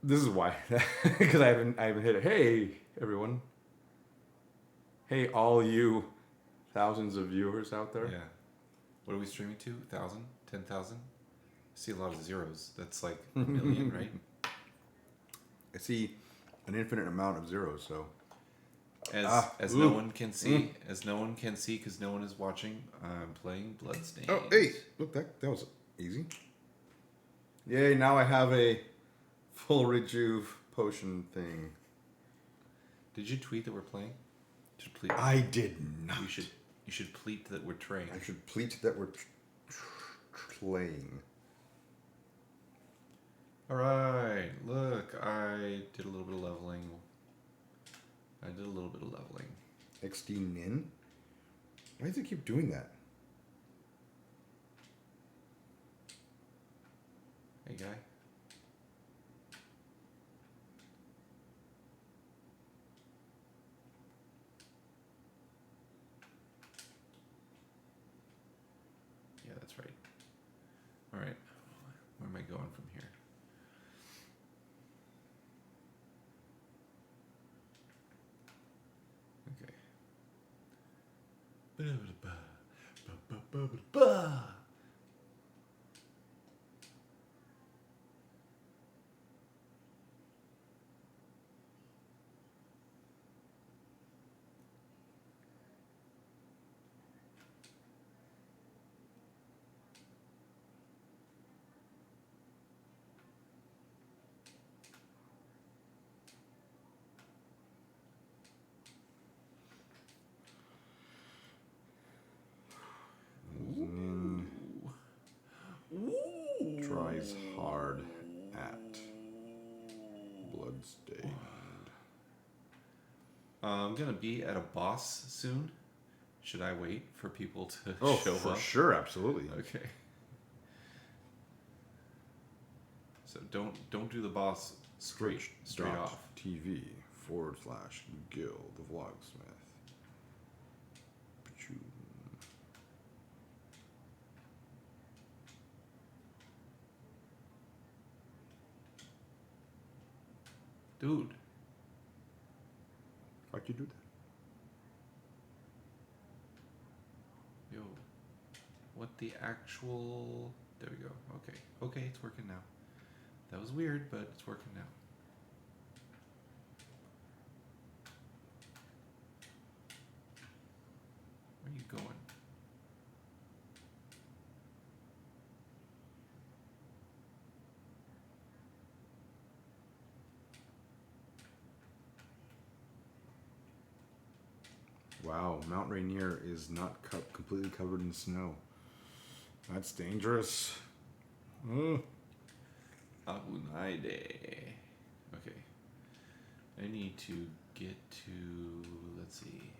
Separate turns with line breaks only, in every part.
This is why, because I haven't hit it. Hey, everyone. Hey, all you thousands of viewers out there.
Yeah. What are we streaming to? 1,000? 10,000? I see a lot of zeros. That's like a million, right?
I see an infinite amount of zeros. So
As no one can see, because no one is watching, I'm playing Bloodstained.
oh, hey, look, that was easy. Yay! Now I have a full rejuve potion thing.
Did you tweet that we're playing? Please.
I did not.
You should pleat that we're trained.
I should pleat that we're playing.
All right, look, I did a little bit of leveling.
XD Nin? Why does it keep doing that?
Hey, guy. Yeah, that's right. All right, where am I going from here? Okay.
Nin tries hard at Bloodstained.
I'm gonna be at a boss soon. Should I wait for people to show
for
up?
sure, absolutely.
Okay. So don't do the boss straight off.
TV/Gil the Vlogsmith. Pachoo.
Dude,
Why'd you do that?
yo, what the actual? There we go. Okay, it's working now. That was weird, but it's working now. Where are you going?
Wow, Mount Rainier is not completely covered in snow. That's dangerous.
Abunaide. Okay. I need to get to. Let's see.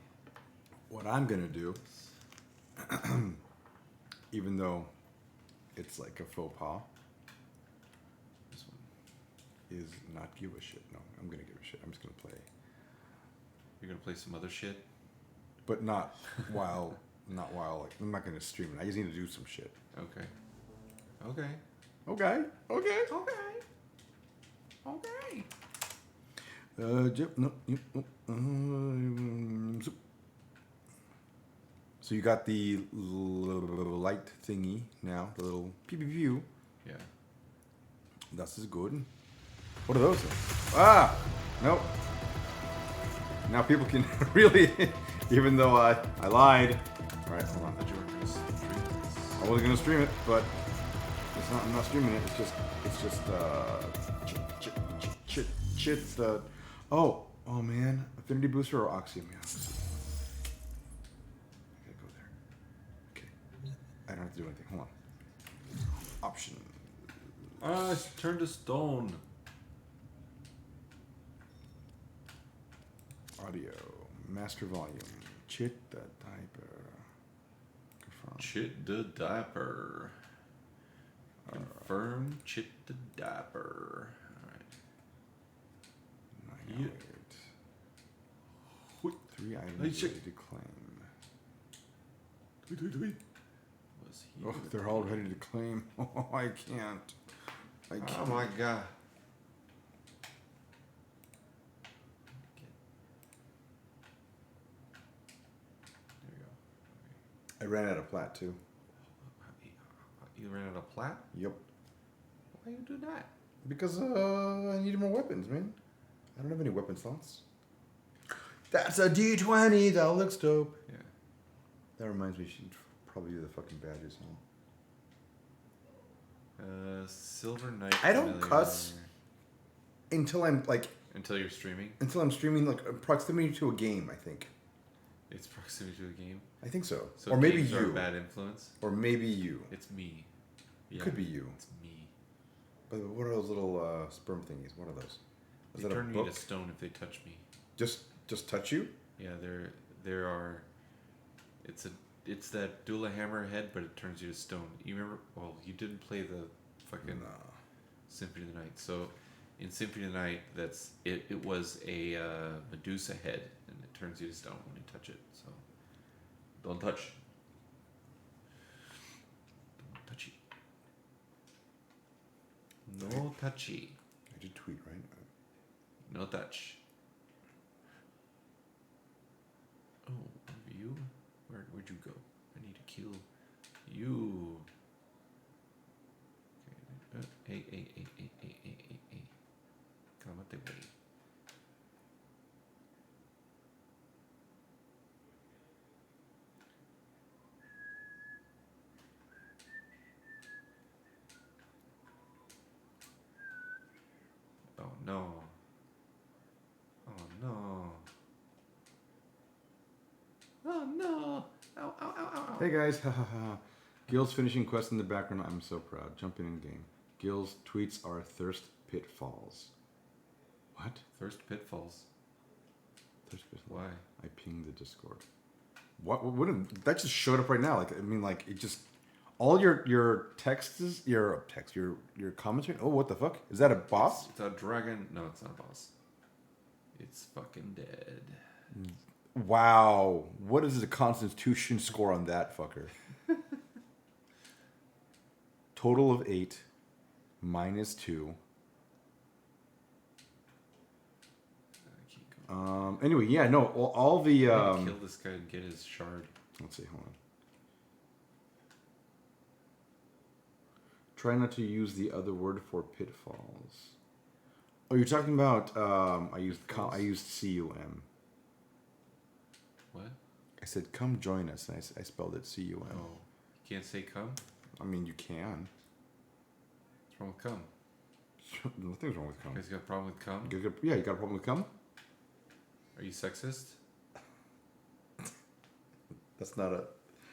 What I'm gonna do, even though it's like a faux pas,
This one.
is not give a shit. No, I'm gonna give a shit. I'm just gonna play.
You're gonna play some other shit?
But not while, like, I'm not gonna stream it. I just need to do some shit.
Okay.
Okay. So you got the light thingy now, the little pew pew pew.
Yeah.
This is good. What are those? Ah, nope. Now people can really, even though I lied. All right, hold on.
I thought you were gonna stream this.
I wasn't gonna stream it, but it's not. I'm not streaming it. It's just chit. Oh man, Affinity Booster or Oxymeox? I gotta go there. Okay, I don't have to do anything. Hold on. Option.
It's turned to stone.
Audio. Master volume. Chit the diaper. Confirm.
Chit the diaper. Confirm Chit the diaper. Alright.
908. 3 items
Hey,
ready
check.
to claim.
Was he
Oh, they're all ready to claim. Oh, I can't.
Oh my god.
I ran out of plat too.
You ran out of plat?
Yep.
Why you do that?
Because I needed more weapons, man. I don't have any weapon slots. That's a D20. That looks dope.
Yeah.
That reminds me, you should probably do the fucking badges, huh?
Silver Knight.
I don't
Familiar.
cuss. Until I'm
Until you're streaming.
until I'm streaming like proximity to a game. I think.
It's proximity to a game.
I think so.
So
Or maybe
games are a
you.
bad influence.
Or maybe you.
It's me.
It could be you.
It's me.
But what are those little sperm thingies? What are those? Is
They
that a
turn me
book?
to stone if they touch me.
Just touch you?
Yeah, there are. It's that Dula Hammer head, but it turns you to stone. You remember? Well, you didn't play the fucking Symphony of the Night. So, in Symphony of the Night, it was a Medusa head, and it turns you to stone when you touch it. So, don't touch. Don't touchy. No touchy.
I did tweet, right?
No touch. Oh, are you? Where'd you go? I need to kill you. Okay. Hey. Calmate, güey. Oh no. Oh no. Oh no. Ow, ow, ow, ow.
Hey guys, hahaha. Gil's finishing quest in the background. I'm so proud. Jumping in game. Gil's tweets are thirst pitfalls. What?
Thirst pitfalls.
Thirst pitfalls.
Why?
I pinged the Discord. What wouldn't that just showed up right now? Like I mean, like it just all your texts, your commentary. Oh, what the fuck? Is that a boss?
It's a dragon. No, it's not a boss. It's fucking dead.
Wow. What is the Constitution score on that fucker? Total of 8, -2.
I can't go.
Anyway, yeah, no, all the
Kill this guy and get his shard.
let's see, hold on. Try not to use the other word for pitfalls. Oh, you're talking about I used cum.
What?
I said come join us, and I spelled it cum.
Oh, you can't say come?
I mean, you can.
What's wrong with come?
Nothing's wrong with
You
cum.
guys got a problem with come?
Yeah, you got a problem with cum?
Are you sexist?
That's not a.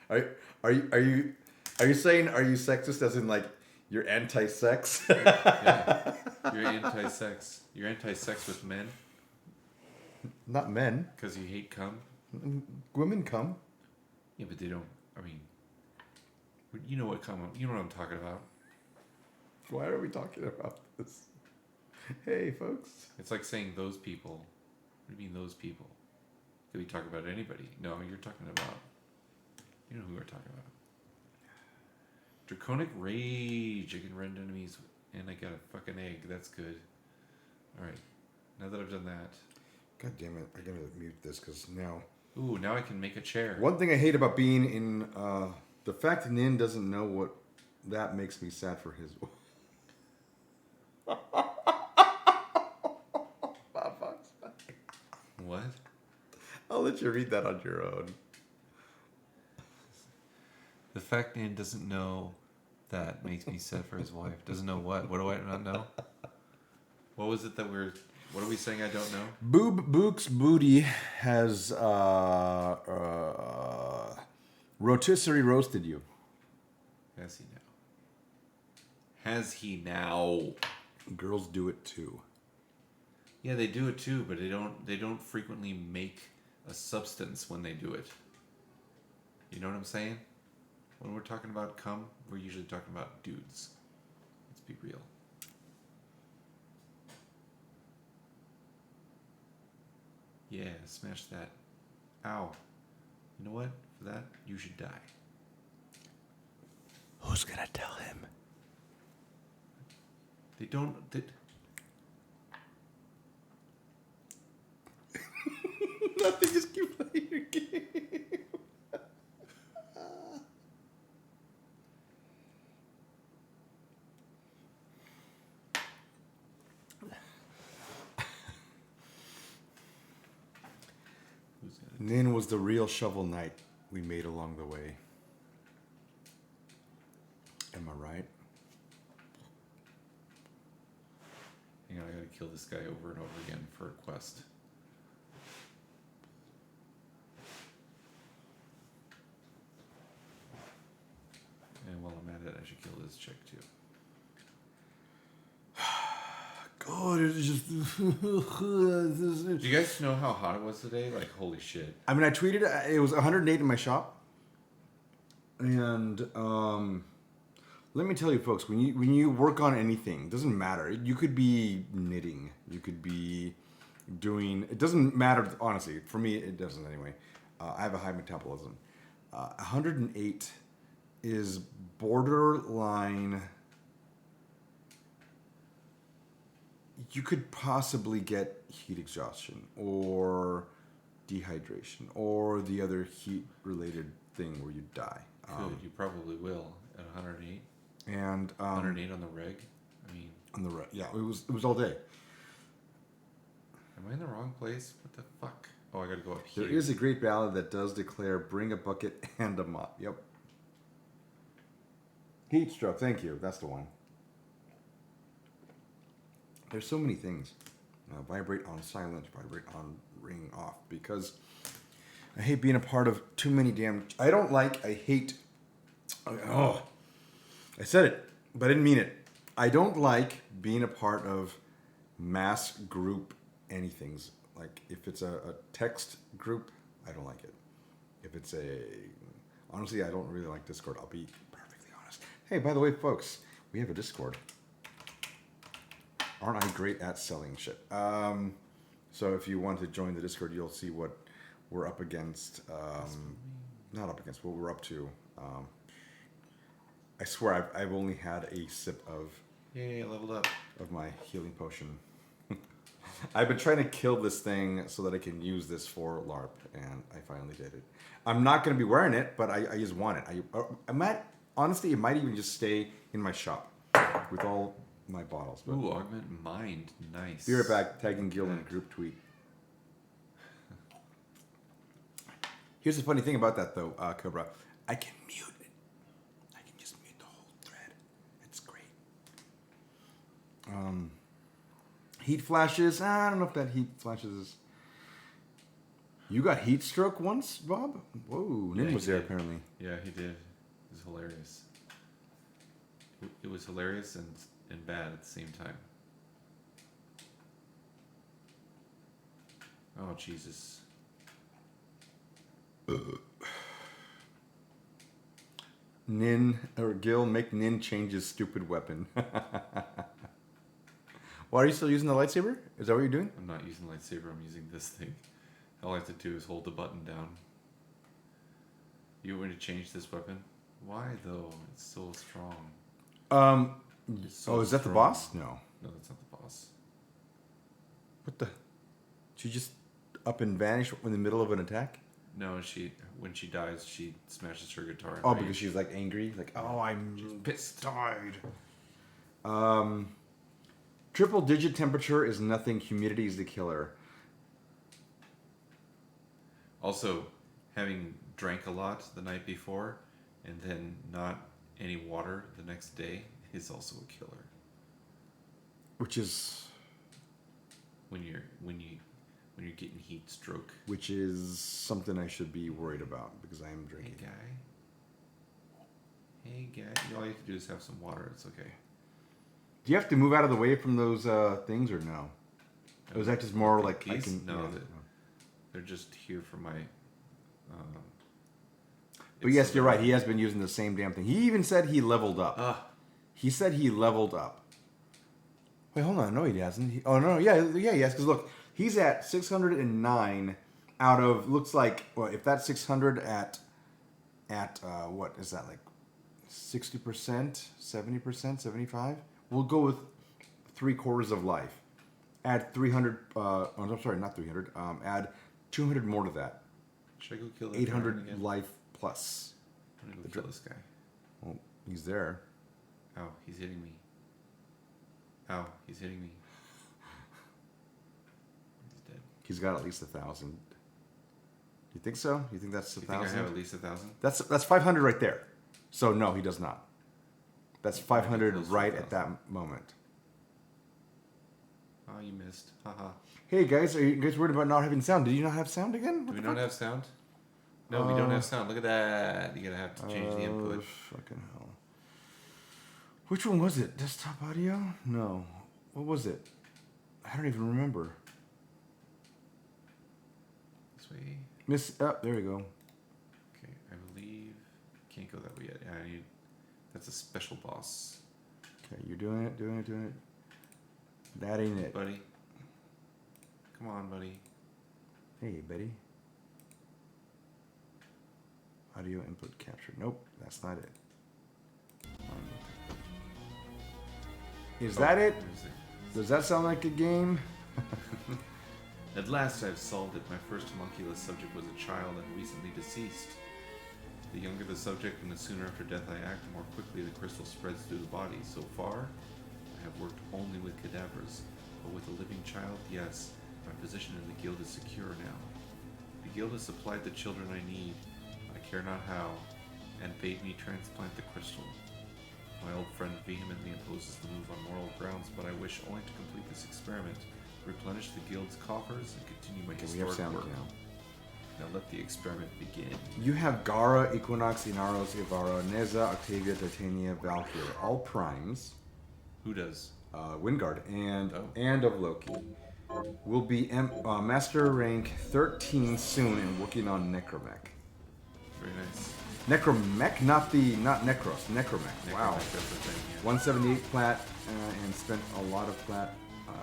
Are you saying are you sexist as in like you're anti-sex?
Yeah. You're anti-sex. You're anti-sex with men
Not men.
because you hate cum?
Women come.
Yeah, but they don't. I mean, you know what cum? You know what I'm talking about.
Why are we talking about this? Hey, folks.
It's like saying those people. What do you mean those people? Could we talk about anybody? No, you're talking about. You know who we're talking about. Draconic Rage. I can rend enemies, and I got a fucking egg. That's good. All right. Now that I've done that.
God damn it! I gotta mute this because now.
Ooh, now I can make a chair.
One thing I hate about being in the fact that Nin doesn't know what that makes me sad for his.
What?
I'll let you read that on your own.
The fact Nan doesn't know that makes me sad for his wife. Doesn't know what? What do I not know? What was it that what are we saying I don't know?
Book's booty has rotisserie roasted you.
Has he now? Has he now?
Girls do it too.
Yeah, they do it too, but they don't frequently make a substance when they do it. You know what I'm saying? When we're talking about cum, we're usually talking about dudes. Let's be real. Yeah, smash that. Ow. You know what? For that, you should die.
Who's gonna tell him?
They don't...
Nothing, just keep playing your game.
was gonna.
Nin was the real shovel knight we made along the way. Am I right?
Hang on, I gotta kill this guy over and over again for a quest. And while I'm at it, I should kill this chick too.
God, it's just.
Do you guys know how hot it was today? Like, holy shit.
I mean, I tweeted it was 108 in my shop, and let me tell you, folks, when you work on anything, it doesn't matter. You could be knitting, you could be doing. It doesn't matter, honestly. For me, it doesn't anyway. I have a high metabolism. 108 is borderline. You could possibly get heat exhaustion or dehydration or the other heat-related thing where you die.
Good, you probably will at 108.
And
108 on the reg. I mean,
on the right, yeah, it was all day.
am I in the wrong place? What the fuck? Oh, I gotta go up here.
There is a great ballad that does declare, "Bring a bucket and a mop." Yep. Heat stroke. Thank you. That's the one. There's so many things. Vibrate on silent, vibrate on ring off, because I hate being a part of too many damn. I said it, but I didn't mean it. I don't like being a part of mass group anythings. Like if it's a text group, I don't like it. If it's honestly, I don't really like Discord. I'll be perfectly honest. Hey, by the way, folks, we have a Discord. Aren't I great at selling shit? So if you want to join the Discord, you'll see what we're up against. Not up against, what we're up to. I swear I've only had a sip of.
Yay, I leveled up.
Of my healing potion. I've been trying to kill this thing so that I can use this for LARP, and I finally did it. I'm not going to be wearing it, but I just want it. Honestly, it might even just stay in my shop with all my bottles. But
Ooh, augment mind. Nice.
be right back, tagging Gil in a group tweet. Here's the funny thing about that, though, Cobra. I can mute it. I can just mute the whole thread. It's great. Heat flashes. I don't know if that heat flashes is. You got heat stroke once, Bob? Whoa, Nin was there apparently.
Yeah, he did. It was hilarious. It was hilarious and bad at the same time. Oh, Jesus.
Nin, or Gil, make Nin change his stupid weapon. Why are you still using the lightsaber? Is that what you're doing?
I'm not using lightsaber, I'm using this thing. All I have to do is hold the button down. You want me to change this weapon? Why though? It's so strong. It's so
Is that the
strong.
boss? No.
No, that's not the boss.
What the? She just up and vanished in the middle of an attack?
No, when she dies, she smashes her guitar.
Oh, because she's like angry? Like, oh, I'm
pissed.
tired. Triple digit temperature is nothing. Humidity is the killer.
Also, having drank a lot the night before and then not any water the next day is also a killer.
Which is
When you're getting heat stroke.
which is something I should be worried about because I am drinking.
Hey guy. All you have to do is have some water. It's okay.
Do you have to move out of the way from those things or no? Or is that just more like I
These?
can?
No,
yeah.
they're just here for my.
But yes, you're right. He has been using the same damn thing. He even said he leveled up. He said he leveled up. Wait, hold on. No, he hasn't. Yeah, he has. Because look, he's at 609 out of looks like. Well, if that's 600 at what is that like? 60%, 70%, 75. We'll go with 3/4 of life. Add 300. I'm sorry, not 300. Add 200 more to that.
Should I go kill that
800
dragon again?
life plus.
I'm gonna go kill this guy.
Well, he's there.
Ow, he's hitting me. Ow, he's hitting me. He's dead.
He's got at least 1,000. You think so? You think that's
You think I have
1,000?
at least 1,000?
That's 500 right there. So no, he does not. That's 500
close to
right
1,000.
at that moment.
Oh, you missed. Haha.
Hey guys, are you guys worried about not having sound? Did you not have sound again?
Do
What
we
the
not
fuck?
have sound? No, we don't have sound. Look at that. You're gonna have to change the input.
Fucking hell. Which one was it? Desktop audio? No. What was it? I don't even remember.
This way.
Miss. Oh, there we go.
Okay, I believe. Can't go that way yet. Yeah, I need. That's a special boss,
Okay, you're doing it, doing it, doing it. That ain't it.
buddy. Come on, buddy.
Hey, Betty. Audio input capture. Nope, that's not it. Is that it?
There's it.
Does that sound like a game?
At last I've solved it. My first homunculus subject was a child and recently deceased. The younger the subject and the sooner after death I act, the more quickly the crystal spreads through the body. So far, I have worked only with cadavers, but with a living child, yes, my position in the guild is secure now. The guild has supplied the children I need, I care not how, and bade me transplant the crystal. My old friend vehemently opposes the move on moral grounds, but I wish only to complete this experiment, replenish the guild's coffers, and continue my
Okay, we have
historic
sound
work.
now.
Now let the experiment begin.
You have Gara, Equinox, Inaros, Ivara, Neza, Octavia, Titania, Valkyrie, all primes.
Who does?
Wingard and
Oh.
and of Loki. Will be master rank 13 soon and working on Necromech.
Very nice.
Necromech, not Necros. Necromech. Wow.
Necromech, that's the thing, yeah.
178 plat and spent a lot of plat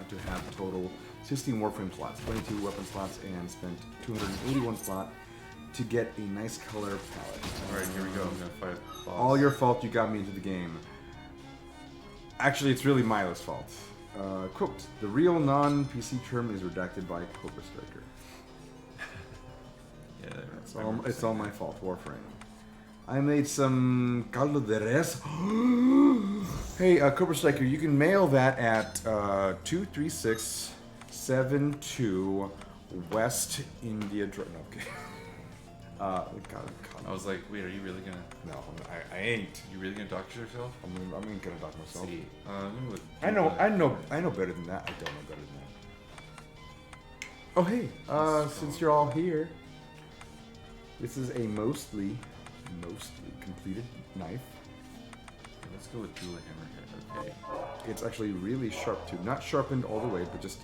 to have total 16 Warframe slots, 22 weapon slots, and spent 281 slot to get a nice color palette.
Alright, here we go. I'm gonna fight boss.
All your fault, you got me into the game. Actually, it's really Milo's fault. Quote, the real non-PC term is redacted by Cobra Striker.
Yeah,
It's all my fault, Warframe. I made some caldo de res. Hey, Cobra Striker, you can mail that at 23672 West India Drive. No, okay.
I was like, wait, are you really gonna?
No, I ain't.
You really gonna doctor yourself?
I'm gonna dock myself.
See, I'm gonna with
I know better than that. I don't know better than that. Oh hey, since you're all here, this is a mostly completed knife.
Let's go with Dula Hammerhead. Okay.
It's actually really sharp too. Not sharpened all the way, but just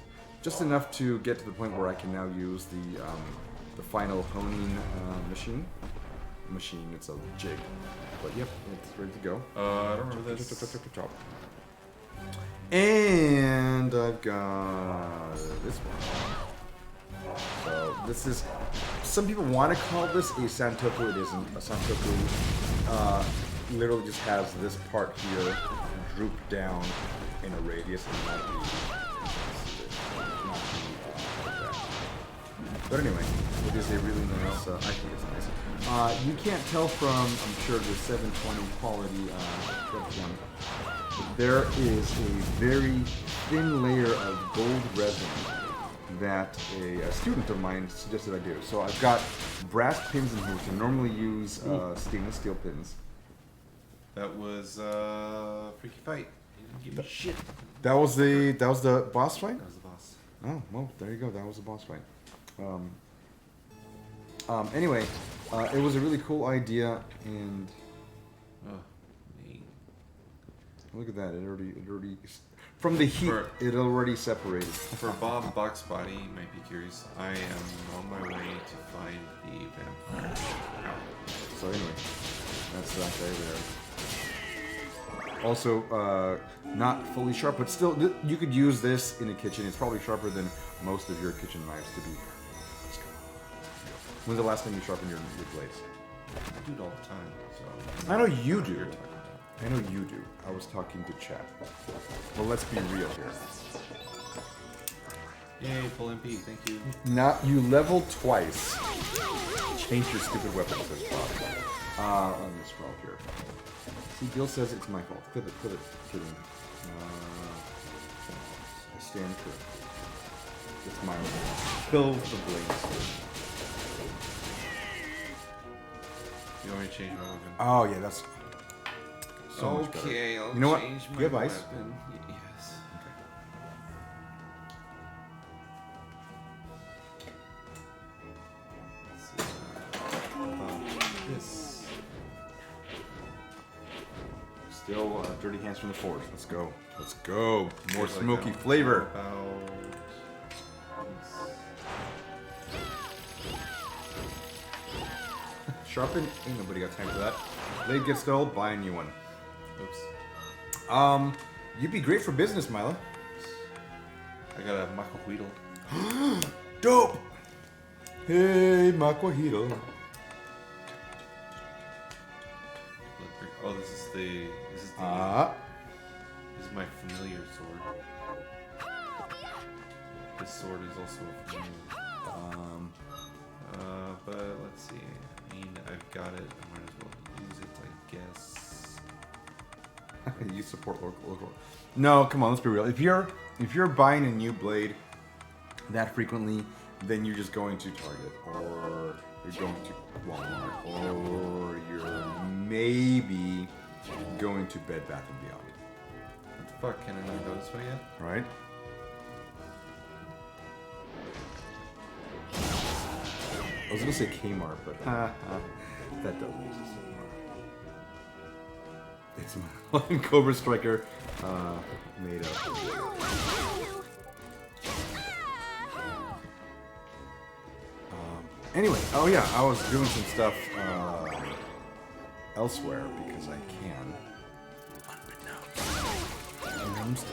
enough to get to the point where I can now use the final honing machine. It's a jig, but yep, it's ready to go.
I don't remember this.
And I've got this one. So this is, some people want to call this a Santoku. It isn't. A Santoku literally just has this part here droop down in a radius and not be like that. But anyway, it is a really nice, I think it's nice. You can't tell from, I'm sure, the 720 quality webcam. There is a very thin layer of gold resin that a student of mine suggested I do. So I've got brass pins in here, which I normally use stainless steel pins.
That was Freaky Fight. You didn't give me shit.
That was the boss fight?
That was the boss.
Oh, well, there you go. That was the boss fight. Anyway, it was a really cool idea, and
Oh, man.
look at that. It already from the heat, it already separated.
For Bob Boxbody, you might be curious, I am on my way to find the vampire.
So anyway, that's that guy there. Also, not fully sharp, but still, you could use this in a kitchen. It's probably sharper than most of your kitchen knives, to be fair. Let's go. When's the last time you sharpened your blades?
I do it all the time, so...
I know you do.
You're talking about.
I know you do. I was talking to chat. Well, let's be real here.
Yay, full MP, thank you.
Now, you level twice. Change your stupid weapon, says Bob. Let me scroll here. See, Gil says it's my fault. Clip it, kidding. I stand corrected. It's my fault. Kill the blades.
You want me to change my weapon?
Oh yeah, that's so much better.
Okay, I'll
You know what?
change
Do
my
you have ice?
weapon. Yes. Let's see. How about this?
Still dirty hands from the forge. Let's go. Let's go. More
Like
smoky
that.
flavor.
How about this?
Sharpen. Ain't nobody got time for that. Blade gets dull. Buy a new one.
Oops.
You'd be great for business, Mila.
I got a Macahuitl.
Dope. Hey, Maquahito.
Oh, this is the this is my familiar sword. This sword is also a familiar. But let's see. I mean, I've got it. I might as well use it, I guess.
You support local. No, come on. Let's be real. If you're buying a new blade that frequently, then you're just going to Target, or you're going to Walmart, or you're maybe going to Bed Bath and Beyond.
What the fuck? Can I not go this way yet?
Right? I was gonna say Kmart, but that doesn't exist anymore. It's my Cobra Striker made up. Anyway, oh yeah, I was doing some stuff elsewhere because I can. Unbeknownst.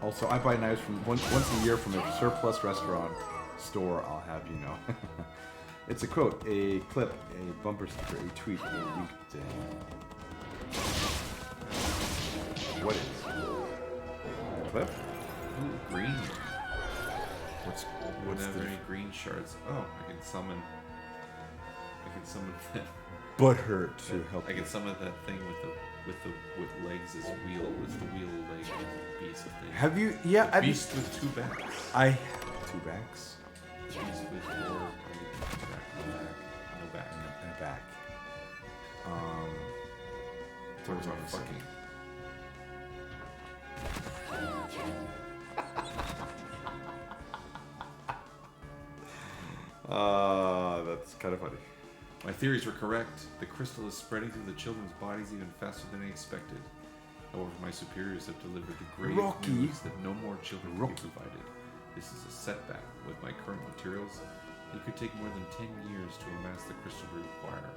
Also, I buy knives from once a year from a surplus restaurant store. I'll have you know. It's a quote, a clip, a bumper sticker, a tweet, a LinkedIn. What is? A clip?
Ooh, green.
What's
Wouldn't have
the
any green shards. Oh, I can summon that.
butthurt to help?
I can summon that thing with legs as wheel. With the wheel leg beast thing.
Have you? Yeah,
The beast with two backs.
I two backs.
Beast with four back, no back.
And a back.
What
was
was
I
I
saying?
fucking?
That's kind of funny.
My theories were correct. The crystal is spreading through the children's bodies even faster than I expected. However, my superiors have delivered the grave
Rocky.
news that no more children will be
Rocky.
provided. This is a setback. With my current materials, it could take more than 10 years to amass the crystal we require.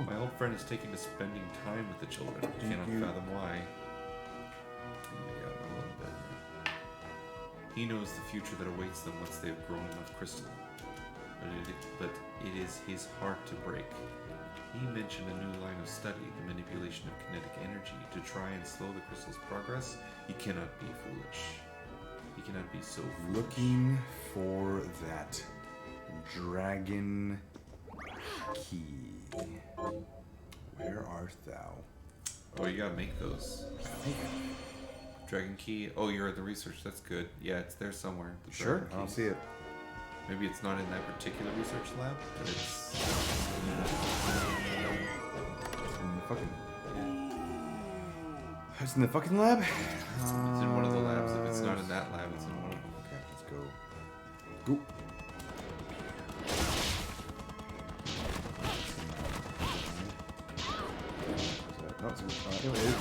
My old friend is taking to spending time with the children. I cannot fathom why. Oh my god, I love that. He knows the future that awaits them once they have grown enough crystal. But it is his heart to break. He mentioned a new line of study, the manipulation of kinetic energy, to try and slow the crystal's progress. He cannot be foolish. He cannot be so foolish.
Looking for that dragon key. Where art thou?
Oh, you gotta make those. Dragon key. Oh, you're at the research. That's good. Yeah, it's there somewhere. The
Sure,
dragon
I'll
key.
see it.
Maybe it's not in that particular research lab, but it's.
In the fucking. It's in the fucking lab.
It's in one of the labs. If it's not in that lab, it's in one of them.
Okay, let's go. Go. No, it's anyway.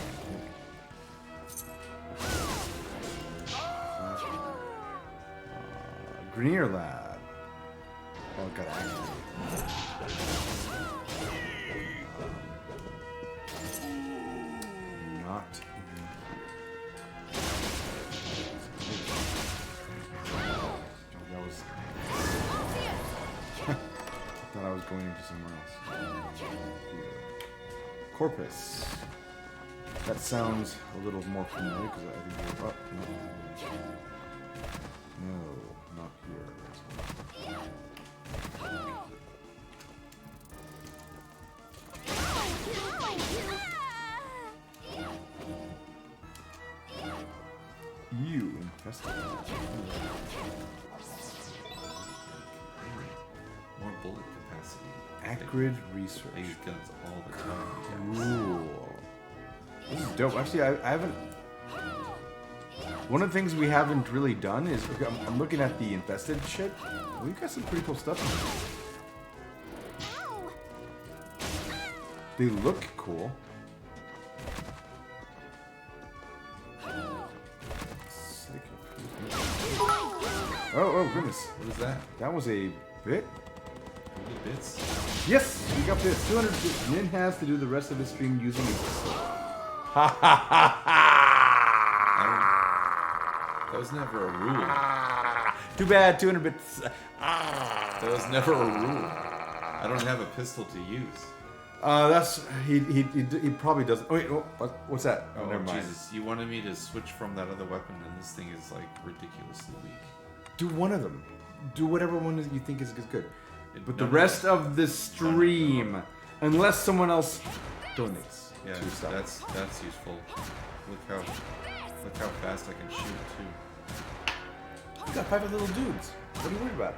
Grenier Lab. Oh, got it. Not. That was. I thought I was going into somewhere else. Here. Corpus. That sounds a little more familiar because I think we're up. No, not here. you infested.
More bullet capacity.
Acrid research.
I use guns all the time.
Cool. This is dope. Actually, I haven't. One of the things we haven't really done is I'm looking at the infested shit. We've got some pretty cool stuff in there. They look cool. Oh goodness.
What is that?
That was a bit.
Any bits?
Yes, we got this. 200 bits. Nin has to do the rest of his stream using it. Ha ha ha ha!
That was never a rule.
Too bad, 200 bits.
That was never a rule. I don't have a pistol to use.
That's he probably doesn't. Oh, wait, what's that?
Oh,
never mind.
Jesus! You wanted me to switch from that other weapon, and this thing is like ridiculously weak.
Do one of them. Do whatever one is you think is good. But the
No,
rest of the stream, unless someone else donates.
Yeah,
to stuff.
that's useful. Look how fast I can shoot too.
You got 5 little dudes. What are you worried about?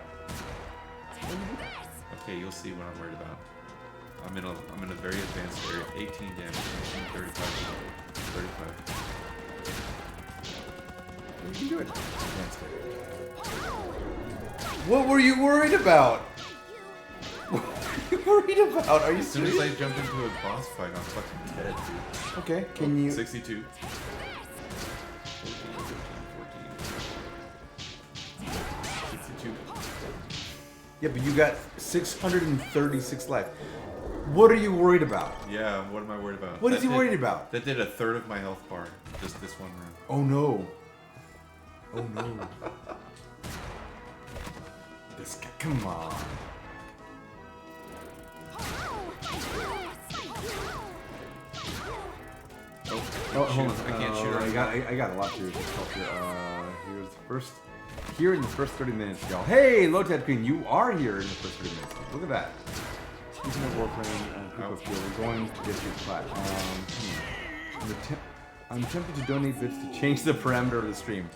Okay, you'll see what I'm worried about. I'm in a very advanced area. 18 damage, 35.
You can do it. What were you worried about? What were you worried about? Are you
As soon as
serious?
I jumped into a boss fight, I'm fucking dead, dude.
Okay, can you...
62. 62.
Yeah, but you got 636 life. What are you worried about?
Yeah, what am I worried about?
What is he worried about?
That did a third of my health bar, just this one round.
Oh no. Oh no. This guy, come on. Oh, hold on.
I can't shoot her.
I got a lot to help here. Here's the first. Here in the first 30 minutes, y'all. Hey, Lotet Queen, you are here in the first 30 minutes. Look at that. Speaking of Warframe, group of fuel, we're going to get your plat. I'm tempted to donate bits to change the parameter of the stream.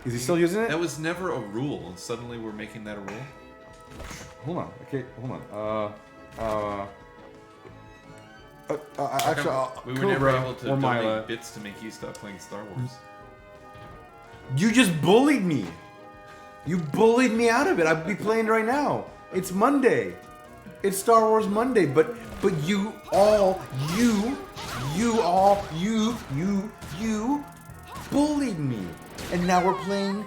Is he still using it?
That was never a rule, and suddenly we're making that a rule?
Hold on. Okay, hold on. Actually,
We were
Cobra
never able to
or Mila.
donate bits to make you stop playing Star Wars.
You just bullied me. You bullied me out of it. I'd be playing right now. It's Monday. It's Star Wars Monday. But you bullied me. And now we're playing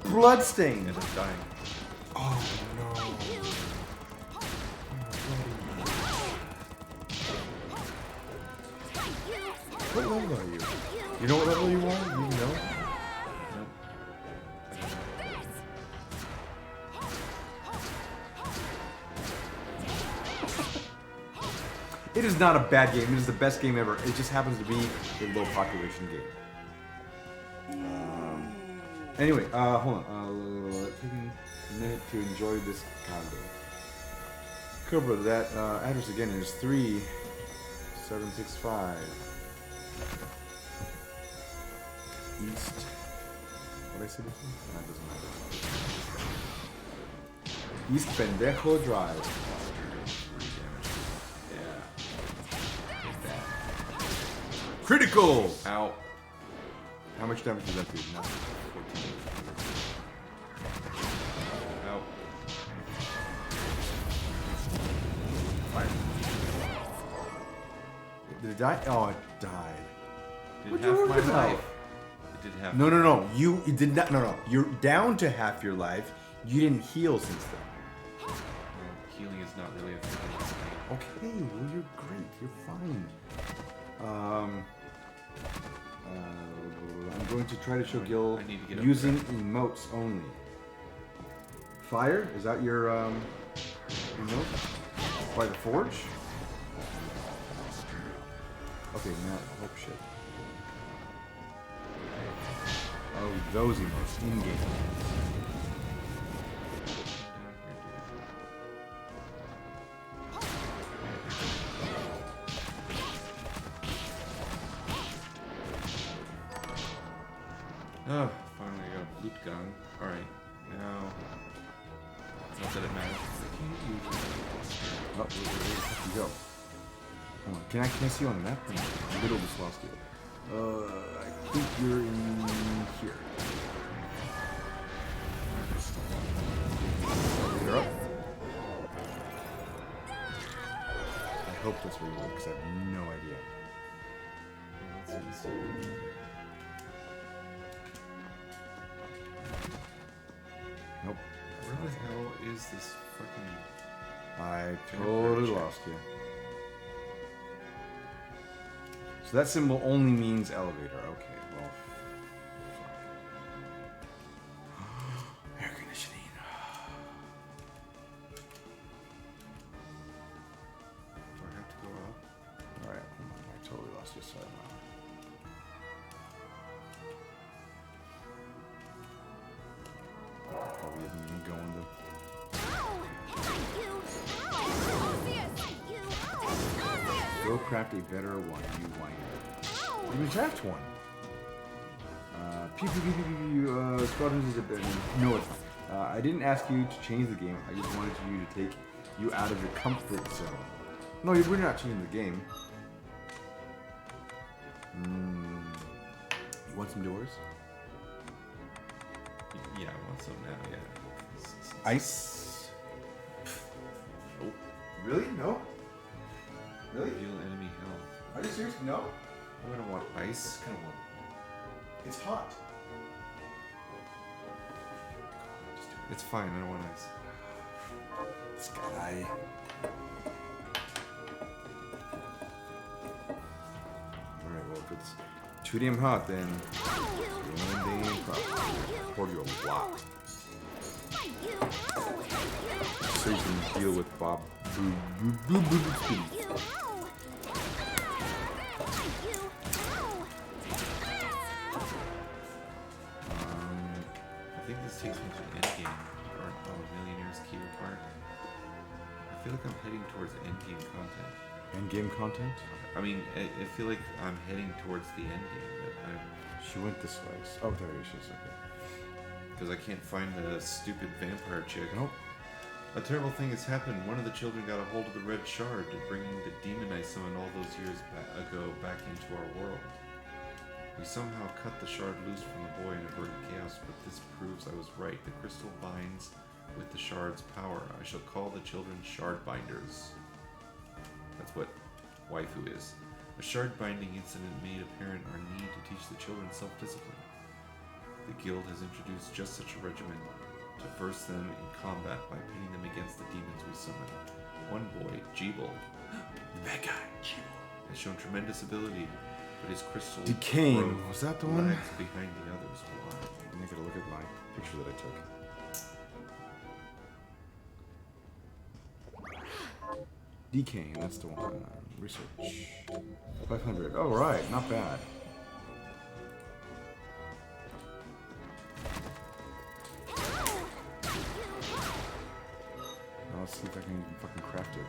Bloodstained.
And I'm dying.
Oh no. What level are you? You know what level you are? You know?
Nope.
It is not a bad game. It is the best game ever. It just happens to be a low population game. Anyway, hold on. Taking a minute to enjoy this combo. Cobra, that address again is 3765 East. What did I say before? That doesn't matter. East Pendejo Drive. Critical!
Ow.
How much damage does that do? Nothing. 14.
Ow.
Fire. Did it die? Oh, it died.
Did
What'd
half
you
my
worry about?
life. It did half.
No. You did not. No. You're down to half your life. You didn't heal since then.
No, healing is not really a thing.
Okay, well, you're great. You're fine. I'm going to try to show Gil
I need to get up
using
there.
emotes only. Fire? Is that your emote? By the forge? Okay, now oh shit. Oh, those emotes in game.
Oh, finally I got a loot gun. Alright, now... Not that it matters. I can't use it.
Oh, where you go? Hold on. Can I see you on the map? I literally just lost you. I think you're in here. You're up. I hope that's where you were, because I have no idea.
Let's see.
Nope.
Where the hell is this fucking...
I totally lost you. So that symbol only means elevator. Okay, well, fuck. Air conditioning.
Do I have to go up?
All right, I totally lost you. Sorry. Probably isn't even going to. Go craft a better one, you whiner. You can craft one. Pew pew pew pew pew pew. Squadrons is a better. No, it's not. I didn't ask you to change the game. I just wanted you to take you out of your comfort zone. No, we're not changing the game. You want some doors?
Yeah, I want some now, yeah.
Ice. Oh, really? No. Really?
Heal enemy health.
Are you serious? No.
I don't want ice.
Kind of one. It's hot.
It's fine, I don't want ice.
This guy. Alright, well, if it's too damn hot, then one damn problem. I poured you a lot. So you can deal with Bob.
I think this takes me to endgame, or Millionaire's Key Part. I feel like I'm heading towards endgame content.
End-game content?
I mean, I feel like I'm heading towards the endgame, but
She went this way. Oh, there she is. Okay.
because I can't find the stupid vampire chick.
Nope.
A terrible thing has happened. One of the children got a hold of the red shard, bringing the demon I summoned all those years ago back into our world. We somehow cut the shard loose from the boy and averted chaos, but this proves I was right. The crystal binds with the shard's power. I shall call the children shard binders. That's what waifu is. A shard binding incident made apparent our need to teach the children self-discipline. The guild has introduced just such a regimen to verse them in combat by pitting them against the demons we summon. One boy, Jeeble,
That guy, Chibo.
has shown tremendous ability, but his crystal
Decaying.
growth
Was that the one?
lags behind the others. Why?
Let me get a look at my picture that I took. Decaying, that's the one. Research. 500. Oh, right. Not bad. Now let's see if I can fucking craft it.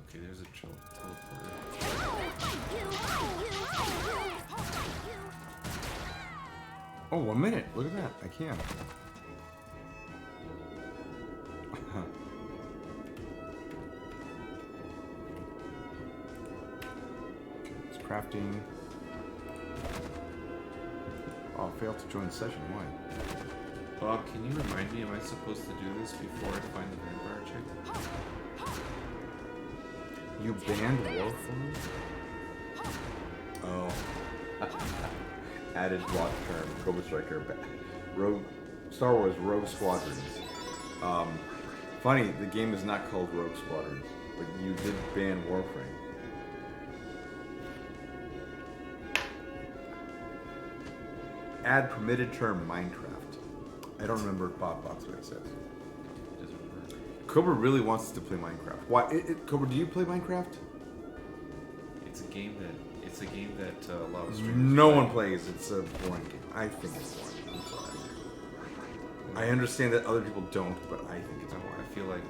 Okay, there's a teleporter.
Oh, 1 minute. Look at that. I can. Okay, it's crafting. Oh, I failed to join the session. Why?
Bob, can you remind me, am I supposed to do this before I find the vampire chick?
You banned Warforged?
Oh. Added block term, Cobra Striker, Rogue, Star Wars Rogue Squadrons.
Funny, the game is not called Rogue Squadrons, but you did ban Warframe. Add permitted term Minecraft. I don't remember Bob Box what it says.
Doesn't work.
Cobra really wants us to play Minecraft. Why? Cobra, do you play Minecraft?
it's a game that a lot of streamers
No
play.
one plays. It's a boring game. I think it's boring. I'm sorry. I understand that other people don't, but I think it's boring.
I feel like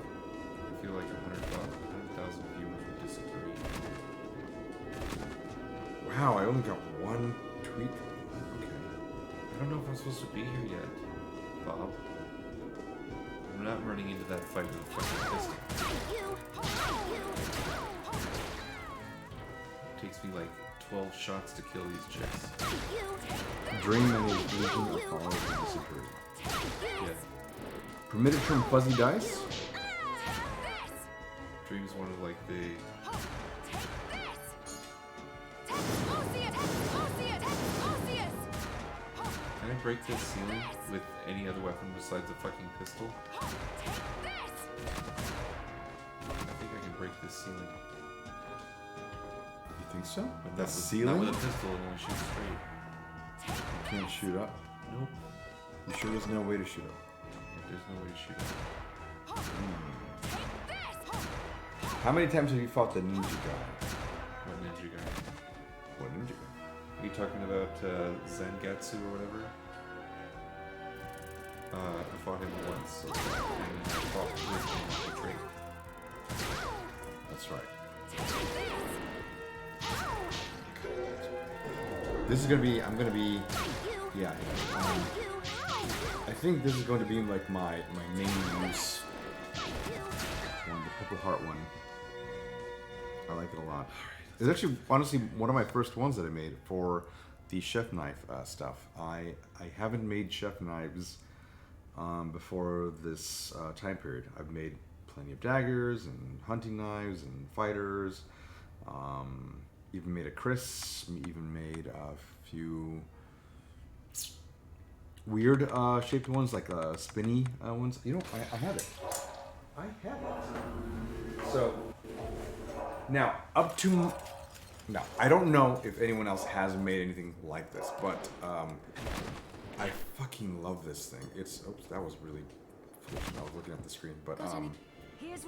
100,000 viewers would disagree.
Wow, I only got one tweet. Okay.
I don't know if I'm supposed to be here yet, Bob. I'm not running into that fight with a fucking pistol. It takes me like 12 shots to kill these chicks.
Dream and his vision are followed and disagree.
Yeah.
Permitted from fuzzy dice?
Dream's one of like the Can I break this ceiling with any other weapon besides a fucking pistol? I think I can break this ceiling.
You think so?
But
The
not
ceiling?
with a pistol, it only shoots straight.
You can't shoot up.
Nope.
You sure there's no way to shoot up?
There's no way to shoot.
How many times have you fought the ninja guy?
What ninja guy?
What ninja guy?
Are you talking about Zangatsu or whatever? I fought him once, and I fought with him on the train.
That's right. This is gonna be. I'm gonna be. Yeah. I think this is going to be like my main use one, the Purple Heart one. I like it a lot. It's actually honestly one of my first ones that I made for the chef knife stuff. I haven't made chef knives before this time period. I've made plenty of daggers and hunting knives and fighters. Even made a Chris. Even made a few weird shaped ones, like spinny ones. You know, I have it. I have it. So now up to now, I don't know if anyone else has made anything like this, but I fucking love this thing. It's oops, that was really foolish. I was looking at the screen, but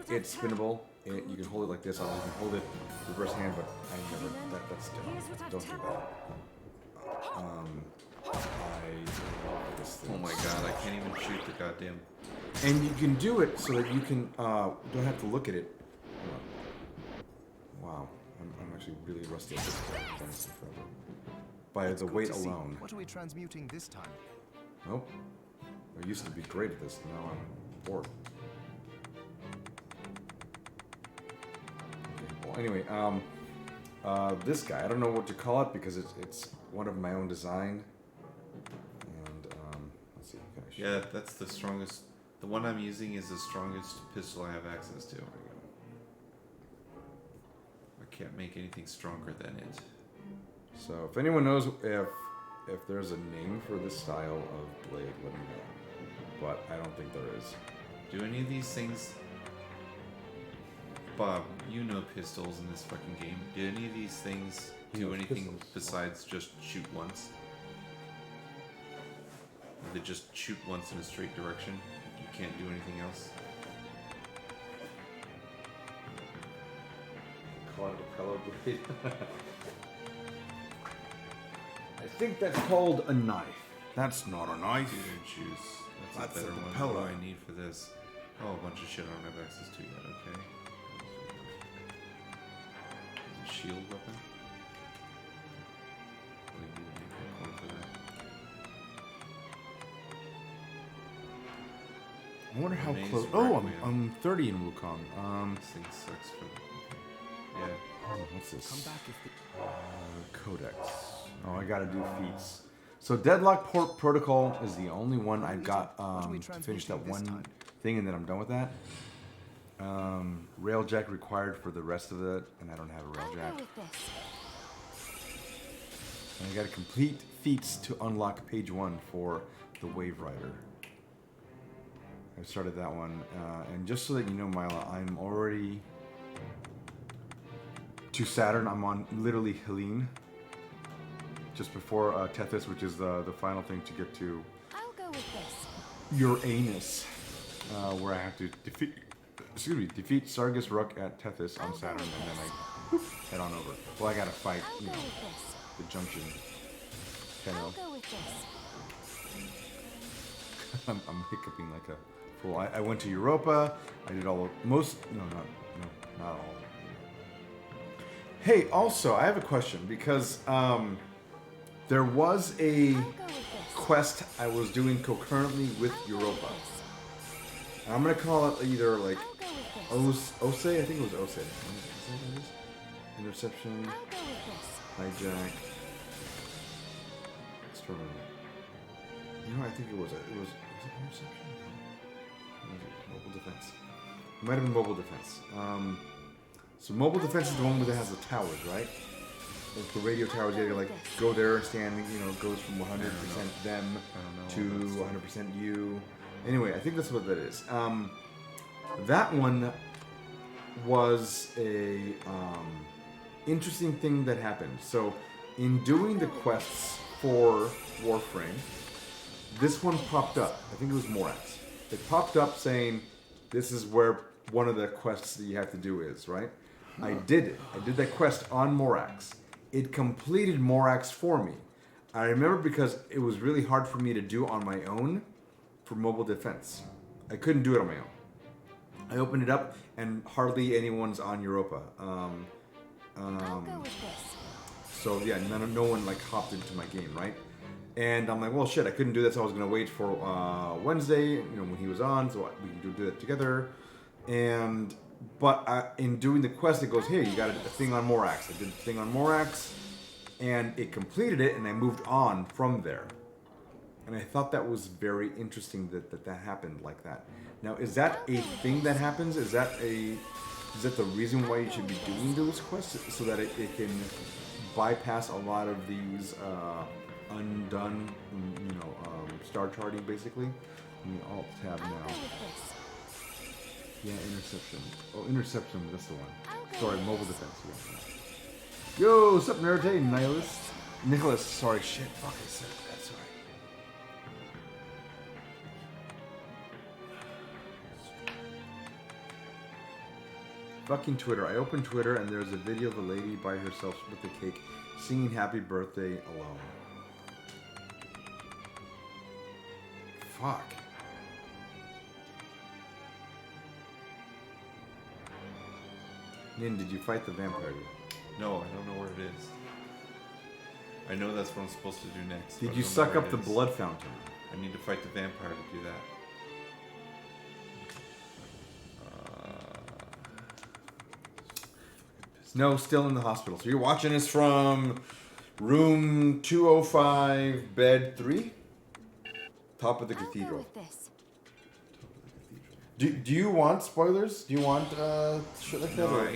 it's spinnable. You can hold it like this. You can hold it reverse hand, but I never. That's dumb. Don't do that. I love this thing.
Oh my god, I can't even shoot the goddamn.
And you can do it so that you can don't have to look at it. Wow, I'm actually really rusty at this. By the weight alone.
What are we transmuting this time?
Nope. I used to be great at this. Now I'm bored. Okay, well, anyway, this guy, I don't know what to call it because it's one of my own design. And let's see. Can I show
Yeah, that's the strongest. The one I'm using is the strongest pistol I have access to. I can't make anything stronger than it.
So if anyone knows if there's a name for this style of blade, let me know. But I don't think there is.
Do any of these things, Bob? You know pistols in this fucking game. Do any of these things
He
do
knows
anything
pistols.
besides just shoot once? They just shoot once in a straight direction. You can't do anything else.
Call it a propeller blade. I think that's called a knife. That's not a knife.
Dude and choose. That's
That's
a
a
better one.
propeller.
What do I need for this? Oh, a bunch of shit I don't have access to yet. Okay. Is it a shield weapon? We need to make one for that.
I wonder how
Maze
close.
right
Oh,
way.
I'm 30 in Wukong.
This thing sucks for. Yeah.
What's this?
Come back if the
Codex. Oh, I gotta do feats. So Deadlock Protocol is the only one I've got to finish that one thing, and then I'm done with that. Railjack required for the rest of it, and I don't have a railjack. And I gotta complete feats to unlock page 1 for the Wave Rider. I started that one, and just so that you know, Mila, I'm already to Saturn. I'm on literally Helene, just before Tethys, which is the final thing to get to
I'll go with this.
Uranus, where I have to defeat Sargus Rook at Tethys on Saturn, and then I head on over. Well, I gotta fight,
I'll
you
go
know,
with this.
the junction.
I'll
Tenno.
go with this.
I'm hiccuping like a fool. I went to Europa. I did all of not all. Hey, also, I have a question because there was a
I'll go with this.
quest I was doing concurrently with
I'll go with
Europa.
this.
And I'm gonna call it either like
I'll go with this.
Ose. I think it was Ose. Is that what it is? Interception,
I'll go with this.
hijack. External. You know, I think it was it interception? Or was it mobile defense? It might have been mobile defense. So mobile defense is the one that has the towers, right? Like the radio towers, you gotta like go there, stand, you know, it goes from 100% them
I
to
don't know.
100% you. Anyway, I think that's what that is. That one was a interesting thing that happened. So, in doing the quests for Warframe, this one popped up. I think it was Morax. It popped up saying, "This is where one of the quests that you have to do is." Right? I did it. I did that quest on Morax. It completed Morax for me. I remember because it was really hard for me to do on my own for mobile defense. I couldn't do it on my own. I opened it up and hardly anyone's on Europa.
I'll go with this.
So yeah, no one like hopped into my game, right? And I'm like, well, shit, I couldn't do that, so I was gonna wait for Wednesday, you know, when he was on, so we can do that together. But in doing the quest, it goes, hey, you got a thing on Morax. I did the thing on Morax, and it completed it, and I moved on from there. And I thought that was very interesting that happened like that. Now, is that a thing that happens? Is that the reason why you should be doing those quests so that it can bypass a lot of these undone, star charting basically? Let me alt tab
I'll go
now.
with this.
Yeah, interception. Oh, interception. That's the one.
I'll go
Sorry,
with
mobile
this.
defense. Yeah. Yo, what's up, nerd? Hey, Nihilist. Nicholas. Sorry, shit. Fuck, I said it. That's right. Fucking Twitter. I opened Twitter and there's a video of a lady by herself with a cake singing Happy Birthday alone. Fuck. Nin, did you fight the vampire yet?
No, I don't know where it is. I know that's what I'm supposed to do next. but
Did
I
you
don't know
suck
where
up
it
the
is.
blood fountain?
I need to fight the vampire to do that.
No, still in the hospital. So you're watching this from room 205, bed 3? Top of the
I'll go
cathedral.
with this.
Do you want spoilers? Do you want shit like that?
No,
or-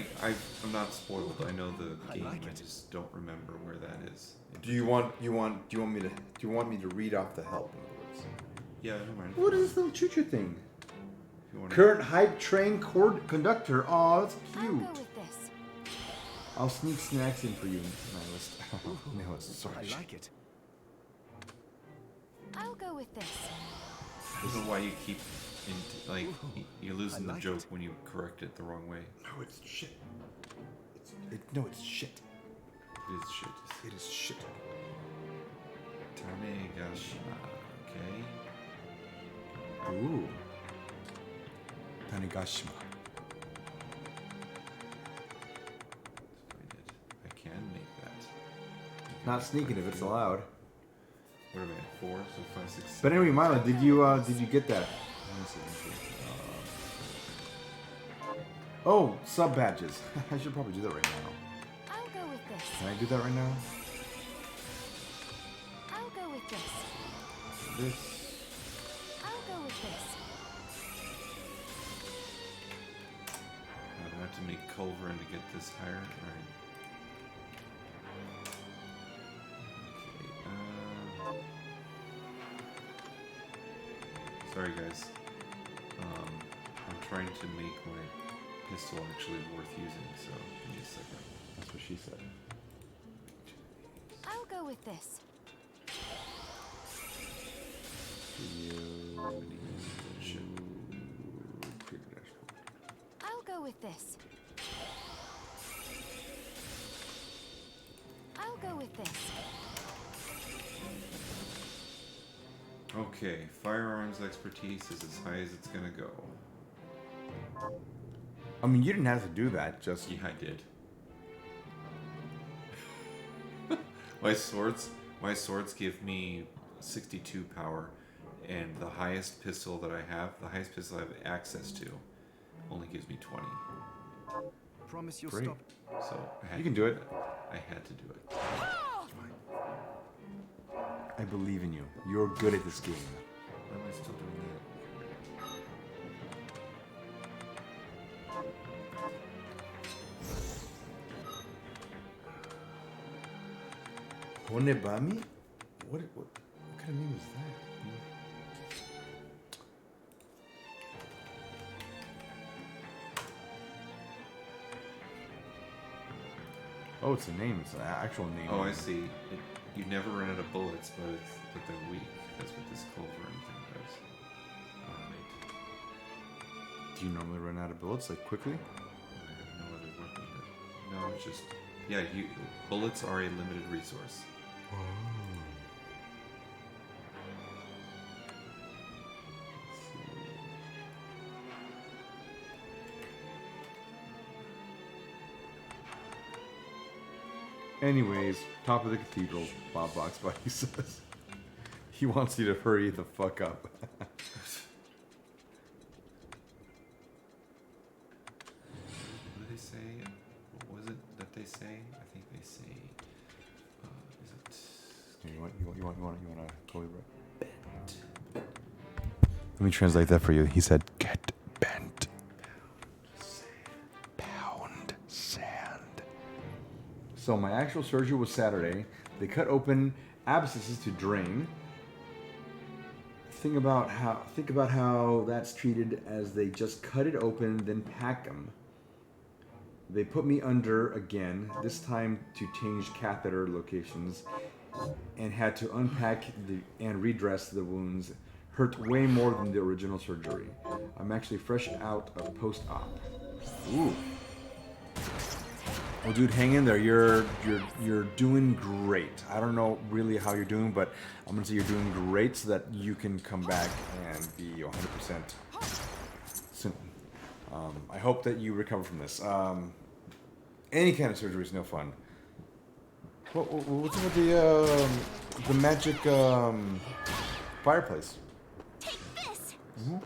I'm not spoiled. I know the game. I just don't remember where that is.
Do you want me to read off the help? In other words?
Yeah, I don't mind.
What is this little choo-choo thing?
If you wanna-
Current hype train conductor. Oh, that's
I'll
cute.
go with this.
I'll sneak snacks in for you, Nihilist. Nihilist, sorry.
I like it.
I'll go with this.
I don't know why you keep you're losing the
like
joke
it.
when you correct it the wrong way.
No, it's shit. It's shit.
It is shit.
It is shit.
Tanegashima. Okay.
Ooh. Tanegashima.
Find it. I can make that.
Not sneaking if it's allowed.
What are we at? 4, so 5, 6.
But anyway, Milo, did you get that? Let me see. Oh, sub badges. I should probably do that right now.
I'll go with this.
Can I do that right now?
I'll go with this.
This.
I'll go with this.
I have to make Culverin to get this higher. Alright. Okay, sorry guys. I'm trying to make my pistol actually worth using, so give me a second.
That's what she said.
I'll go with this.
Shit.
I'll go with this. I'll go with this.
Okay, firearms expertise is as high as it's gonna go.
I mean, you didn't have to do that. Just
Yeah, I did. my swords give me 62 power, and the highest pistol that I have, the highest pistol I have access to, only gives me 20.
Promise you'll
Great.
stop.
So I had
You can
to
do it.
I had to do it.
I believe in you. You're good at this game.
Why am I still doing
Onebami? What kind of name is that? Oh, it's a name. It's an actual name.
that? Oh, I see. You never run out of bullets, but they're weak. That's what this culverin thing does. Alright.
Do you normally run out of bullets like quickly?
I have no other weapon. No, it's just yeah. Bullets are a limited resource.
Anyways, top of the cathedral, Bob Boxbody says. He wants you to hurry the fuck up.
What do they say? What was it that they say? I think they say. Is it?
Here, you want to totally right? Let me translate that for you. He said, "Get bent." Pound sand. So my actual surgery was Saturday. They cut open abscesses to drain. Think about how that's treated, as they just cut it open, then pack them. They put me under again, this time to change catheter locations, and had to unpack and redress the wounds. Hurt way more than the original surgery. I'm actually fresh out of post-op. Ooh. Well, dude, hang in there. You're doing great. I don't know really how you're doing, but I'm gonna say you're doing great, so that you can come back and be 100% soon. I hope that you recover from this. Any kind of surgery is no fun. What's up with the magic fireplace?
Take this!
What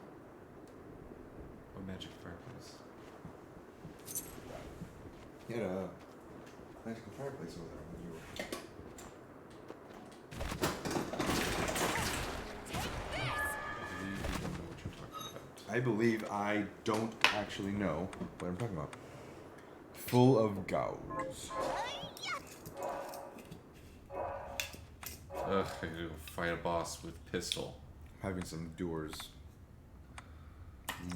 magic fireplace?
You had a magical fireplace over there when you were. I believe I don't actually know what I'm talking about. Full of gauze.
Ugh, I gotta go fight a boss with pistol.
Having some doers.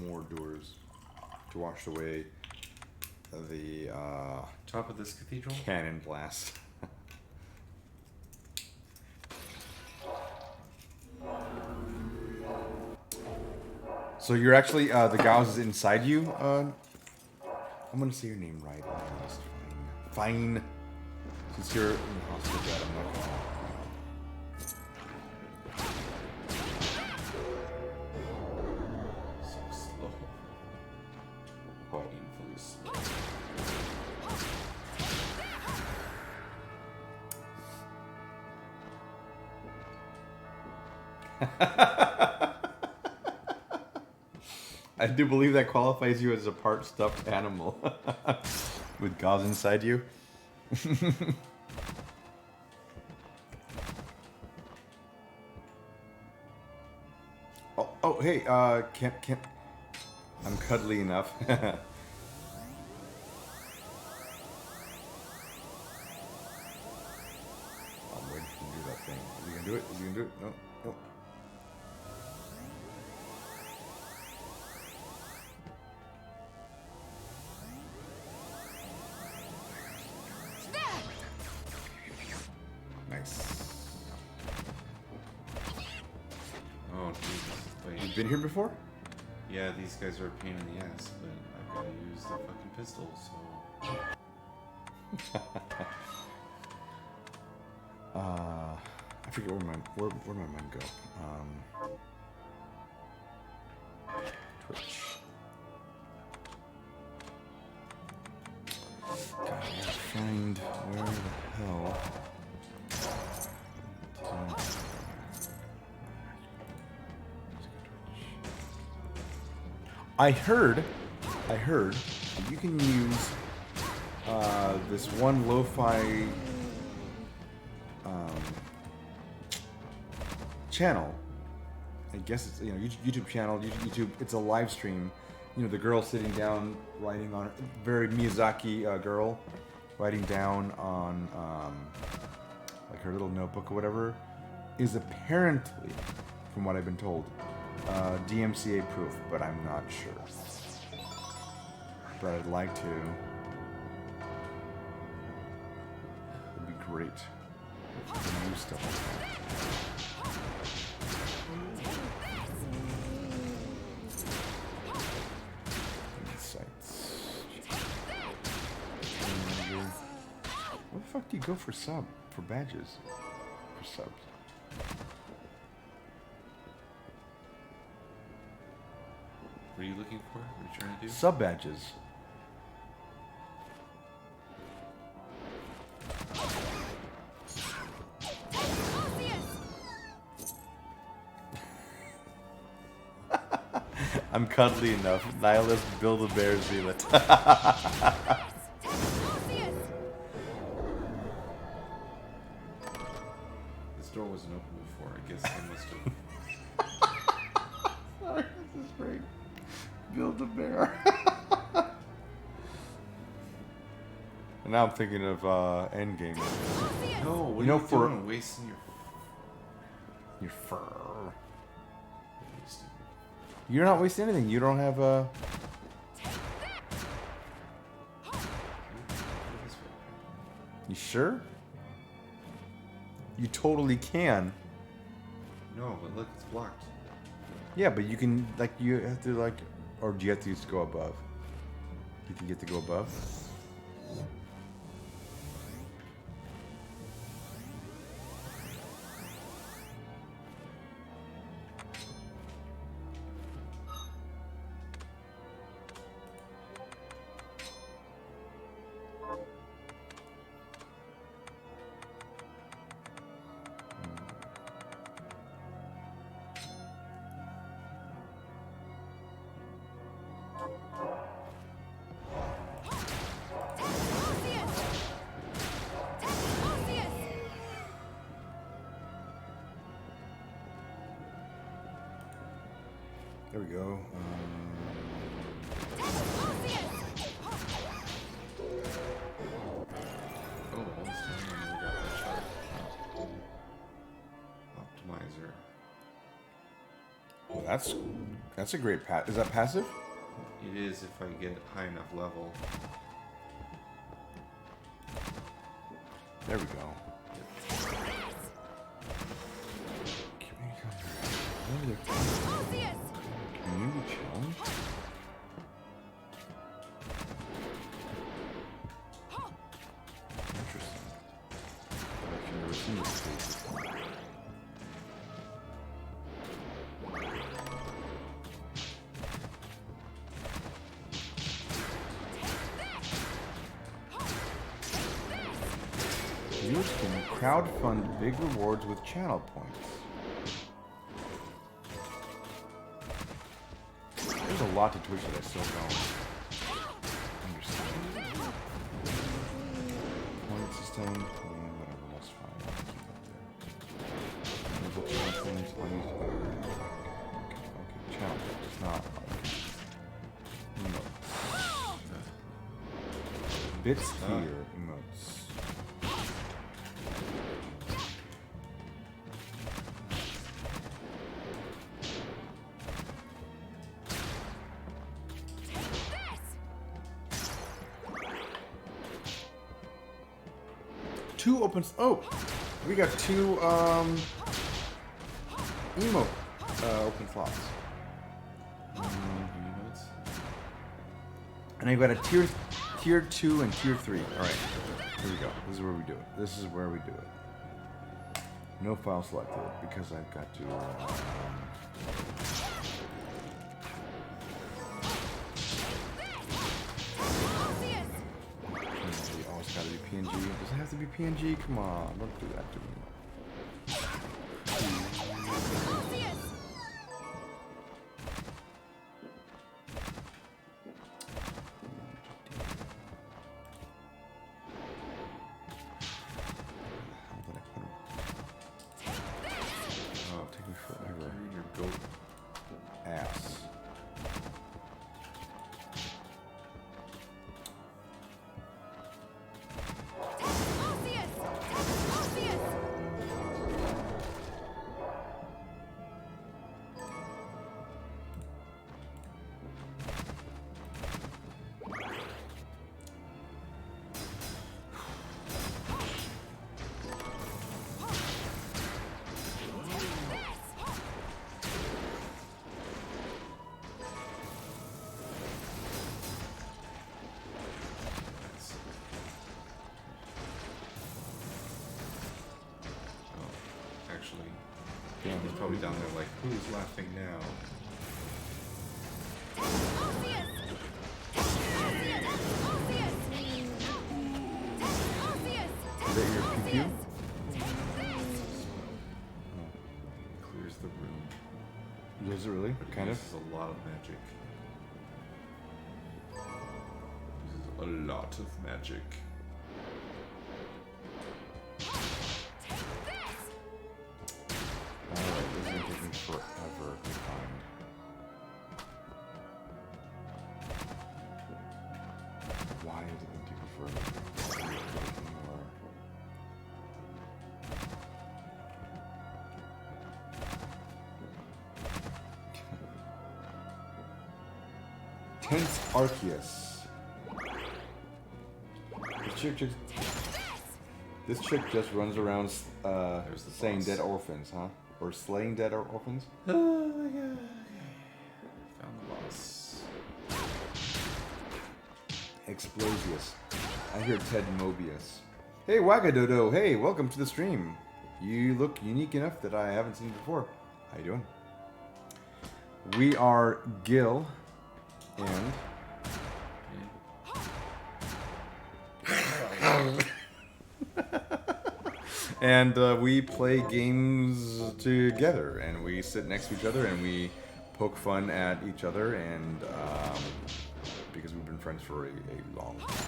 More doers. To wash away the
Top of this cathedral?
cannon blast. So you're actually, the gauze is inside you? I'm gonna say your name right. It's fine. Since you're in the hospital, Dad, I'm not gonna.
So slow. Painfully slow.
I do believe that qualifies you as a part stuffed animal. With gauze inside you. Oh, hey, can't. I'm cuddly enough. I'm waiting for him to do that thing. Is he gonna do it? Is he gonna do it? No, no. Nice.
Oh, Jesus. Wait.
You've been here before?
Yeah, these guys are a pain in the ass, but I've gotta use the fucking pistol, so.
I forget where my mind go. Twitch. God, I gotta find where the hell. I heard that you can use this one lo-fi channel. I guess it's YouTube channel. YouTube. It's a live stream. The girl sitting down writing on very Miyazaki girl writing down on like her little notebook or whatever is apparently, from what I've been told, DMCA proof, but I'm not sure. But I'd like to. It'd be great if we can use stuff like that. Sites. What the fuck do you go for badges? For subs.
What are you looking for? What are you trying to do?
Sub badges. I'm cuddly enough. Nihilist, Build-A-Bear, Zealot.
This door wasn't open before. I guess I must have.
Sorry, this is great. Build-A-Bear. And now I'm thinking of Endgame.
No, what
You
are
know,
you
for-
doing? Wasting
Your fur.
wasting-
You're not wasting anything. You don't have a... You sure? You totally can.
No, but look, it's blocked.
Yeah, but you can, like, you have to, like... Or do you have to just go above? You can get to go above? There we go.
Oh, almost done. We got that shot. Optimizer.
Well, that's a great Is that passive?
It is if I get it high enough level.
There we go. Community challenge? Interesting. I've actually never seen this page before. Viewers can crowdfund big rewards with channel points. There's a lot to Twitch that I still don't understand. Point system, whatever, that's fine. I'll keep that there. Enable channel points, I'll use okay, channel points, it's not emotes. Bits here, emotes. Two open. Oh, we got two emote open slots,
Emotes?
and I've got a tier 2 and tier 3. All right, here we go. This is where we do it. This is where we do it. No file selected because I've got to. PNG. Oh, it's got to be PNG. Does it have to be PNG? Come on, don't do that to me. Oh, take me forever.
You're your goat.
Ass.
Oh, actually,
Yeah.
he's probably down there like, who's laughing now?
Is that your pew pew?
Clears the room.
Does it really?
But it
Kind of.
uses a lot of magic. Uses a lot of magic.
Alright, this is gonna take me forever to find. Why is it gonna take me forever? Anymore. Tense Arceus. This chick just runs around
There's the
saying
boss.
dead orphans, huh? Or slaying dead orphans?
Oh my god. Found the boss.
Explosius. I hear Ted Mobius. Hey Wagadodo, hey, welcome to the stream. You look unique enough that I haven't seen before. How you doing? We are Gil and we play games together, and we sit next to each other, and we poke fun at each other, and because we've been friends for a long time.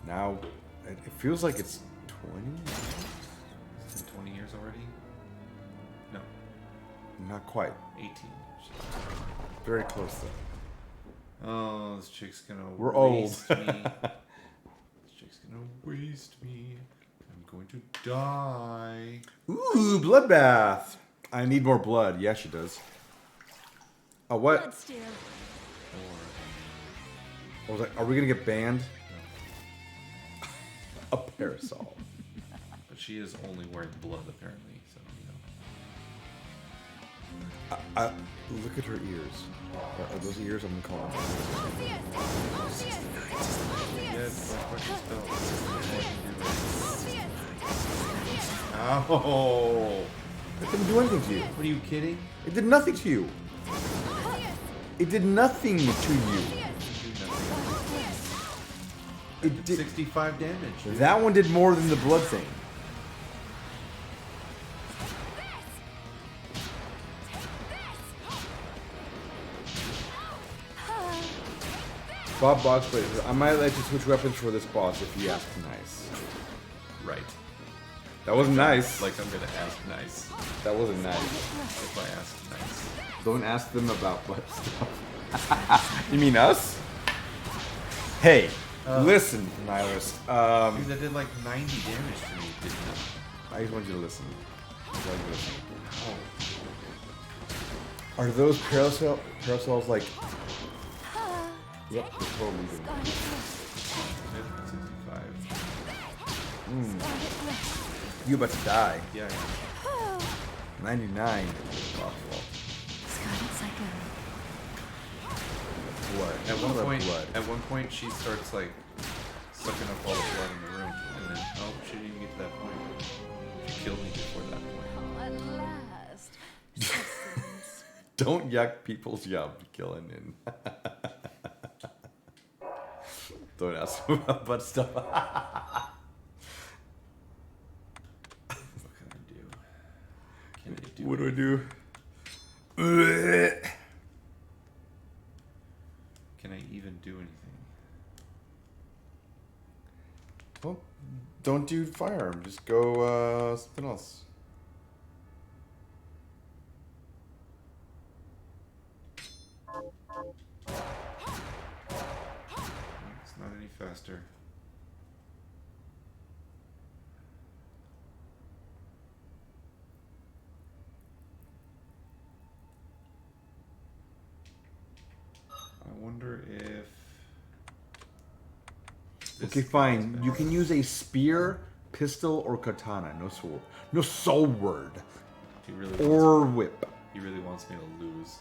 Now, it feels like it's 20?
Is it 20 years already? No,
Not quite.
18 years.
Very close, though.
Oh, this chick's gonna
We're old.
waste me. This chick's gonna waste me. I'm going to die.
Ooh, bloodbath! I need more blood. Yeah, she does. Oh, what?
Bloodsteel.
Or
I was like, are we gonna get banned? A parasol.
but she is only wearing blood apparently, so you know.
Look at her ears. Are those ears? I'm gonna call them.
Yeah, it's my fucking spell.
Ow! It didn't do anything to you.
What are you kidding?
It did nothing to you. It did nothing to you. It did.
65 damage. Dude.
That one did more than the blood thing. Bob Box plays. I might let you switch weapons for this boss if you ask nice.
Right.
That wasn't nice.
Like I'm gonna ask nice.
That wasn't nice.
If I ask nice.
Don't ask them about butt stuff. You mean us? Hey, listen, Nihilist.
Dude, that did like 90 damage to me, didn't it?
I just want you to listen. I just want you to listen. Are those parasols like? Yep, they're totally doing it.
65.
You about to die.
Yeah,
99. Awful. Blood.
At
What about
one point, she starts like sucking up all the blood in the room, and then she didn't even get to that point. She killed me.
Don't yuck people's yum, killing in. Don't ask him about butt stuff.
What can I do? Can I do?
What do I do?
Can I even do anything?
Well, don't do firearm. Just go something else.
It's not any faster. I wonder if. this
Okay,
guy's
fine.
back.
You can use a spear, pistol, or katana. No sword. No sword.
He really wants,
Or whip.
he really wants me to lose.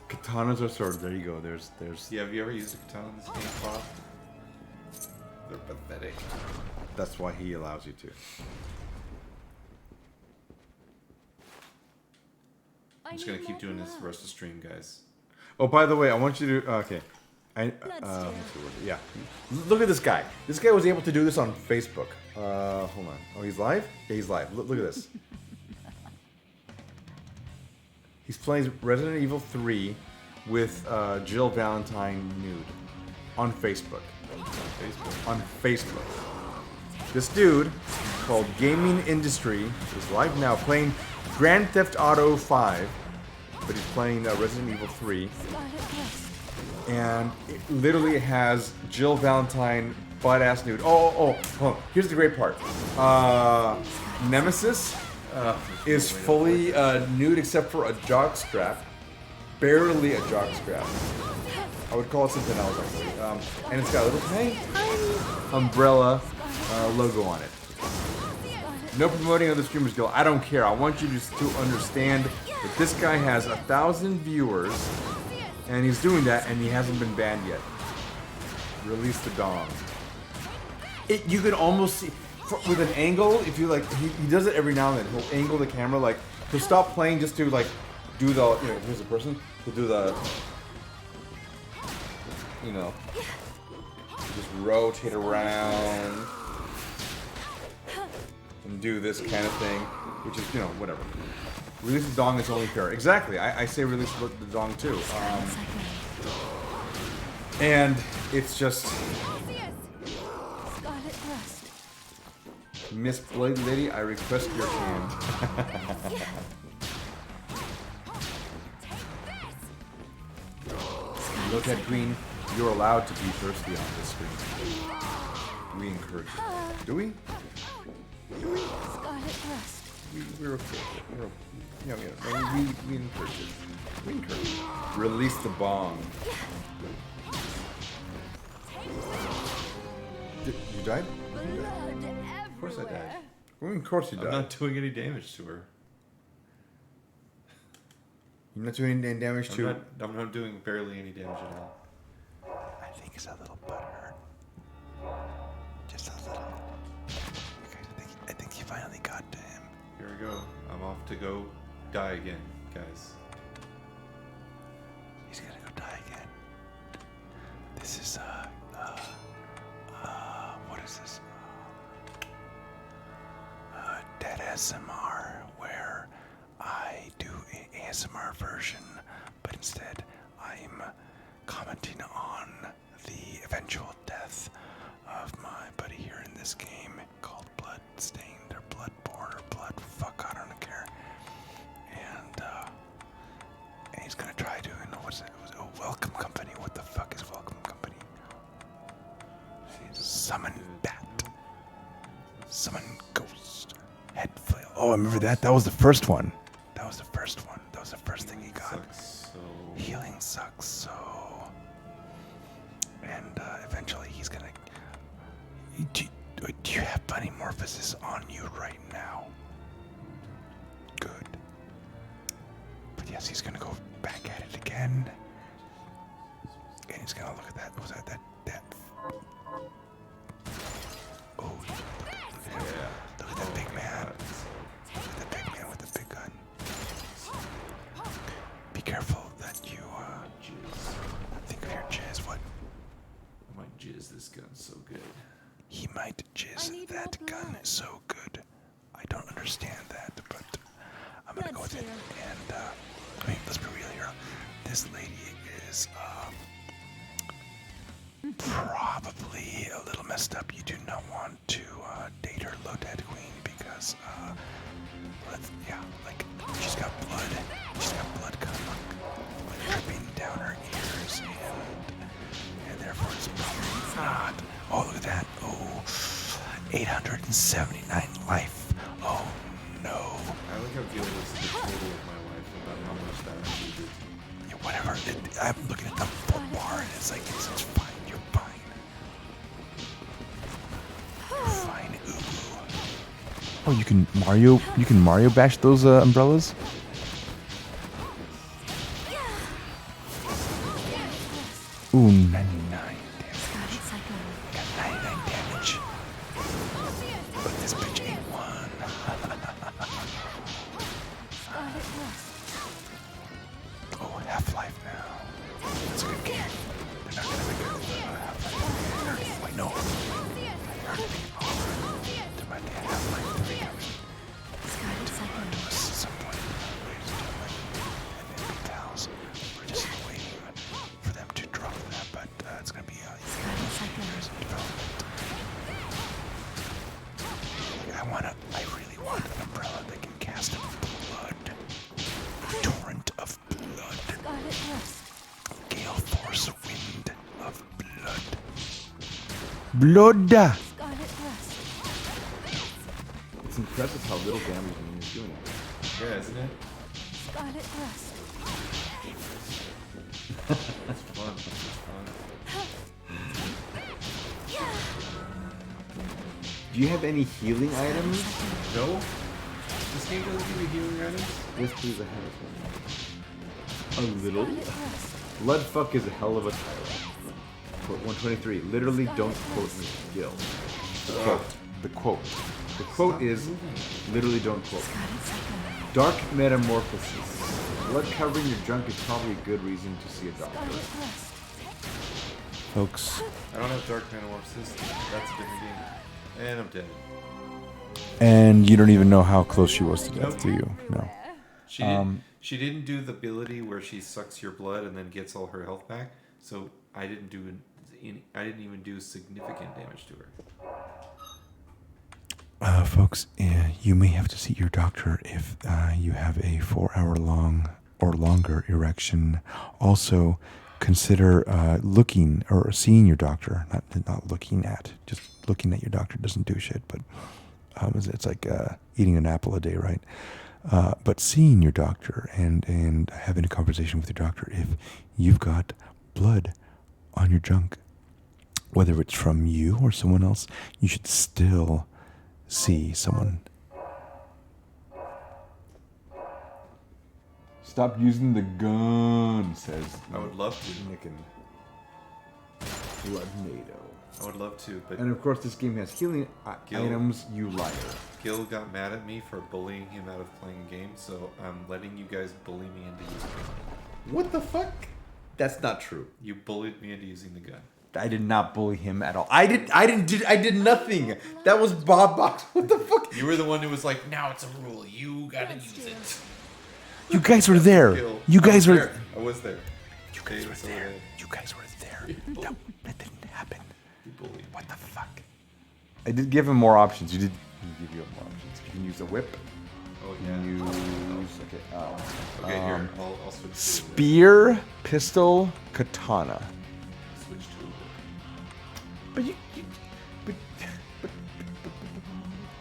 Katanas or swords. There you go. There's.
Yeah, have you ever used a katana in this game, Bob? They're pathetic.
That's why he allows you to.
I'm just gonna keep doing this the rest of the stream, guys.
Oh, by the way, I want you to. Okay. Let's see what- yeah. Look at this guy. This guy was able to do this on Facebook. Hold on. Oh, he's live? Yeah, he's live. Look at this. He's playing Resident Evil 3 with Jill Valentine nude on Facebook. On Facebook. This dude called Gaming Industry is live now playing Grand Theft Auto 5, but he's playing Resident Evil 3. And it literally has Jill Valentine butt ass nude. Oh, here's the great part. Nemesis is fully nude except for a jock strap. Barely a jock strap. I would call it something else actually. And it's got a little tiny umbrella logo on it. No promoting of the Streamers Guild. I don't care. I want you to understand that this guy has 1,000 viewers, and he's doing that, and he hasn't been banned yet. Release the dong. You can almost see with an angle. If you like, he does it every now and then. He'll angle the camera, like he'll stop playing just to like do the. Here's a person. He'll do the. Just rotate around and do this kind of thing, which is, whatever. Release the dong is only fair. Exactly. I say release the dong too. And it's just Miss Blade Lady, I request your hand. Look at Green. You're allowed to be thirsty on this screen. We encourage it. Do we? We're okay. We're okay. Yeah, we encourage it. We encourage it. Release the bong. You died?
Of course I died.
Well, of course you
I'm
died.
not doing any damage to her.
You're not doing any damage to...
I'm not doing barely any damage at all.
I think it's a little butthurt. Just a little. I think you finally got to him.
Here we go. I'm off to go die again, guys.
He's gonna go die again. This is what is this? Dead ASMR, where I do an ASMR version, but instead I'm commenting on the eventual death of my buddy here in this game called Bloodstained or Bloodborne or Blood. Fuck, I don't care. And he's gonna try to, what's it? It was a Welcome Company. What the fuck is Welcome Company? Summon bat. Summon ghost. Head flail. Oh, I remember that. That was the first one. That was the first one. That was the first thing he got.
Sucks so.
Healing sucks so. And eventually he's gonna. Do you have Bunny-morphosis on you right now? Good. But yes, he's gonna go back at it again. And he's gonna look at that. What was that? That. Oh, look at him. Look at that big man. Look at that big man with the big gun. Poison is so good. I don't understand that, but I'm gonna go with it. And I mean, let's be real here. This lady is probably a little messed up. You do not want to date her low dead queen because she's got blood. She's got blood dripping down her ears, and therefore it's probably not. Oh, look at that. Oh, 879 life. Oh no.
I like how Gil was the total of my life about how much that actually did.
Yeah, whatever. I'm looking at the full bar and it's like, it's fine. You're fine. You're fine. Ooh. Oh, you can Mario bash those umbrellas? Ooh, 99 damage. Got 99 damage. But this bitch ain't one. Oh, Half-Life now. That's a good game. They're not gonna make a Half-Life. Wait, no. I heard there might be a Half-Life 3 coming to us at some point, ladies and gentlemen. And then Pals, we're just waiting for them to drop that, but it's gonna be years in development. I really want an umbrella that can cast blood. A torrent of blood. Gale force wind of blood. Blood!
It's impressive how little damage when he's doing it.
Yeah, isn't it?
Scarlet Rust.
It's fun. It's fun.
Do you have any healing items?
No? This game doesn't give you healing items?
Yes, please, I have one. A little. Bloodfuck is a hell of a title. Quote 123. Literally, don't quote me, Gil. The quote. The quote. The quote is, literally don't quote me. Dark Metamorphosis. Blood covering your junk is probably a good reason to see a doctor.
Folks.
I don't have Dark Metamorphosis. That's a different game. And I'm dead.
And you don't even know how close she was to death, do you? No.
She didn't do the ability where she sucks your blood and then gets all her health back. So I didn't even do significant damage to her.
Folks, you may have to see your doctor if you have a 4-hour-long or longer erection. Also, consider looking or seeing your doctor. Not looking at. Just looking at your doctor doesn't do shit. But it's like eating an apple a day, right? But seeing your doctor and having a conversation with your doctor if you've got blood on your junk, whether it's from you or someone else, you should still see someone.
Stop using the gun, says
I would love to.
Nicken. Bloodnado.
I would love to, but
And of course, this game has healing items, you liar.
Gil got mad at me for bullying him out of playing a game, so I'm letting you guys bully me into using it.
What the fuck? That's not true.
You bullied me into using the gun.
I did not bully him at all. I did nothing. That was Bob Box. What the fuck?
You were the one who was like, now it's a rule. You gotta use it.
You guys were there.
Gil,
You guys were.
I was there.
You guys were there. You guys were there.
You bullied.
That didn't happen.
You bullied.
What the fuck?
I did give him more options. He give you more options. You can use a whip.
Oh
You
yeah.
can use
Okay, here. I'll switch to
spear, pistol, katana.
switch to
But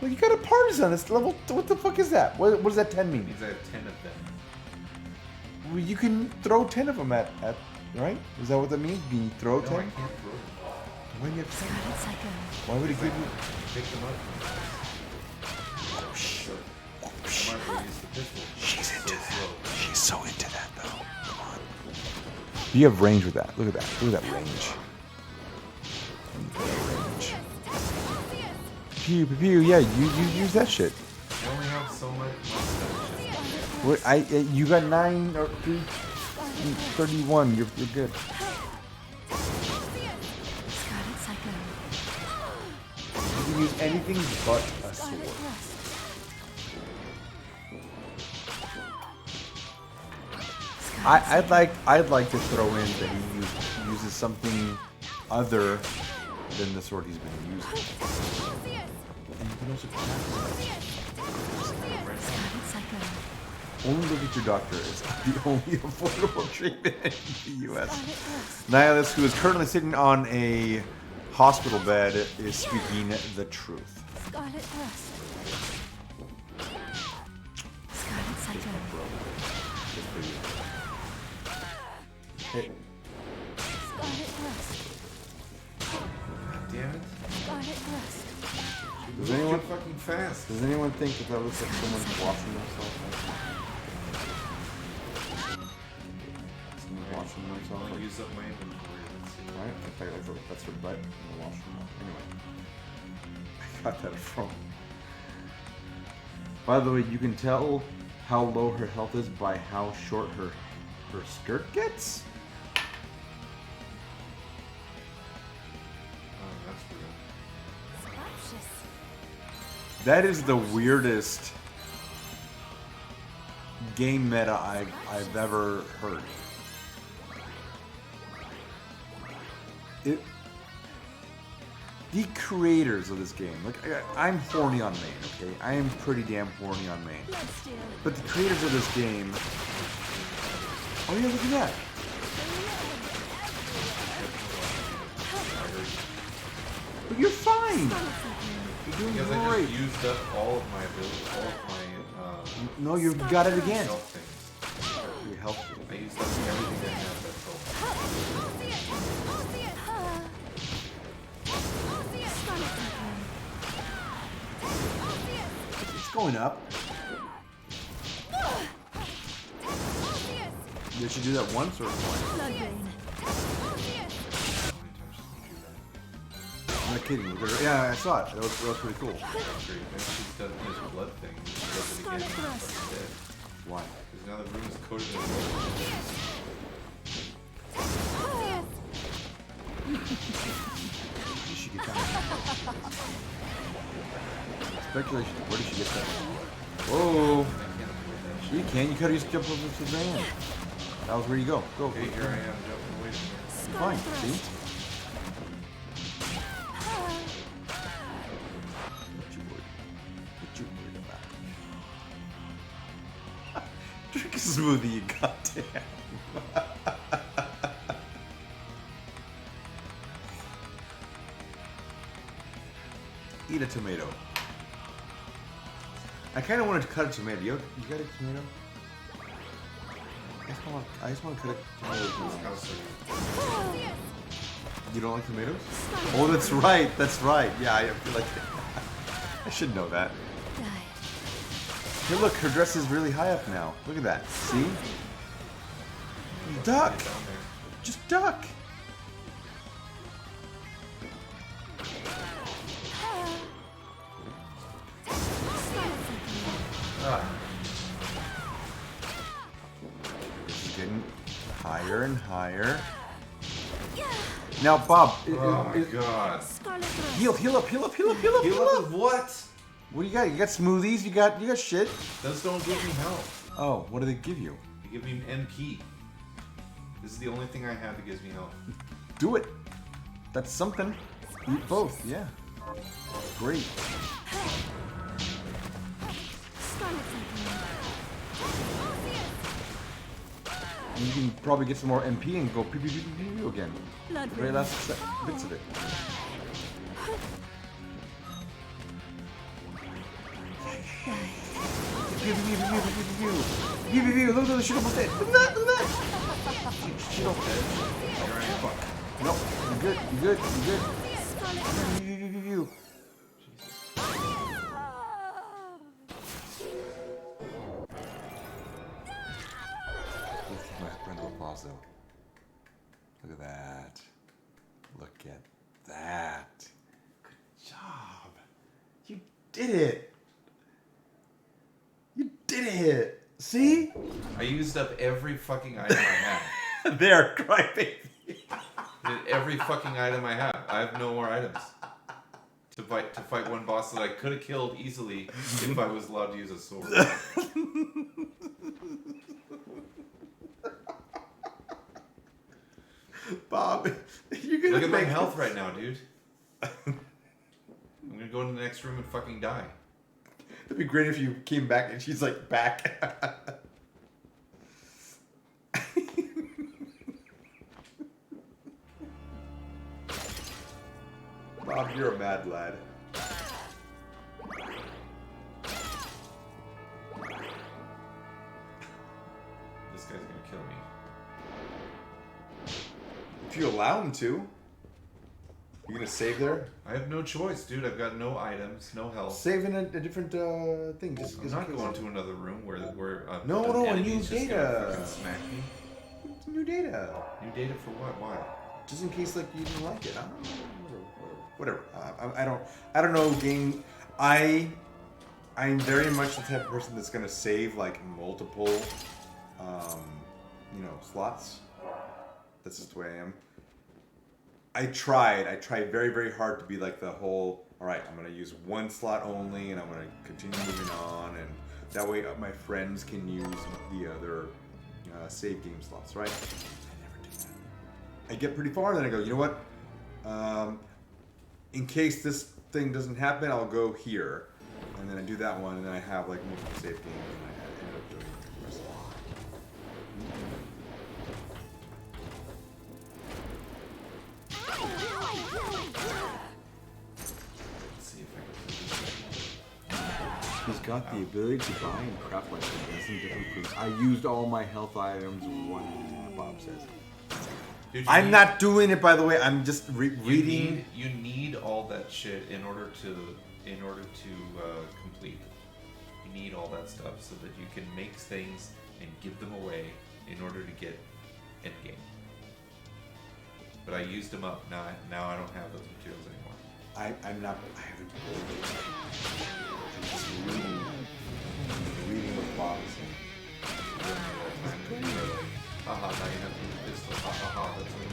well, you got a partisan. It's level. What the fuck is that? What does that 10 mean?
means I have 10 of them.
Well, you can throw 10 of them at right? Is that what that means? Can you throw 10?
No, I can't throw them.
Why do you have 10?
Scarlet Psycho.
Why would it give you?
Pick them up. Oh shit. I might as well use the pistol.
She's
It's
into
so slow.
that. She's so into that, though. Come on.
You have range with that. Look at that. Look at that range.
Range.
Pew pew pew. Yeah, you use that shit.
I only have so much shit.
What, you got 9 or 3, 31. You're good.
Scarlet Psycho.
You can use anything but a
Scarlet
sword.
Rust.
I'd like to throw in that he uses something other than the sword he's been using. And you can also
Scarlet Cyclone.
only look at your doctor is the only affordable treatment in the U.S.
Scarlet Rust.
Nihilus, who is currently sitting on a hospital bed, is speaking the truth.
Scarlet Rust. Scarlet Cyclone.
Good for you. Hey,
Scarlet Rust.
Damn it.
Scarlet Rust.
does anyone
fucking fast?
does anyone think that looks like someone's washing themselves? Someone's washing themselves.
I'll use up my inventory. Let's see.
Right? I think that's her butt in the washroom. Anyway, I got that from. By the way, you can tell how low her health is by how short her skirt gets.
Oh, that's weird.
Scrumptious.
That is the weirdest game meta I've ever heard. The creators of this game, like I'm horny on main, okay? I am pretty damn horny on main.
Bloodsteel.
But the creators of this game, oh yeah, look at that. But you're fine. You're doing
Because I
great.
just used up all of my ability, all of my
No, you've got it again.
health things.
Your health.
I used up everything I have that's health.
Scarlet Cyclone.
It's going up. Did she do that once or twice?
Blood Rain.
How many times did you do that?
I'm not kidding. Yeah, I saw it. That was pretty cool.
That's great. Then she's done his blood thing. She does it again.
Scarlet
And
Rust.
he's fucking dead.
Why?
Because now the room is coated in blood.
Did she get that? Speculation. Where did she get that? Whoa.
I can't avoid that
You can. You could have just jumped over to the van. That was where you go. Go.
shit. Hey, here I am jumping away from her.
Fine.
Scarlet
See?
Rust.
What you worried? What you worried about? Drink a smoothie, you goddamn. Eat a tomato. I kind of wanted to cut a tomato. You got a tomato? I just want to cut a tomato.
House are
You don't like tomatoes? Oh, that's right. That's right. Yeah, I feel like I should know that.
Die.
Hey, look, her dress is really high up now. Look at that. See? Duck.
down there.
Just duck. She's getting higher and higher. Now, Bob,
Oh my god.
Scarlet Rust.
heal up, heal up, heal up, heal up.
You look at what?
What do you got? You got smoothies. You got shit.
Those don't give me health.
Oh, what do they give you?
They give me an MP. This is the only thing I have that gives me health.
Do it. That's something. Eat both. Yeah. Great.
Scarlet Cyclone.
And you can probably get some more MP and go pew pew pew pew pew again.
Blood
The very
Rain.
last bits of it. Pew pew pew pew pew pew pew pew. Pew pew pew. Look at the shit almost dead. Look at that. Look at that. Shit almost dead. Fuck. No. You're good. You're good. You're good.
Scarlet Rust.
Pew pew pew pew pew. Let's give my round of applause though. Look at that. Look at that. Good job. You did it. You did it. See?
I used up every fucking item I have.
There, crybaby.
Every fucking item I have. I have no more items. to fight one boss that I could have killed easily if I was allowed to use a sword.
Bob, you're gonna
Look at my
make
health right now, dude. I'm gonna go into the next room and fucking die.
It'd be great if you came back and she's like back. Bob, you're a mad lad.
This guy's gonna kill me.
If you allow him to. You gonna save there?
I have no choice, dude. I've got no items, no health.
Save in a different thing. Just
I'm not going to another room where
No,
an
no, a
enemy's
new
just
data.
gonna fucking smack me.
New data.
New data for what? Why?
Just in case like you didn't like it. I don't know. Whatever. I don't know game. I'm very much the type of person that's gonna save like multiple slots. That's just the way I am. I tried very, very hard to be like the whole, all right, I'm going to use one slot only and I'm going to continue moving on, and that way my friends can use the other save game slots, right? I never do that. I get pretty far, then I go, you know what? In case this thing doesn't happen, I'll go here. And then I do that one, and then I have like multiple save games, and I end up doing the rest of it.
Let's see if I can do this.
He's got the ability to buy and craft like a dozen different foods. I used all my health items one Bob says.
Dude,
I'm not doing it, by the way. I'm just reading.
You need all that shit in order to complete. You need all that stuff so that you can make things and give them away in order to get endgame. But I used them up. Now I don't have those materials anymore.
I'm not. I haven't. I'm just reading what Bob is saying.
Haha, now you have the pistol. Haha, that's what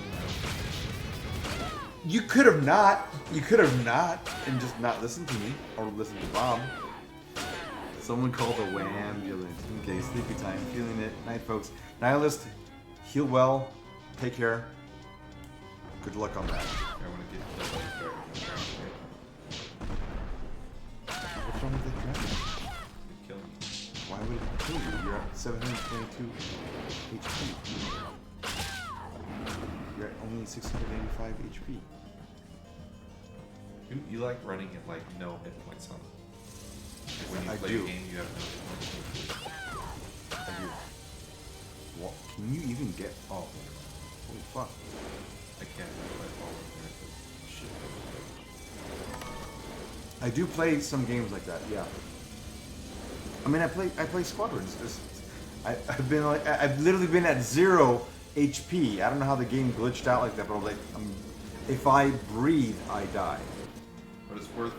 You could have not. You could have not, and just not listened to me or listened to Bob. Someone called a wambulance. Okay, sleepy time. Feeling it. Night, folks. Nihilist, heal well. Take care. Good luck on that.
I want to get killed by the dragon.
What's wrong with the dragon?
It killed me.
Why would it kill you? You're at 722 HP. You're at only 685 HP.
You like running at like no hit points on. When you
I
play
do.
a game, you have no hit points.
I do. What? Can you even get? Oh, holy fuck!
I can't remember my phone. Shit.
I do play some games like that. Yeah. I mean, I play Squadrons. I've been like, I've literally been at 0 HP. I don't know how the game glitched out like that, but I was like, if I breathe, I die.
But it's worth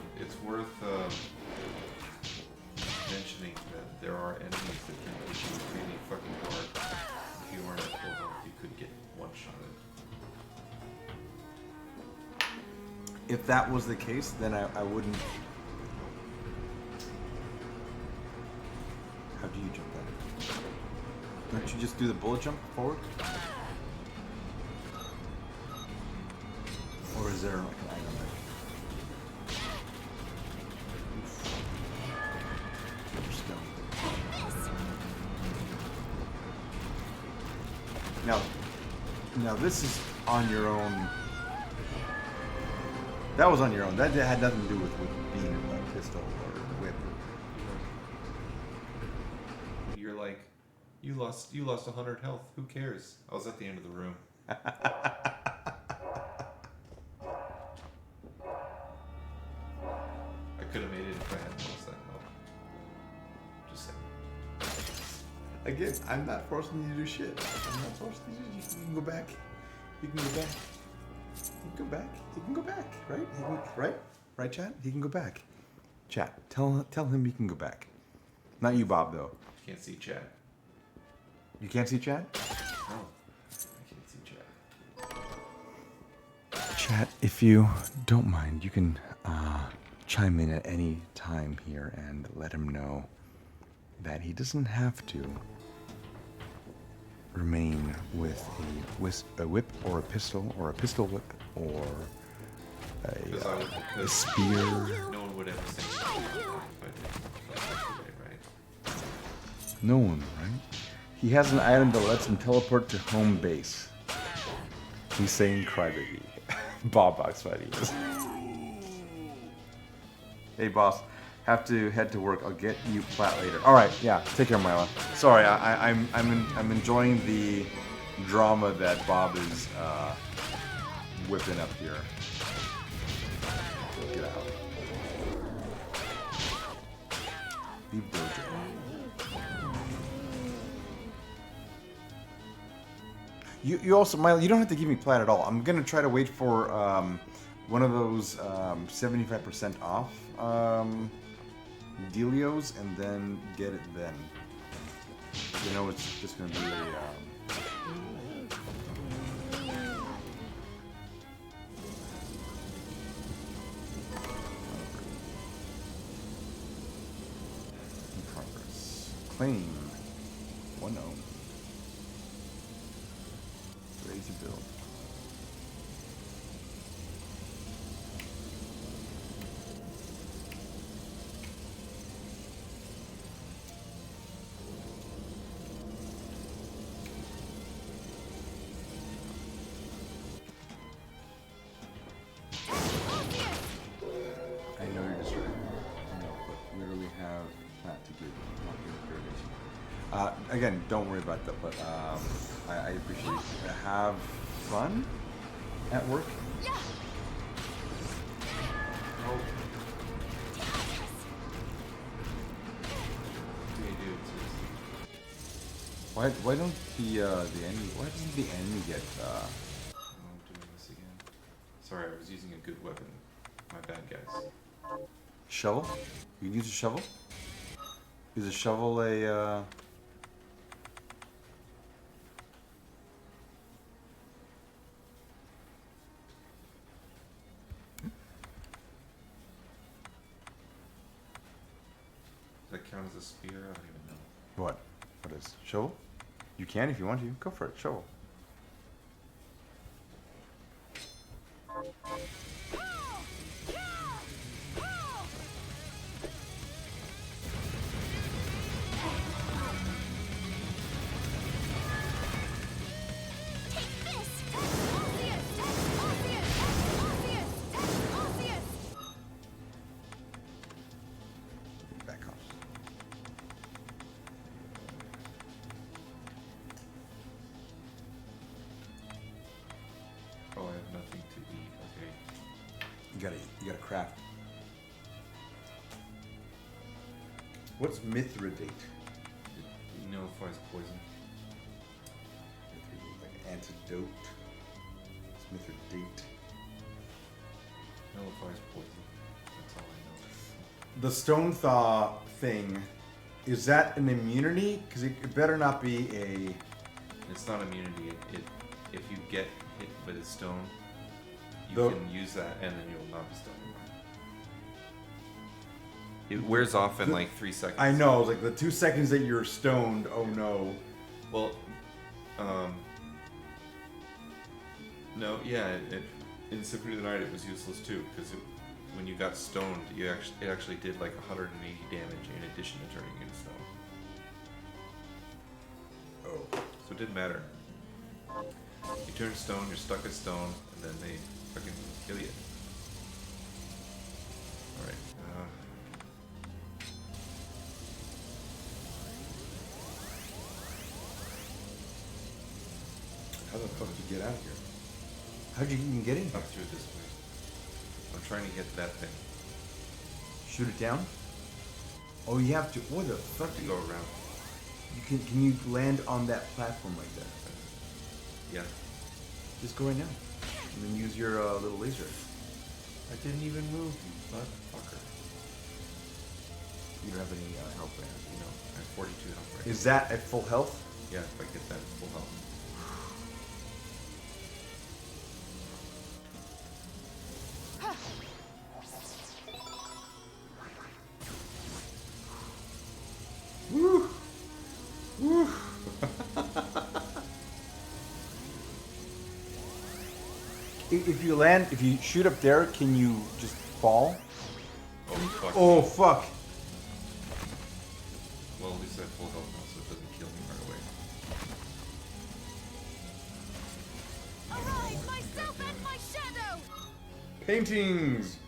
mentioning that there are enemies that can hit you really fucking hard. If you weren't at full health, you could get one-shotted.
If that was the case, then I wouldn't. How do you jump that? Don't you just do the bullet jump forward? Or is there like an item there? Now this is on your own. That was on your own. That had nothing to do with being a pistol or whip.
You're like, you lost 100 health. Who cares? I was at the end of the room. I could have made it if I hadn't lost that health. Just saying.
Again, I'm not forcing you to do shit. I'm not forcing you to do shit. You can go back. You can go back. You can go back. He can go back, right? Right, chat? He can go back. Chat, tell him he can go back. Not you, Bob, though.
Can't see chat.
You can't see chat?
No. I can't see chat.
Chat, if you don't mind, you can
chime in at any time here and let him know that he doesn't have to remain with a whip or a pistol or a pistol whip or a spear.
No one would ever say right?
No one, right? He has an item that lets him teleport to home base. He's saying crybaby. Bob Box Fighty is. Hey boss, have to head to work. I'll get you plat later. All right, yeah. Take care, Myla. Sorry, I'm enjoying the drama that Bob is whipping up here. Get out. Leave Dojo. You also, Myla, you don't have to give me plat at all. I'm gonna try to wait for one of those 75% off dealios and then get it then. You know, it's just gonna be a in progress. Claim 1-0. Ready to build. I know you're distracted. I know, but literally have that to give. Not your variation. Again, don't worry about that, but I appreciate it. Have fun at work. Why don't the enemy? Why doesn't the enemy get?
Oh, I'm doing this again. Sorry, I was using a good weapon. My bad, guys.
Shovel? You can use a shovel? Is a shovel a
Does that count as a spear? I don't even know.
what? What is shovel? You can if you want to. Go for it. Shovel. Back off.
Oh, I have nothing to eat. Okay.
You gotta craft. What's Mithridate?
It nullifies poison.
Like antidote. It's Mithridate.
Nullifies poison. That's all I know.
The stone thaw thing, is that an immunity? Because it better not be a.
It's not immunity. If you get hit with a stone, you
The-
can use that, and then you will not be stoned anymore. It wears off in like 3 seconds.
I know, like the 2 seconds that you're stoned. Oh no.
Well, no, yeah. In Symphony of the Night, it was useless too because when you got stoned, it actually did like 180 damage in addition to turning you into stone.
Oh.
So it didn't matter. You turn stone, you're stuck as stone, and then they fucking kill you. Alright.
How the fuck did you get out of here? How'd you even get in here?
Up through this way. I'm trying to get that thing
Shoot it down? Oh, you have to. What the fuck?
to go around.
Can you land on that platform like that?
Yeah.
Just go right now. And then use your little laser.
I didn't even move, you motherfucker.
You don't have any health there.
You know, I have 42 health right
Is that at full health?
now. Yeah, if I get that at full health.
If you land, if you shoot up there, can you just fall?
Oh fuck.
Oh fuck!
Well, at least I have full health now, so it doesn't kill me right away.
Arise, myself and my shadow!
Paintings.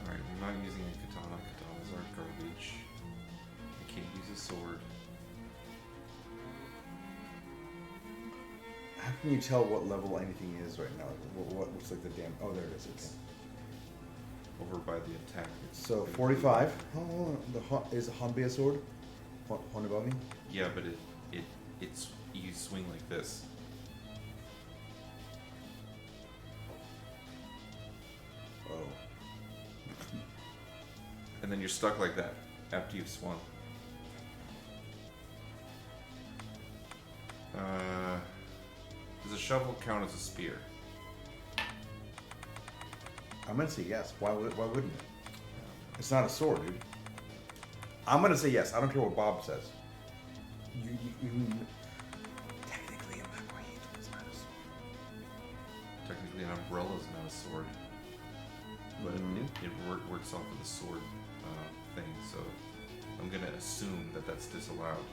Alright, I'm not using a katana. Katanas are garbage. I can't use a sword.
How can you tell what level anything is right now? What looks like the damn? Oh, there it is. Okay.
Over by the attack.
So 45. Oh, is Hanbi a sword? Honibami?
Yeah, but it's you swing like this.
Oh.
And then you're stuck like that after you've swung. Does a shovel count as a spear?
I'm gonna say yes. Why wouldn't it? It's not a sword, dude. I'm gonna say yes. I don't care what Bob says. You technically, I'm not going to. It's not a sword.
Technically, an umbrella is not a sword, but it works off of the sword thing. So I'm gonna assume that that's disallowed.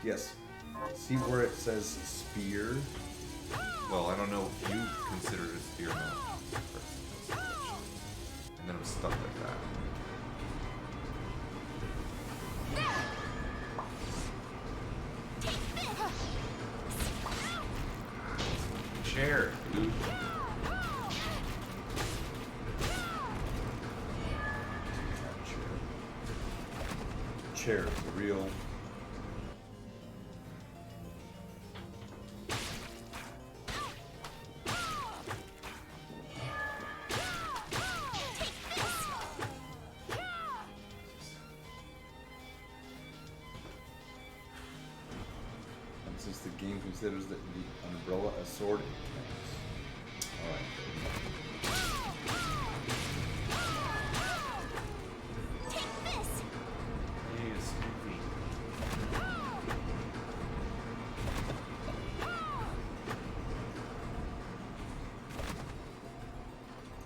Yes. See where it says spear?
Well, I don't know if you consider it a spear or not. And then it was stuck like that. Chair, dude.
Chair, the real. Since the game considers the umbrella a sword, it counts. Alright.
Take this!
Yes, movie.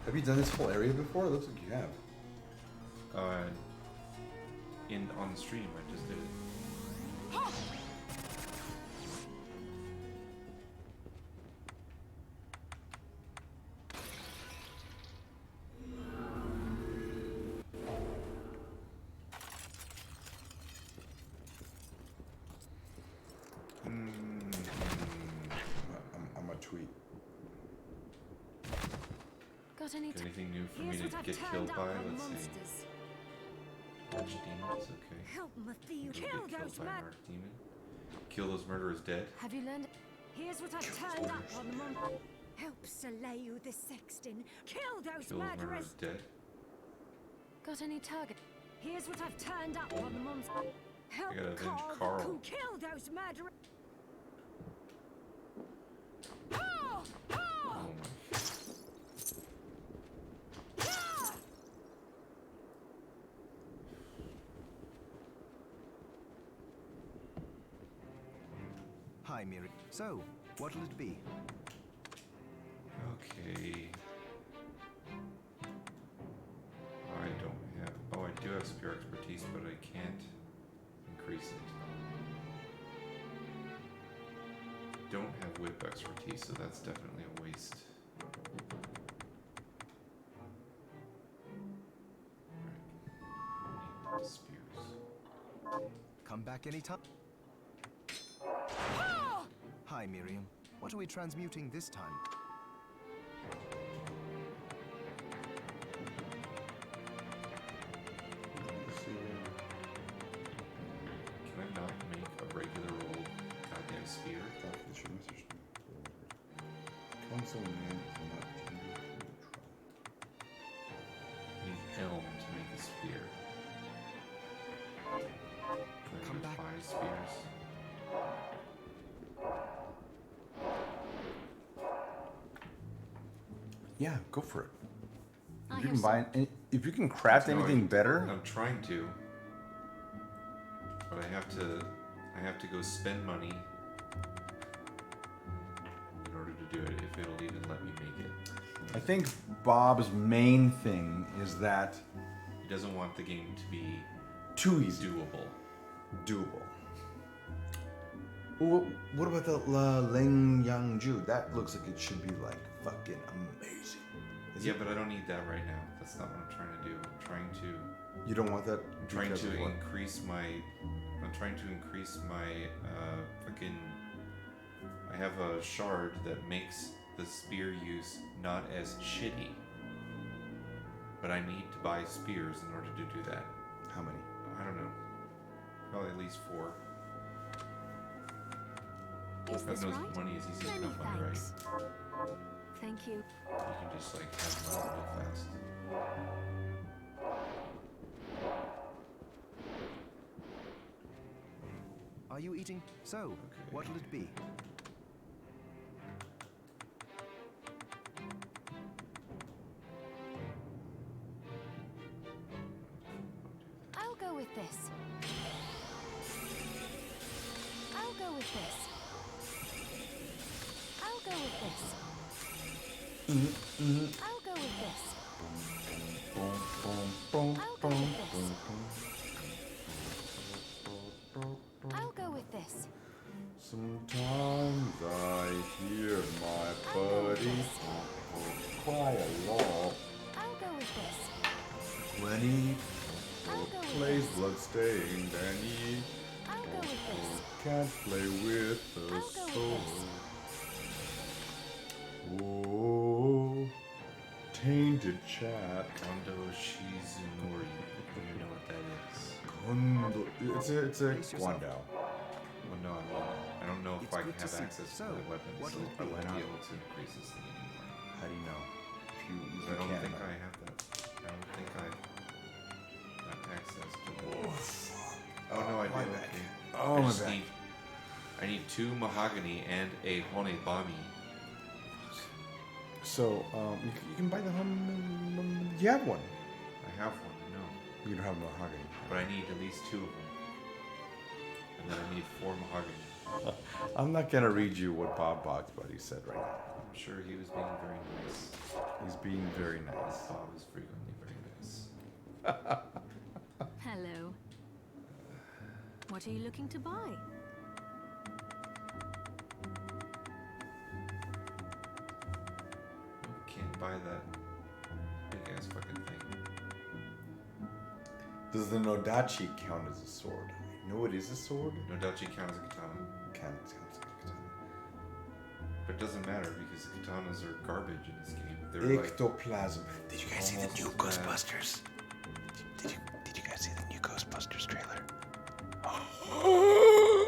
Have you done this whole area before? It looks like you have.
On the stream, I just did it.
I'm a tweet.
Got any
Anything new for me
Here's
to
what I've
get
turned
killed
up
by?
on
Let's see.
monsters.
Archdemons, okay.
Help Matthew.
Go
Kill
get
those
killed by an
mad.
archdemon. Kill those murderers dead.
Have you learned? Here's what I've turned up on the monsters. Help Salehu the Sexton. Kill those
Kill those murderers
murderers.
dead.
Got any target? Here's what I've turned up on the monsters. Help
gotta avenge
Carl.
Carl.
Who kill those murderers.
Oh my.
Hi, Miri. So, what'll it be?
Okay. I don't have. Oh, I do have spear expertise, but I can't increase it. Don't have whip expertise, so that's definitely a waste. Alright. Need spears.
Come back anytime. Hi, Miriam. What are we transmuting this time?
Can I not make a regular old goddamn spear? I need elm to make a spear. Can I
Come
make
back.
5 spears?
Yeah, go for it.
I
If you
have
can buy, if you can craft
No,
anything better,
I'm trying to. but I have to go spend money in order to do it. If it'll even let me make it.
I think Bob's main thing is that
He doesn't want the game to be
too easy.
doable.
Well, what about the Ling Yang Ju? That looks like it should be like fucking amazing.
Yeah, but I don't need that right now. That's not what I'm trying to do. I'm trying to
You don't want that?
trying
because
to
of what?
increase my fucking. I have a shard that makes the spear use not as shitty, but I need to buy spears in order to do that.
How many?
I don't know, probably at least 4.
Is
God
this
knows
right?
money is easy to
Many
come by, right?
thanks. Thank you.
You can just like have money real fast.
Are you eating? So, what'll it be?
I'll go with this. I'll go with this. I'll go with this. I'll go with this.
Boom, boom, boom,
I'll go
boom,
with this.
boom,
I'll go with this.
Sometimes I hear my
I'll go with
buddy
this.
cry a lot
I'll go with this.
when he
I'll go with
plays
this.
Bloodstained and he
I'll go with this.
can't play with the
I'll go with
soul. Oh, tainted chat.
Kondo Shizunori. You know what that is?
Kondo. It's a
Brace yourself.
Guandao.
Well, no, I don't know if
It's
I
good to
have
see.
access to
So,
that weapon,
what'll
so
it
I
be?
won't
Why
be
not?
able to increase this thing anymore.
How do you know? If you use
I
the
don't
cannon.
think I have that. I don't think I've got access to that. Oh no, I do.
my bad.
Okay.
Oh,
I
my
just
bad.
I need 2 mahogany and a honebami.
So, you can buy the you have one.
I have one, no.
You don't have mahogany.
But I need at least 2 of them. And then I need 4 mahogany.
I'm not gonna read you what Bob Box Buddy said right now.
I'm sure he was being very nice.
He's being very nice.
Bob is frequently very nice.
Hello. What are you looking to buy?
Can't buy that big ass fucking thing.
Does the Nodachi count as a sword? I know it is a sword.
No Dachi counts as a katana.
Counts as a katana.
But it doesn't matter because the katanas are garbage in this game. They're like
Ectoplasm.
Did you guys see the
almost
new
as bad.
Ghostbusters? Did you guys see the new Ghostbusters trailer?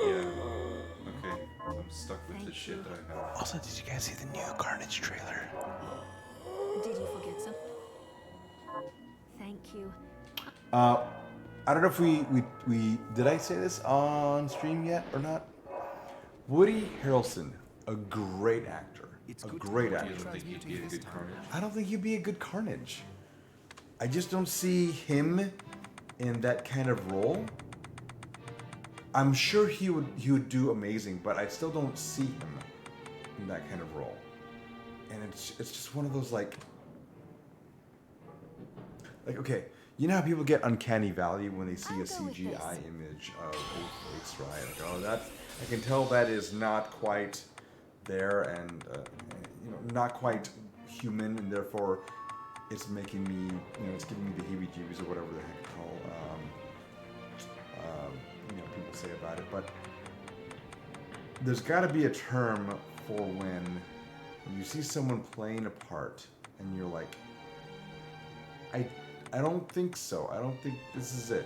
Yeah. Okay. I'm stuck with the
Thank
shit
you.
that I have.
Also, did you guys see the new Carnage trailer?
Did you forget some? Thank you.
I don't know if we did I say this on stream yet or not? Woody Harrelson, a great actor.
It's
A
good to
great
know
actor.
You don't think he'd be a
Transmuting
good
this
Carnage?
I don't think he'd be a good Carnage. I just don't see him in that kind of role. I'm sure he would do amazing, but I still don't see him in that kind of role. And it's just one of those like okay, you know how people get uncanny valley when they see
I'll
a
go with
CGI
this.
image of Ghostface, right? Like, oh, that's I can tell that is not quite there and not quite human, and therefore it's making me it's giving me the heebie-jeebies or whatever the heck it's called. People say about it, but there's got to be a term for when you see someone playing a part and you're like, I don't think so. I don't think this is it.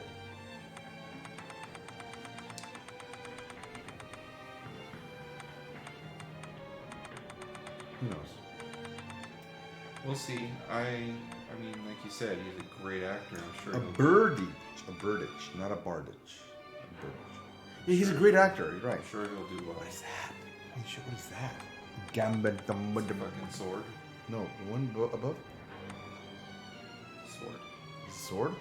Who knows?
We'll see. I mean, like you said, he's a great actor. I'm sure.
A
he'll-
birdage, not a bardage. A birdage. Yeah, he's a great actor. You're right.
I'm sure he'll do well.
What is that? Holy shit, what is that? Gambit
The fucking sword.
No, the one above.
Sword.
Sword?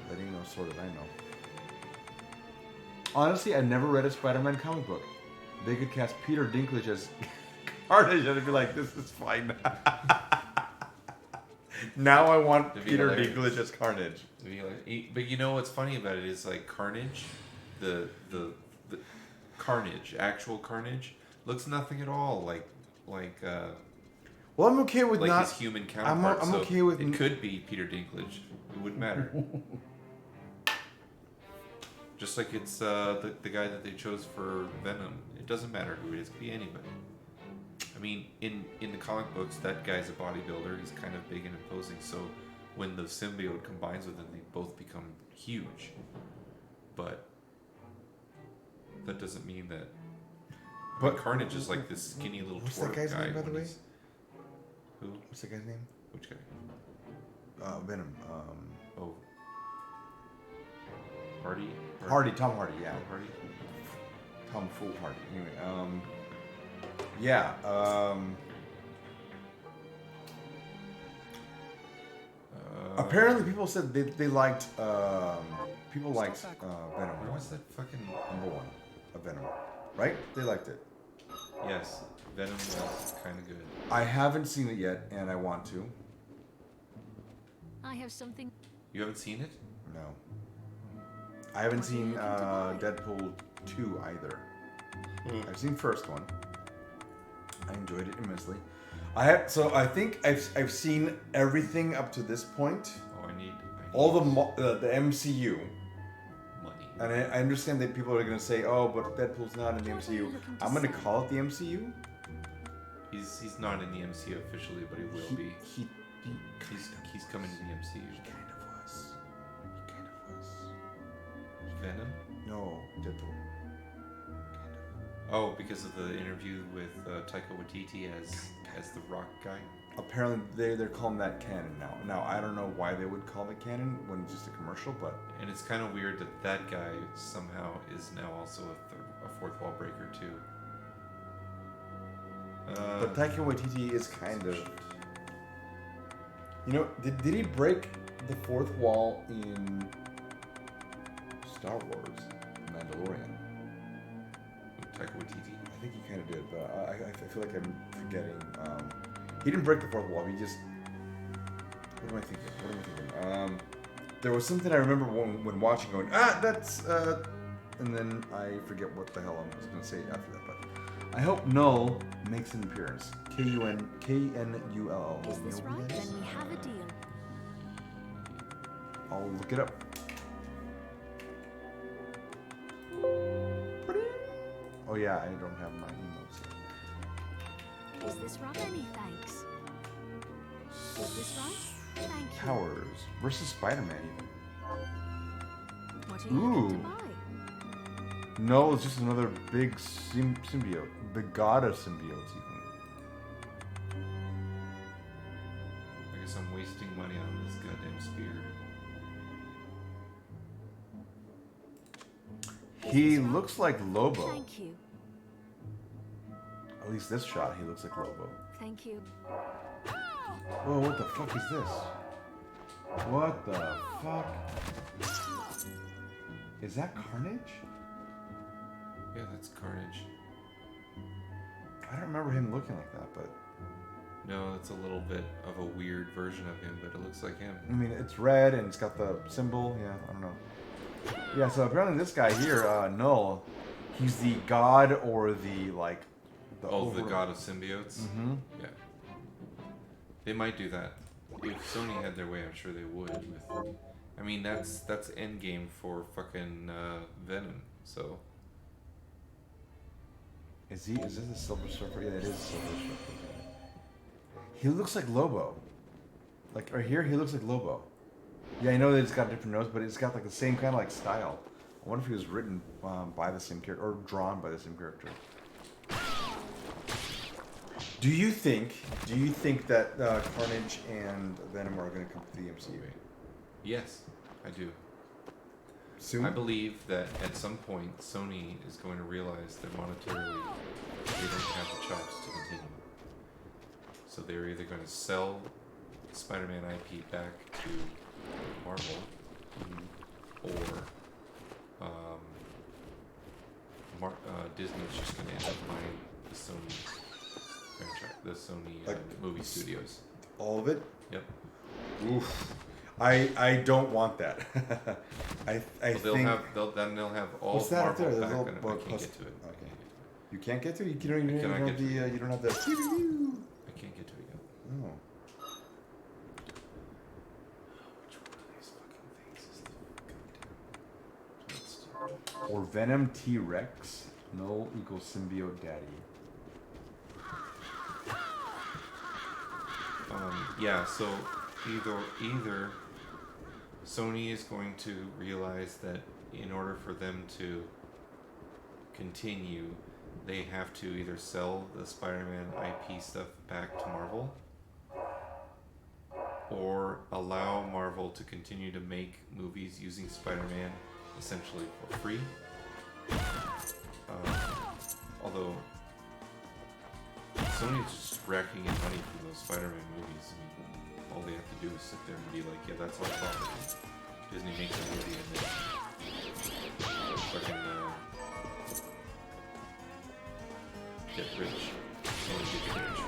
That ain't no sword that I know. Honestly, I've never read a Spider-Man comic book. They could cast Peter Dinklage as Carnage, and I'd be like, this is fine. Now I want
It'd be
Peter
hilarious.
Dinklage as Carnage.
But you know what's funny about it is like Carnage, the Carnage, actual Carnage, looks nothing at all like
Well, I'm okay with not.
his human counterpart.
I'm
so
okay with.
it could be Peter Dinklage. It wouldn't matter. Just like it's the guy that they chose for Venom. It doesn't matter who it is. It could be anybody. I mean, in the comic books, that guy's a bodybuilder. He's kind of big and imposing. So when the symbiote combines with him, they both become huge. But that doesn't mean that. But Carnage is like this skinny little
What's that
twerp
guy's
guy.
name, by the
when
way?
he's- Who?
What's that guy's name?
Which guy?
Venom.
Oh. Hardy?
Hardy. Tom Hardy. Yeah.
Tom Hardy?
Tom Fool Hardy. Anyway. Yeah. Apparently, people said they liked. People liked Venom.
Where was that fucking...
Number one, Venom, right? They liked it.
Yes, Venom was kind of good.
I haven't seen it yet, and I want to.
I have something.
You haven't seen it?
No. I haven't seen Deadpool 2 either. I've seen first one. I enjoyed it immensely. I think I've seen everything up to this point.
Oh, I need
All the MCU.
money.
And I understand that people are going to say, "Oh, but Deadpool's not in the MCU." I'm going to call it the MCU.
He's not in the MCU officially, but he will be.
He
He's coming to the MCU.
kind of was. He kind of was.
Venom?
No, Deadpool.
Oh, because of the interview with Taika Waititi as the Rock guy.
Apparently, they're calling that canon now. Now, I don't know why they would call it canon when it's just a commercial, but
And it's kind of weird that that guy somehow is now also a fourth wall breaker too.
but Taika Waititi is kind of. You know, did he break the fourth wall in Star Wars, Mandalorian?
Taika Waititi.
I think he kind of did, but I feel like I'm forgetting. He didn't break the fourth wall. He just. What am I thinking? There was something I remember when watching, going, that's. And then I forget what the hell I was going to say after that. But I hope Null makes an appearance. Knull.
Is this right? Then we have a deal.
I'll look it up. Oh yeah, I don't have my emails.
Is this right? Many thanks. Is this right? Thank you.
Powers versus Spider-Man even.
What are you looking to
Ooh.
buy?
No, it's just another big symbiote. The god of symbiotes even.
I guess I'm wasting money on this goddamn spear.
He looks like Lobo.
Thank you.
At least this shot, he looks like Lobo.
Thank you.
Whoa, what the fuck is this? What the fuck? Is that Carnage?
Yeah, that's Carnage.
I don't remember him looking like that, but...
No, it's a little bit of a weird version of him, but it looks like him.
I mean, it's red and it's got the symbol. Yeah, I don't know. Yeah, so apparently this guy here, Null, he's the god or the, like...
The god of symbiotes?
Mm-hmm.
Yeah. They might do that. If Sony had their way, I'm sure they would. I mean, that's endgame for fucking Venom, so...
Is this a Silver Surfer? Yeah, it is Silver Surfer. He looks like Lobo. Like, right here, he looks like Lobo. Yeah, I know that it's got a different nose, but it's got like the same kind of like style. I wonder if he was written by the same character, or drawn by the same character. Do you think that Carnage and Venom are going to come to the MCU?
Yes, I do.
Soon?
I believe that at some point, Sony is going to realize that monetarily, they don't have the chops to continue. So they're either going to sell Spider-Man IP back to Marvel, or Disney's just going to end up buying the Sony franchise, the Sony
Like,
movie studios.
All of it?
Yep.
Oof. I don't want that. I
Well,
think
they'll have all
what's that up
Marvel
there? There's
back
a
on
little
it. I can't
plus-
get to it.
Okay. You can't get to it. You don't even
Cannot
have
get to
the. You don't have the.
I can't get to it yet.
Oh.
Which one of these fucking things is the goddamn?
Or Venom T Rex. Null equals symbiote daddy.
Yeah, so either Sony is going to realize that in order for them to continue, they have to either sell the Spider-Man IP stuff back to Marvel, or allow Marvel to continue to make movies using Spider-Man essentially for free. Although Sony's just racking in money from those Spider-Man movies. I mean, all they have to do is sit there and be like, yeah, that's our property. Disney makes a movie and then fucking get rich. Sony gets rich.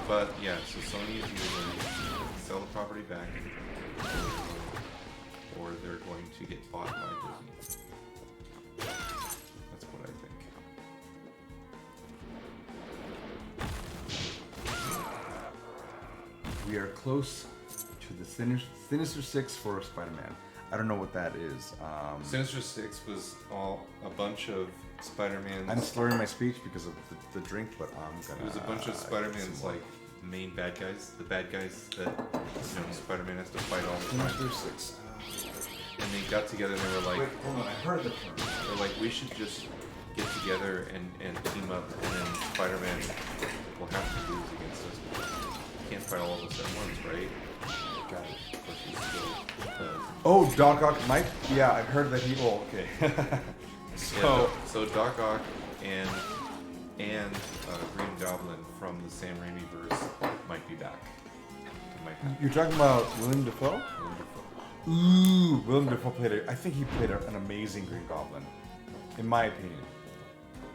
But yeah, so Sony is either going to sell the property back, or they're going to get bought by Disney. That's what I think.
We are close to the Sinister Six for Spider-Man. I don't know what that is.
Sinister Six was a bunch of Spider-Man's.
I'm slurring my speech because of the drink, but I'm gonna.
It was a bunch of Spider-Man's like main bad guys, the bad guys that Spider-Man has to fight all the time.
Sinister Six.
And they got together and they were like,
Wait, hold on. I heard the term.
they're like, we should just get together and team up, and then Spider-Man will have to lose against us. He can't fight all of us at once, right?
Got it.
But he still does.
Oh, Doc Ock Mike. Yeah, I've heard that he. Oh, okay.
So Doc Ock and Green Goblin from the Sam Raimi verse might be back. It might happen.
You're talking about Willem Dafoe?
Willem Dafoe.
Ooh, Willem Dafoe played I think he played an amazing Green Goblin, in my opinion.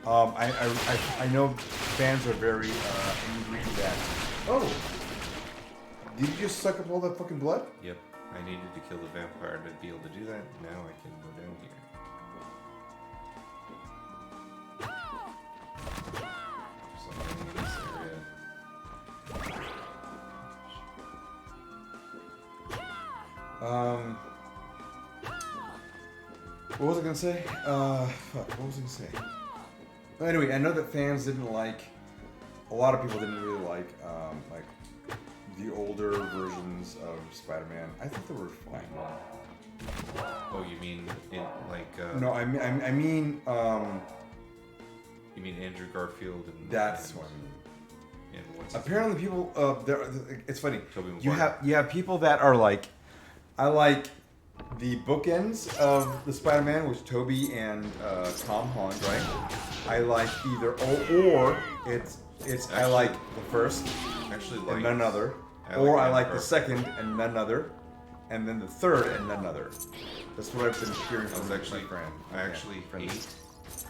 I know fans are very angry that. Oh, did you just suck up all that fucking blood?
Yep. I needed to kill the vampire to be able to do that. Now I can go down here. Something in this area.
What was I gonna say? Fuck, what was I gonna say? But anyway, I know that fans didn't like. A lot of people didn't really like the older versions of Spider-Man. I think they were fine.
Oh, you mean in like?
No, I mean,
You mean Andrew Garfield and?
that's
and,
what I mean.
And what's his
Apparently, people. It's funny.
Tobey
You
Maguire.
have people that are like, I like the bookends of the Spider-Man with Tobey and Tom Holland, right? I like either or it's I
Actually-
like the first
Actually,
and
like
none other,
I
or
like
I
Andrew
like the
Garfield.
second and none other, and then the third and none other. That's what I've been hearing
I
from
was
my
actually,
friend.
I actually
friends.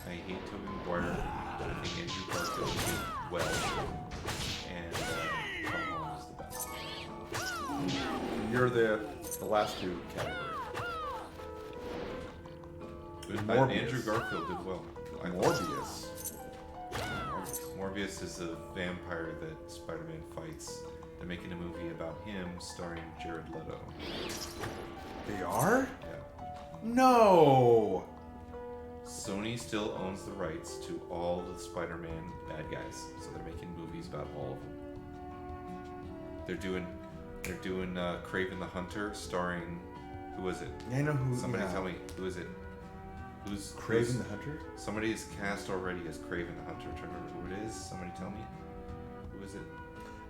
hate Tobey Maguire. I think Andrew Garfield did well, and Tom Holland is the best.
You're the last two category. Morbius.
Andrew Garfield did well. I thought.
Morbius.
Morbius is a vampire that Spider-Man fights. They're making a movie about him, starring Jared Leto.
They are?
Yeah.
No.
Sony still owns the rights to all the Spider-Man bad guys, so they're making movies about all of them. They're doing Kraven the Hunter, starring who was it?
I know who.
Somebody
yeah.
tell me who is it? Who's
Kraven the Hunter?
Somebody is cast already as Kraven the Hunter. I'm trying to remember who it is. Somebody tell me who is it?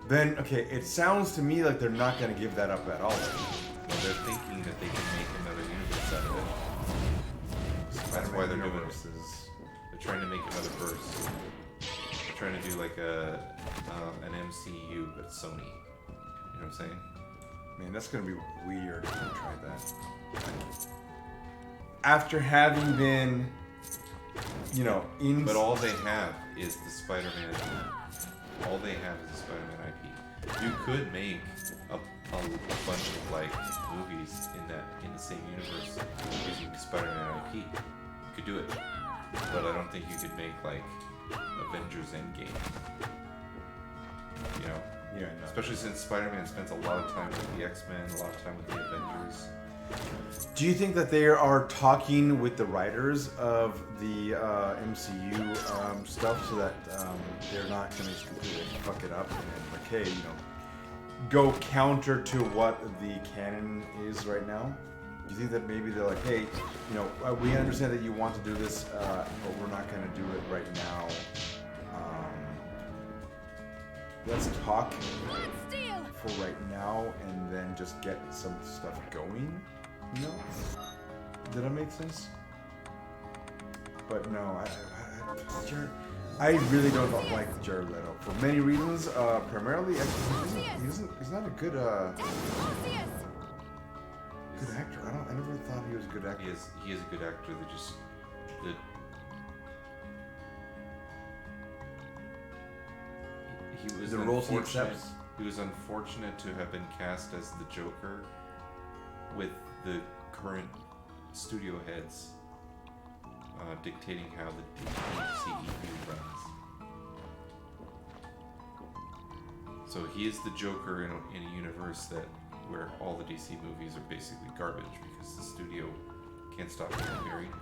Then okay, it sounds to me like they're not going to give that up at all.
Well, they're thinking that they can make another universe out of it. That's why they're doing it.
Universes.
They're trying to make another verse. They're trying to do like an MCU, but Sony. You know what I'm saying?
Man, that's going to be weird if they try that. after having been, you know, in.
But all they have is the Spider-Man. All they have is the Spider-Man IP. You could make a bunch of like movies in the same universe using the Spider-Man IP. You could do it, but I don't think you could make like Avengers Endgame. You know,
Yeah, no.
especially since Spider-Man spends a lot of time with the X-Men, a lot of time with the Avengers.
Do you think that they are talking with the writers of the MCU stuff so that they're not going to completely fuck it up and then, like, hey, you know, go counter to what the canon is right now? Do you think that maybe they're like, hey, you know, we understand that you want to do this, but we're not going to do it right now. Let's talk
Steal!
for right now and then just get some stuff going? No? Did that make sense? But no, I really don't like Jared Leto for many reasons. Primarily, he's not a good good actor. I never thought he was a good actor.
He is a good actor. He was
The roles he
unfortunate.
accepts.
He was unfortunate to have been cast as the Joker with the current studio heads dictating how the DCEU runs. So he is the Joker in a universe where all the DC movies are basically garbage because the studio can't stop interfering.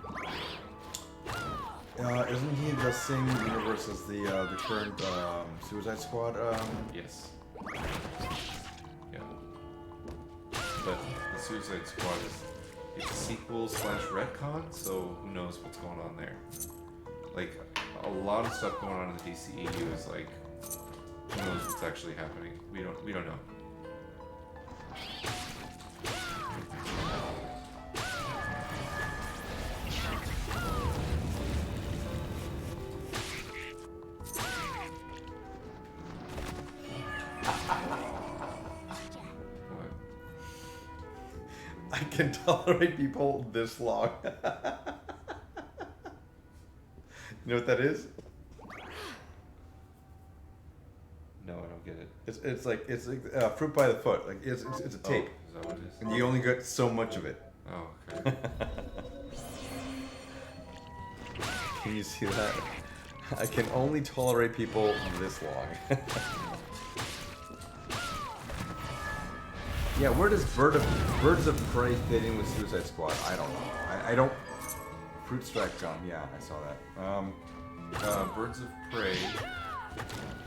Isn't he the same universe as the current Suicide Squad?
Yes. Yeah. But the Suicide Squad it's a sequel / retcon, so who knows what's going on there. Like, a lot of stuff going on in the DCEU is like, who knows what's actually happening. We don't know. What?
I can tolerate people this long. You know what that is?
No, I don't get it.
It's like fruit by the foot. Like it's a tape,
Oh, is that what it is?
and you only get so much of it.
Oh, okay.
Can you see that? I can only tolerate people this long. Yeah, where does Birds of Prey fit in with Suicide Squad? I don't know. I don't. Fruit Strike Gun. Yeah, I saw that.
Birds of Prey.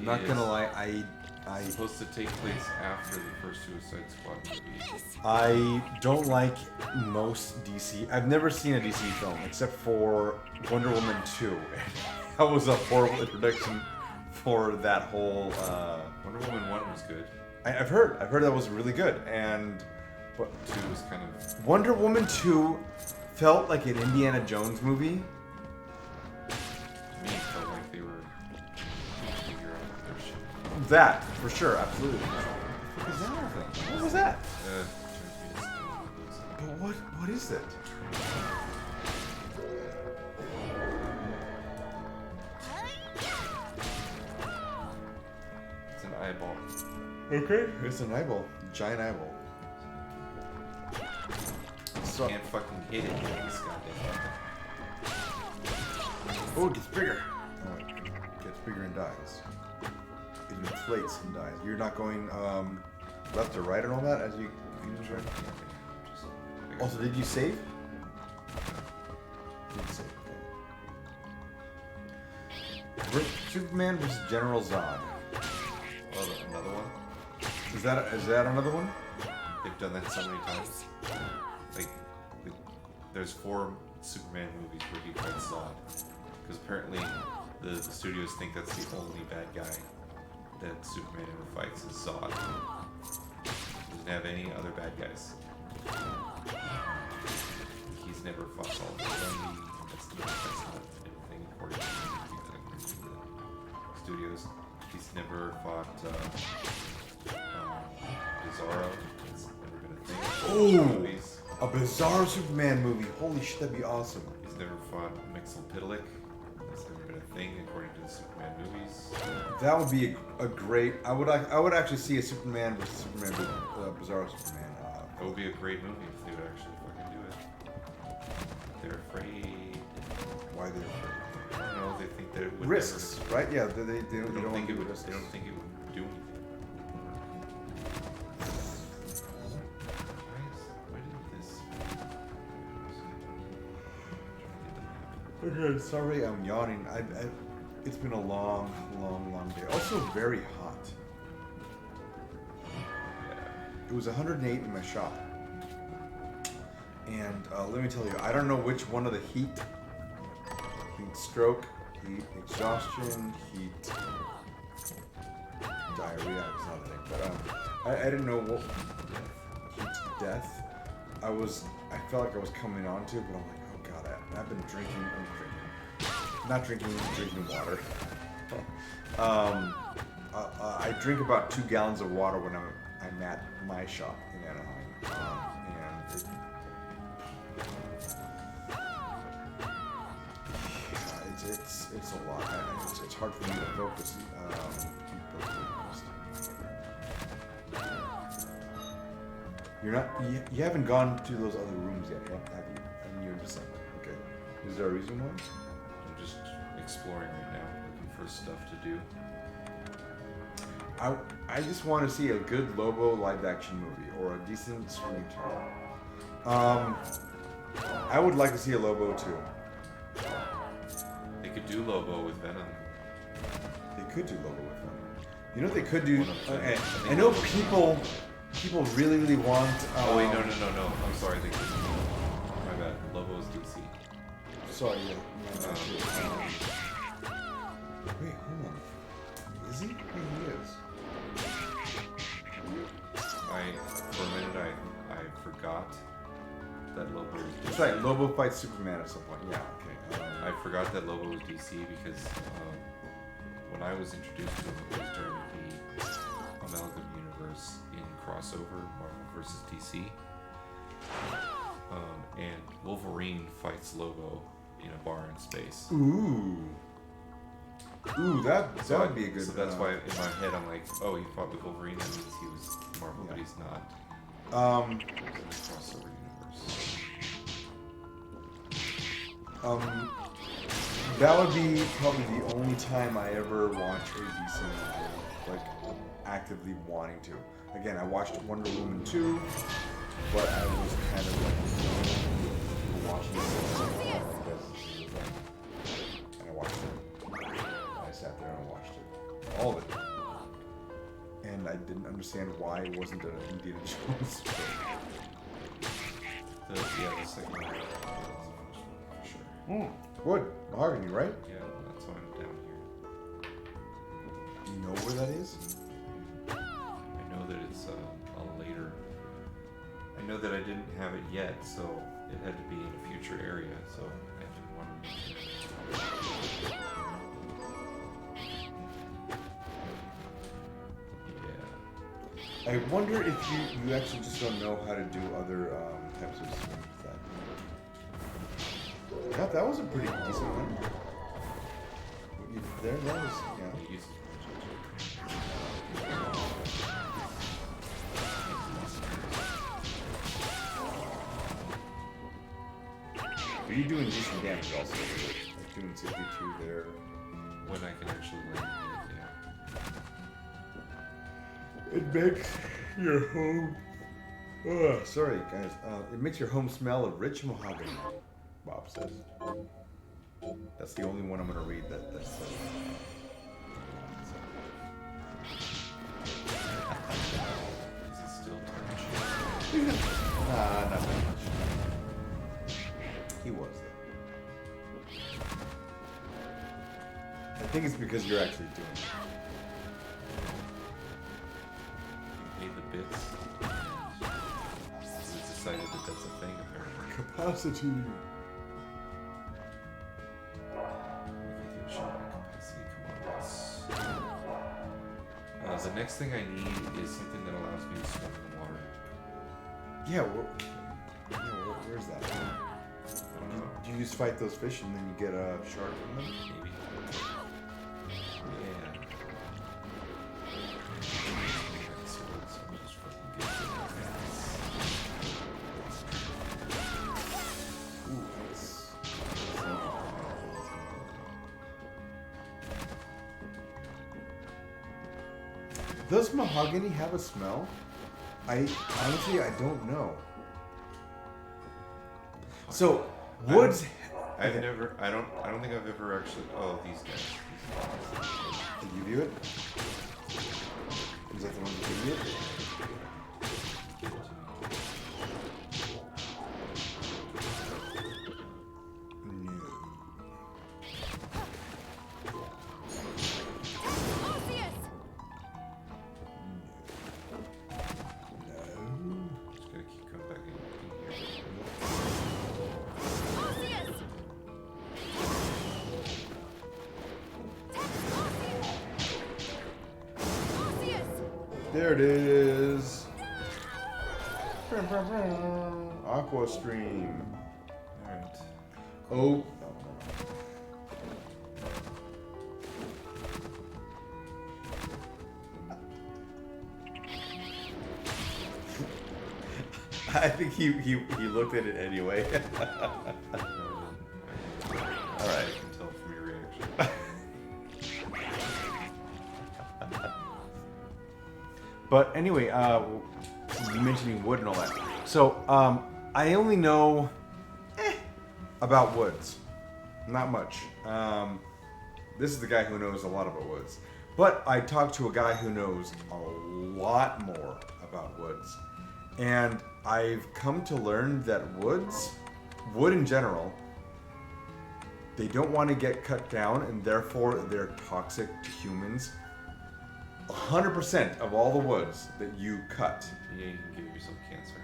Not gonna lie, I
Supposed to take place after the first Suicide Squad movie.
I don't like most DC. I've never seen a DC film except for Wonder Woman 2. That was a horrible introduction for that whole.
Wonder Woman 1 was good.
I've heard that was really good, and but
2 was kind of...
Wonder Woman 2 felt like an Indiana Jones movie.
To me, it felt like they were trying to figure out their shit.
That for sure, absolutely. What the fuck is that thing? What was that? But what is it?
It's an eyeball.
Okay. It's an eyeball. Giant eyeball. So,
Can't fucking hit it with this goddamn weapon.
oh, it gets bigger. Oh, it gets bigger and dies. It inflates and dies. You're not going left or right and all that as you use right. Also, did you save? Did save. Okay. Superman vs. General Zod.
Oh, another one?
Is that another one?
They've done that so many times. Like there's 4 Superman movies where he fights Zod. Because apparently the studios think that's the only bad guy that Superman ever fights is Zod. He doesn't have any other bad guys. He's never fought all of them. That's not anything according to the studios. He's never fought Bizarro. It's never been a thing.
Ooh.
Movies.
A bizarre Superman movie. Holy shit, that'd be awesome.
He's never fought Mxyzptlk. That's never been a thing according to the Superman movies.
That would be a great. I would actually see a Superman versus Superman, bizarre Superman.
That would be a great movie if they would actually fucking do it. They're afraid.
Why they're afraid?
I don't know. They think that it would
Risks, right? Yeah, they
They
don't
don't think
do
it would.
risks.
They don't think it would do anything. Why didn't this?
Okay, sorry, I'm yawning. It's been a long, long day. Also, very hot. It was 108 in my shop. And let me tell you, I don't know which one of the heat stroke, heat exhaustion, heat diarrhea, it's not a thing, but I didn't know what heat death. I felt like I was coming on to, but I'm like, oh god, I've been drinking water. I drink about 2 gallons of water when I'm at my shop in Anaheim, and it's a lot. It's hard for me to focus. To be perfectly honest. You haven't gone to those other rooms yet, have you? I mean, you're just like, okay. Is there a reason why?
I'm just exploring right now, looking for stuff to do.
I just want to see a good Lobo live action movie or a decent screen time. I would like to see a Lobo too.
They could do Lobo with Venom.
They could do Lobo with them. You know what they could do?
One of them.
Okay.
I think
I know
Lobo-
people really want.
Oh wait, no. I'm sorry. They could. My bad. Lobo's DC.
Sorry. Yeah, wait, hold on. Is he? Yeah, he is.
For a minute, I forgot that Lobo was DC.
That's right. Lobo fights Superman at some point. Yeah. Okay.
I forgot that Lobo was DC because when I was introduced to him, it was during the Amalgam Universe in crossover Marvel vs. DC. And Wolverine fights Lobo in a bar in space.
Ooh, that would be a good.
So that's why in my head I'm like, oh, he fought with Wolverine. That means he was Marvel, but he's not. He was in the crossover universe.
That would be probably the only time I ever watch a DC movie, like actively wanting to. Again, I watched Wonder Woman 2, but I was kind of like watching it and I watched it. I sat there and watched it, all of it, and I didn't understand why it wasn't an Indiana Jones film.
The second one. For sure.
Wood, mahogany, right?
Yeah, that's why I'm down here.
Do you know where that is?
I know that it's a later. I know that I didn't have it yet, so it had to be in a future area. So I didn't want to. Yeah.
I wonder if you actually just don't know how to do other types of swing with that. That was a pretty decent one. That was, yeah.
He uses
But you're doing decent damage also. Like doing 62 there.
when I can actually land it,
It makes your home. Sorry, guys. It makes your home smell of rich mahogany. Bob says. That's the only one I'm gonna read that says.
Is it still tarnished?
Not that much. He was though. I think it's because you're actually doing it.
Made the bits. We decided that that's a thing apparently.
Capacity.
The next thing I need is something that allows me to swim in the water.
Yeah, Where's that? You just fight those fish and then you get a shark from them?
Maybe. Yeah. Swords. I'm just fucking good.
Ooh, nice. Does mahogany have a smell? I honestly don't know. So woods.
I've never. I don't think I've ever actually. Oh, these guys.
Did you view it? Is that the one that you viewed?
Just gotta keep coming back in here.
There it is. Aqua stream.
Alright.
Oh. I think he looked at it anyway.
Alright. I can tell from your reaction.
But anyway, you mentioning wood and all that. So, I only know about woods. Not much. This is the guy who knows a lot about woods. But I talked to a guy who knows a lot more about woods. And I've come to learn that wood in general, they don't want to get cut down, and therefore they're toxic to humans. 100% of all the woods that you cut,
Yeah, you can give yourself cancer.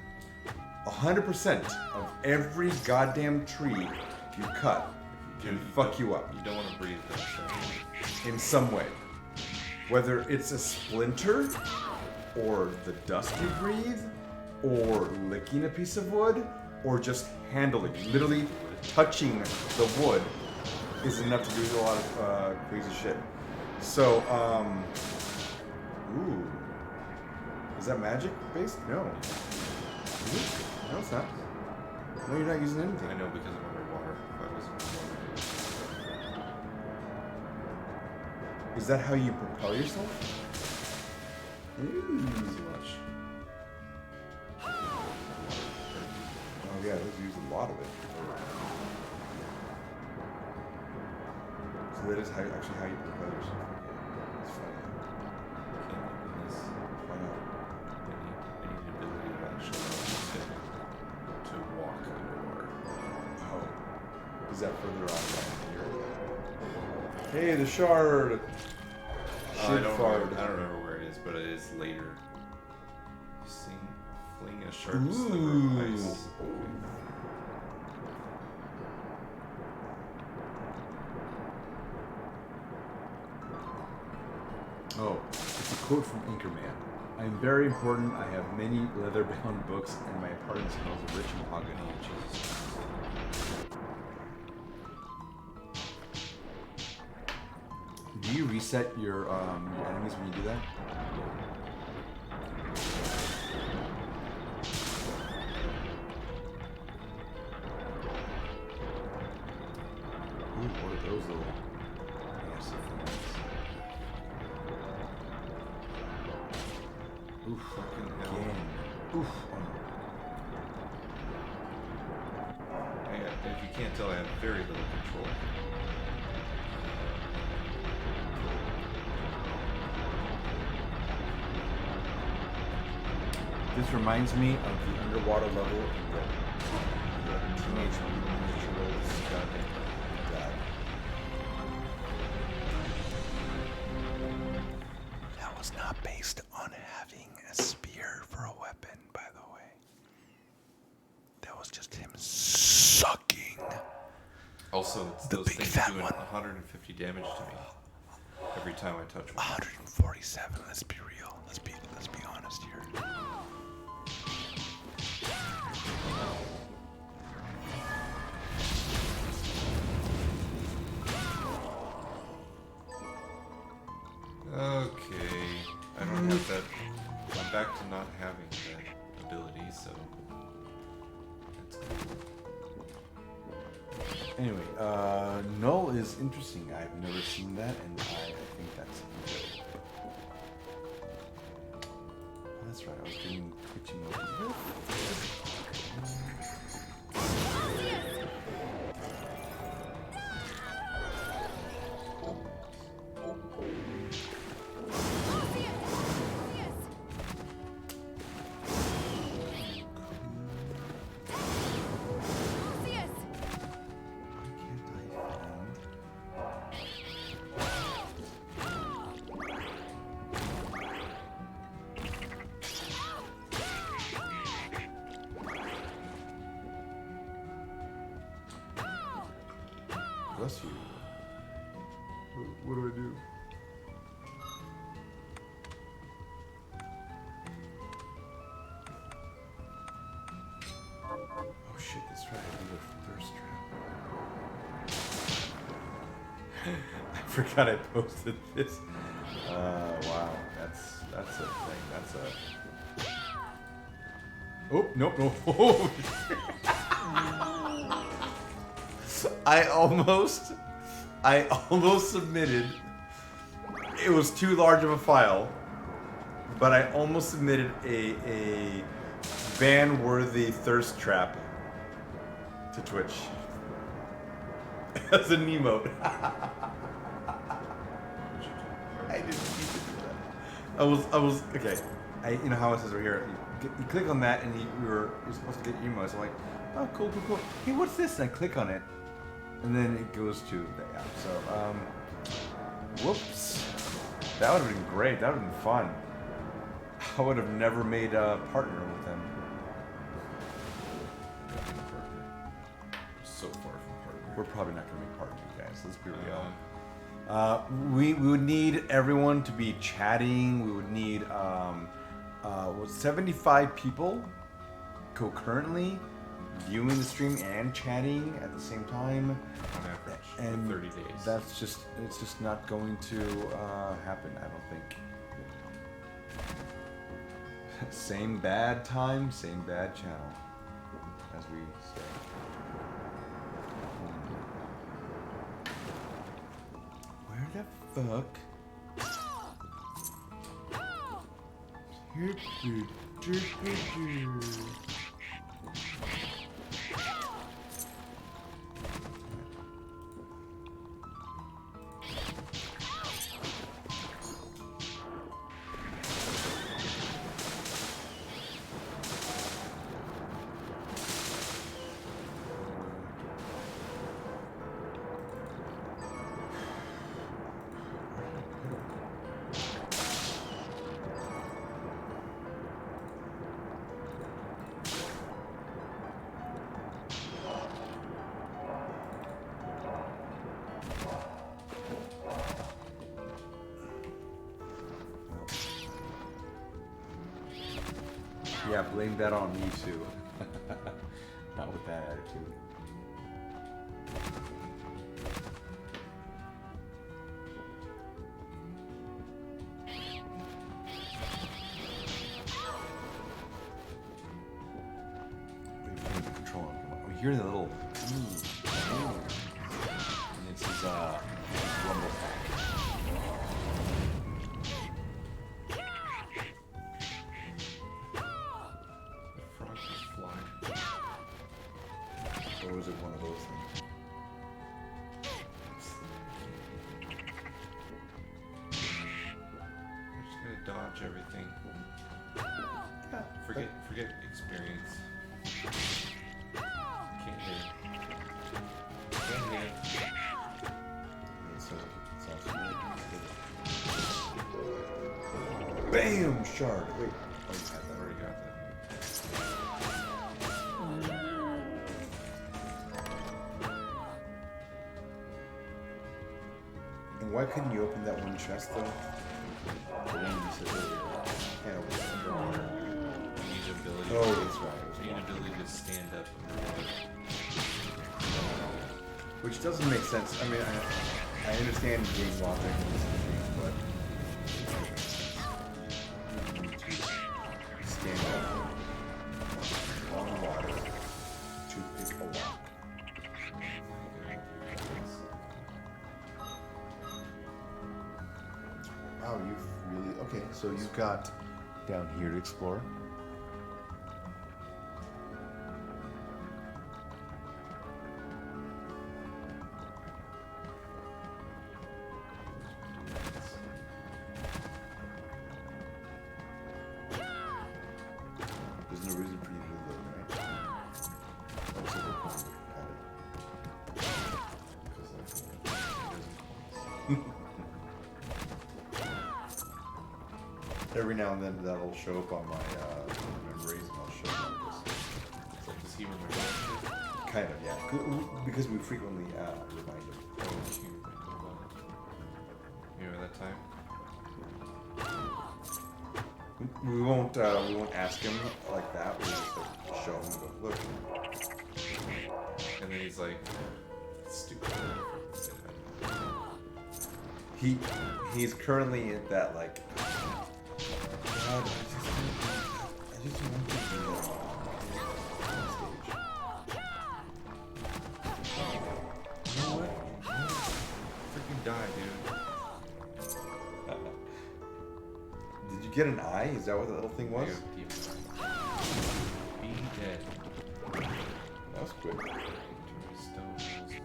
100% of every goddamn tree you cut can fuck you up
You don't want to breathe that stuff.
in some way. Whether it's a splinter, or the dust you breathe, or licking a piece of wood, or just handling, literally touching the wood is enough to do a lot of crazy shit. So, ooh. Is that magic based? No. Is it? No, it's not. No, you're not using anything.
I know because I'm underwater. If I wasn't underwater.
Is that how you propel yourself? Ooh.
Too much.
Oh yeah, those use a lot of it. So that is actually how you propel yourself. It's funny.
Can't do this.
Why not?
I need the ability to actually to walk underwater.
Oh. Is that further on down here? Hey, the shard!
I
Shit
don't
fard.
remember, I don't remember where it is, but it is later. Fling a sharp sliver of ice.
Oh, it's a quote from Inkerman. I am very important. I have many leather-bound books, and my apartment smells of rich mahogany. Do you reset your enemies when you do that? Ooh, what are those little nasty things? Oof,
Fucking hell.
again. Oof.
If you can't tell, I have very little control.
This reminds me of the underwater level in the Teenage Mutant Ninja Turtles. God.
That was not based on having a spear for a weapon, by the way. That was just him sucking.
Also, it's
The
those
big
things
fat
doing
one.
150 damage to me every time I touch one.
147. Let's be real. Let's be honest here.
Okay. I don't have that. I'm back to not having that ability, so. That's cool.
Anyway, Null is interesting. I've never seen that, and I think that's good. Oh, that's right. I was doing Twitchy mode. Bless you. What do I do? Oh shit, that's right. I need a thirst trap. I forgot I posted this. Wow, that's a thing. That's a. Oh nope, no. I almost submitted. It was too large of a file, but I almost submitted a ban-worthy thirst trap to Twitch as an emote. I didn't need to do that. I was okay. You know how it says right here. You click on that, and you're supposed to get emotes. I'm like, oh, cool. Hey, what's this? And I click on it. And then it goes to the app. So, whoops. That would have been great. That would have been fun. I would have never made a partner with him.
So far from partner.
We're probably not going to make partners, guys. Let's be real. We would need everyone to be chatting. We would need 75 people concurrently viewing the stream and chatting at the same time.
On average,
And
for 30 days.
it's just not going to happen, I don't think. Same bad time, same bad channel, as we say. Where the fuck? Yeah, blame that on me too. Not with that attitude. Wait, the controller. We hear the little. And this is rumble pack.
Frog just fly.
Or was it one of those things?
I'm just gonna dodge everything. Forget experience. Can't hit it. Can't hit it.
Bam! Shard. Wait. Oh, you had that.
Already got that.
And why couldn't you open that one chest though? The one you said earlier. Yeah, it was underwater.
You need ability.
Oh, that's right. It was
You need
water.
ability to stand up underwater.
Which doesn't make sense. I mean, I understand game logic and this thing, but Wow, you've really okay. So you've got down here to explore. There's no reason for you to live, right? Oh, so we're fine. Every now and then that'll show up on my memories and I'll show up this.
Does he remember that shit?
Kind of, yeah. Because we frequently remind him.
Oh, you remember that time?
We won't ask him like that. We'll just like, show him, but look.
And then he's like, stupid.
He's currently at that like. God, I just want to be stage.
You know what? Freaking die, dude.
Did you get an eye? Is that what that little thing was?
Be dead.
That was quick.
Stone, that was quick.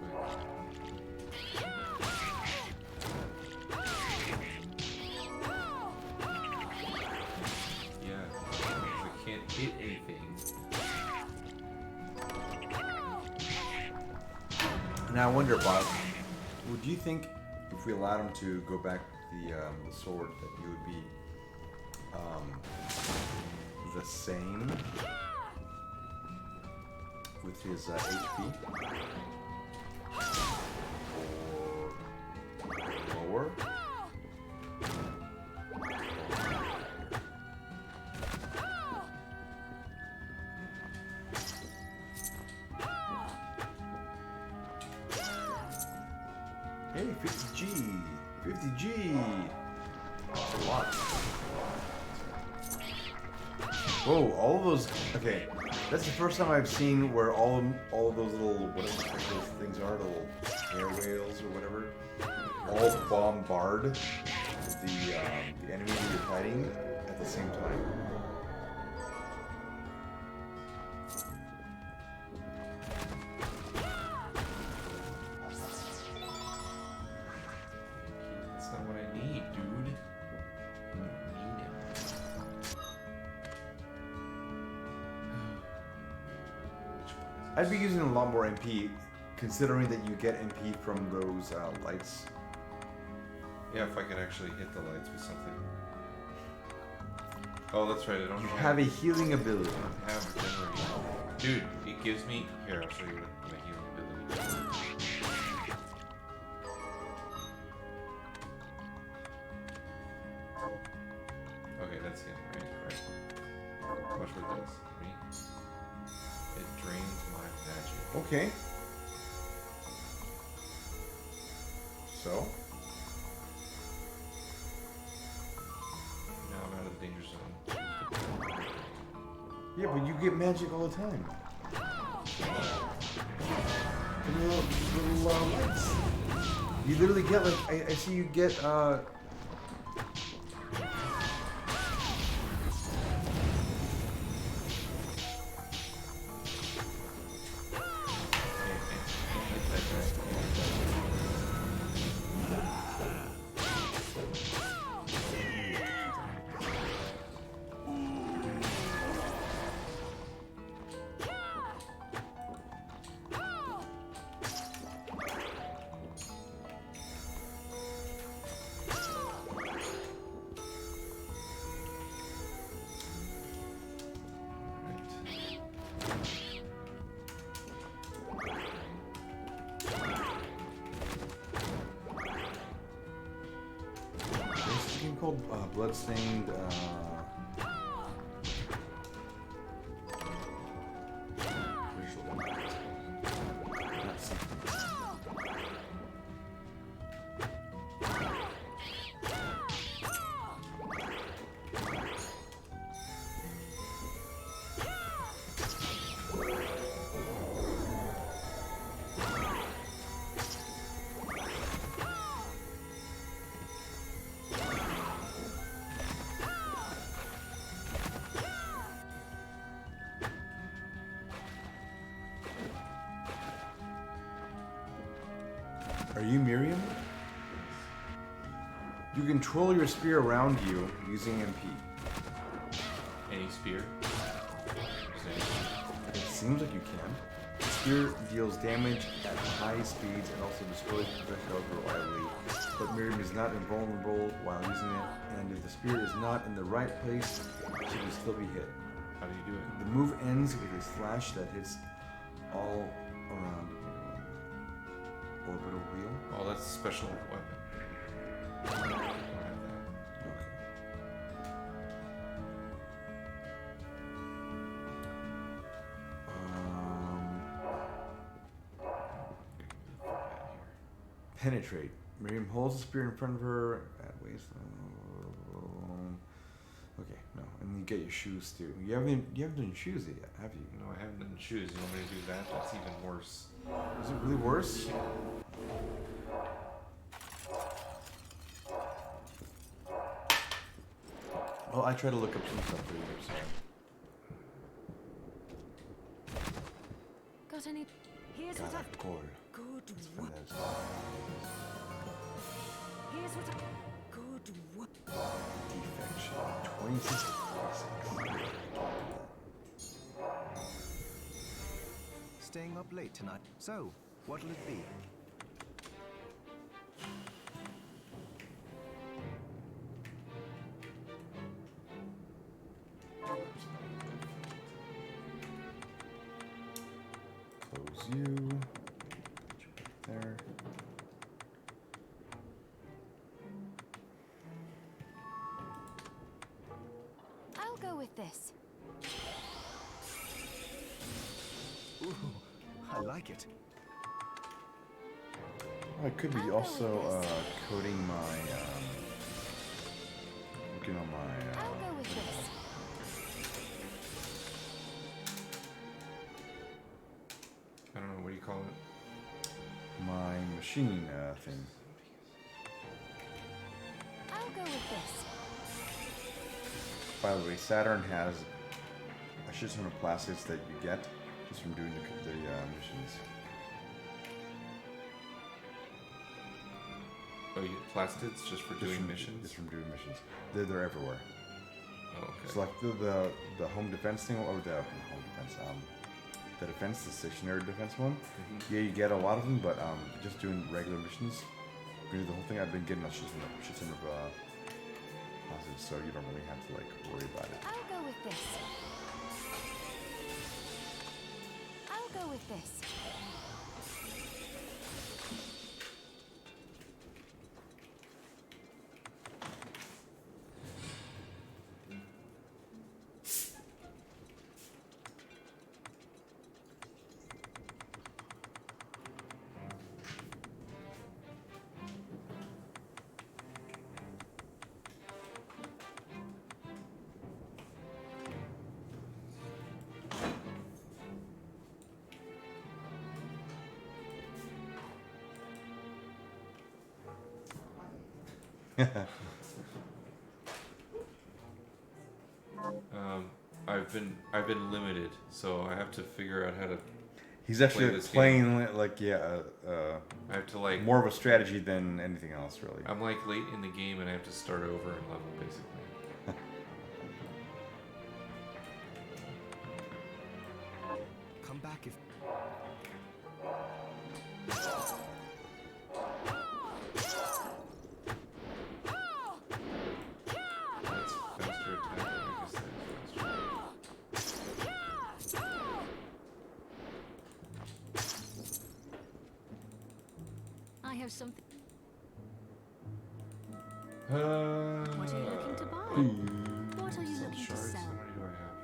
Yeah, I can't hit anything.
Now I wonder, Bob, would you think if we allowed him to go back the sword that he would be the same with his HP? Or lower? Hey, 50G! 50G! That's a lot. Whoa, all of those... Okay, that's the first time I've seen where all of those little... Whatever those things are, little hair whales or whatever, all bombard the enemy that you're fighting at the same time.
That's not what I need, dude. I need it.
I'd be using a lot more MP, considering that you get MP from those lights.
Yeah, if I can actually hit the lights with something. Oh, that's right. I don't
You have a healing ability.
have memory. Dude, it gives me. Here, I'll show you what my healing ability does. Okay, that's him, right? Watch what it does. Ready? It drains my magic.
Okay. So?
Now I'm out of the danger zone.
Yeah, but you get magic all the time. The little lights. You literally get like I see you get there's a game called Bloodstained. Visual. Not something. you Miriam? You control your spear around you using MP.
Any spear?
It seems like you can. The spear deals damage at high speeds and also destroys projectiles reliably. But Miriam is not invulnerable while using it, and if the spear is not in the right place, she can still be hit.
How do you do it?
The move ends with a slash that hits all around orbital wheel.
Oh, that's a special weapon. I don't have that.
Okay. Penetrate. Miriam holds the spear in front of her at waist. Okay, no, and you get your shoes too. You haven't done shoes yet, have you?
No, I haven't done shoes. You want me to do that? That's even worse.
Is it really worse? Well, I try to look up some stuff for you, so.
Got any? Here's what
God,
I've
cool.
good
For
work.
that.
Here's what I good work.
Defection. 26.
Staying up late tonight. So, what'll it be?
Close you. Put you back there.
I'll go with this.
Ooh, I like it.
Oh, I could be
I'll go
also
with this.
coding my looking on my
I'll go with this.
I don't know. What do you call it?
my machine thing.
I'll go with this.
By the way, Saturn has a shit ton of plastics that you get just from doing the missions.
Oh, you get plastids just for doing missions?
Just from doing missions. They're everywhere.
Oh, okay.
It's like the home defense thing, or the home defense, the stationary defense one.
Mm-hmm.
Yeah, you get a lot of them, but just doing regular missions, really the whole thing, I've been getting a shit ton of plastics, so you don't really have to like worry about it.
I'll go with this. I'll go with this.
I've been limited, so I have to figure out how to.
He's actually
this
playing I
have to like.
more of a strategy than anything else, really.
I'm like late in the game, and I have to start over and level basically.
Come back if...
That's faster attack. I guess that is faster.
I have something.
What
What are you looking to buy? What are you looking to
Shards.
sell?
How many do I have?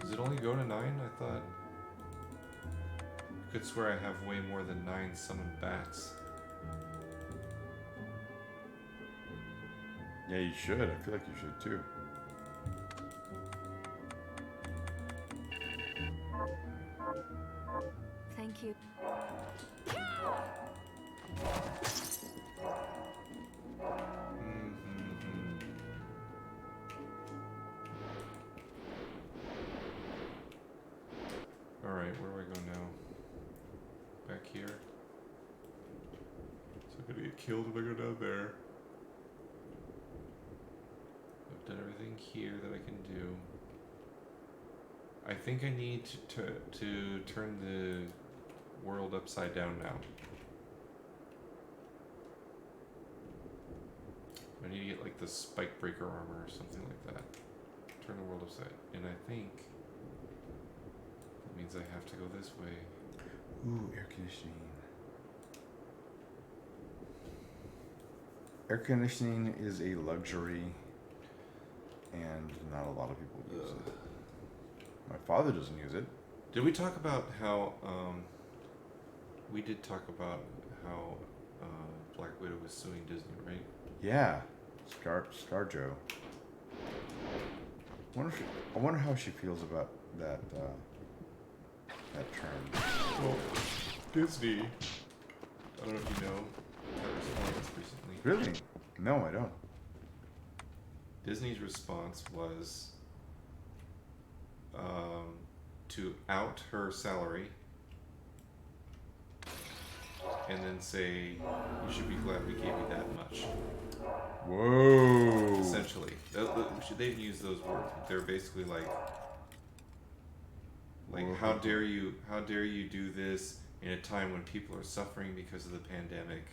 Does it only go to 9? I thought. I could swear I have way more than 9 summoned bats.
Yeah, you should. I feel like you should too.
Thank you.
Alright, where do I go now? Back here. So I'm gonna get killed if I go down there. I've done everything here that I can do. I think I need to turn the world upside down now. I need to get like the spike breaker armor or something like that. Turn the world upside. And I think that means I have to go this way.
Ooh, air conditioning. Air conditioning is a luxury, and not a lot of people use it. My father doesn't use it.
Did we talk about how, we did talk about how Black Widow was suing Disney, right?
Yeah, ScarJo. I wonder how she feels about that that term.
Well, Disney, I don't know if you know, had a response recently.
Really? No, I don't.
Disney's response was to out her salary and then say, you should be glad we gave you that much.
Whoa.
Essentially. They didn't use those words. They're basically like, how dare you do this in a time when people are suffering because of the pandemic,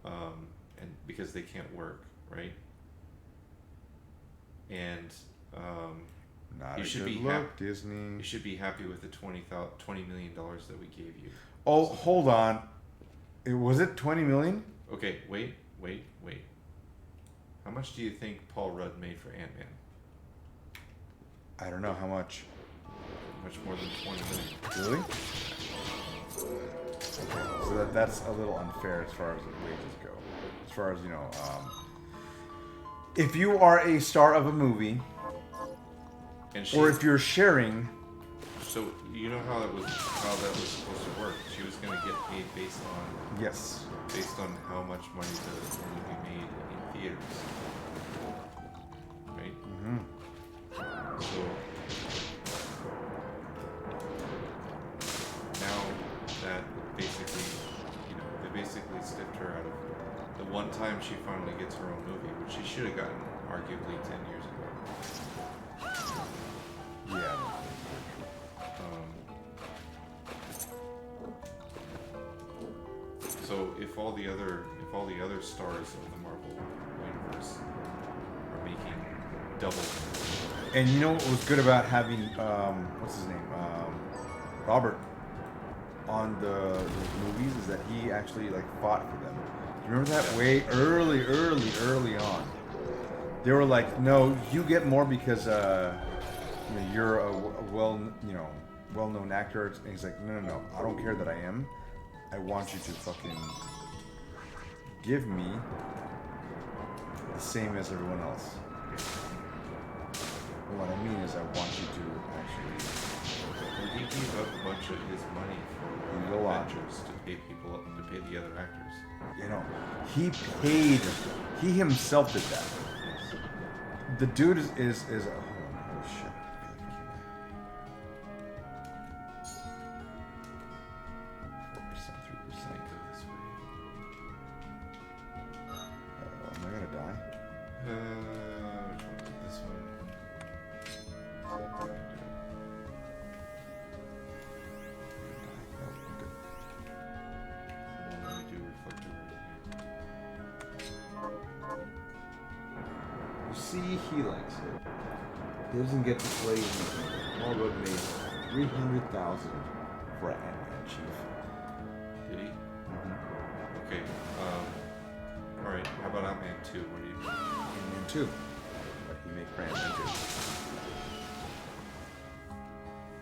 and because they can't work, right? And
Not
you
a
should
good
be
look, Disney.
you should be happy with the $20 million that we gave you.
Oh, hold on. Was it 20 million?
Okay, wait. How much do you think Paul Rudd made for Ant-Man?
I don't know how much.
Much more than 20 million.
Really? So that's a little unfair as far as the wages go. As far as, if you are a star of a movie,
And
or if you're sharing,
so you know how that was supposed to work. She was going to get paid based on how much money the movie made in theaters, right?
Mm-hmm.
So now that basically, they basically stiffed her out of the one time she finally gets her own movie, which she should have gotten arguably 10 years ago.
Yeah.
So if all the other stars of the Marvel universe are making double,
And you know what was good about having what's his name, Robert, on the movies is that he actually fought for them. Do you remember that way early on? They were like, no, you get more because you're a well-known actor. And he's like, no, I don't care that I am. I want you to fucking give me the same as everyone else. And what I mean is I want you to actually...
he gave up a bunch of his money
He
for
did a lot.
Avengers to pay the other actors.
He himself did that. The dude is oh shit. Am I gonna die?
Which one? This one. Let me do reflector right
You see, he likes it. He doesn't get to play anything. Paul Rudd made $300,000 for Ant-Man, Chief.
here. Did he? Okay. All right. How about Ant-Man 2? What do you?
Ant-Man 2. But he made Ant-Man 2.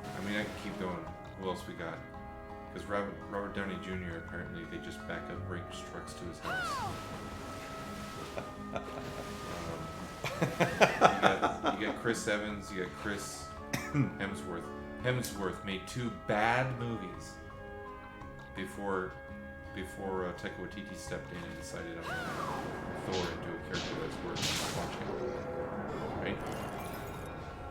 I mean, I can keep going. Who else we got? Because Robert Downey Jr. apparently they just back up Brinks trucks to his house. You got Chris Evans. You got Chris Hemsworth. Hemsworth made 2 bad movies before Taika Waititi stepped in and decided I'm going to Thor into a character that's worth watching. Right?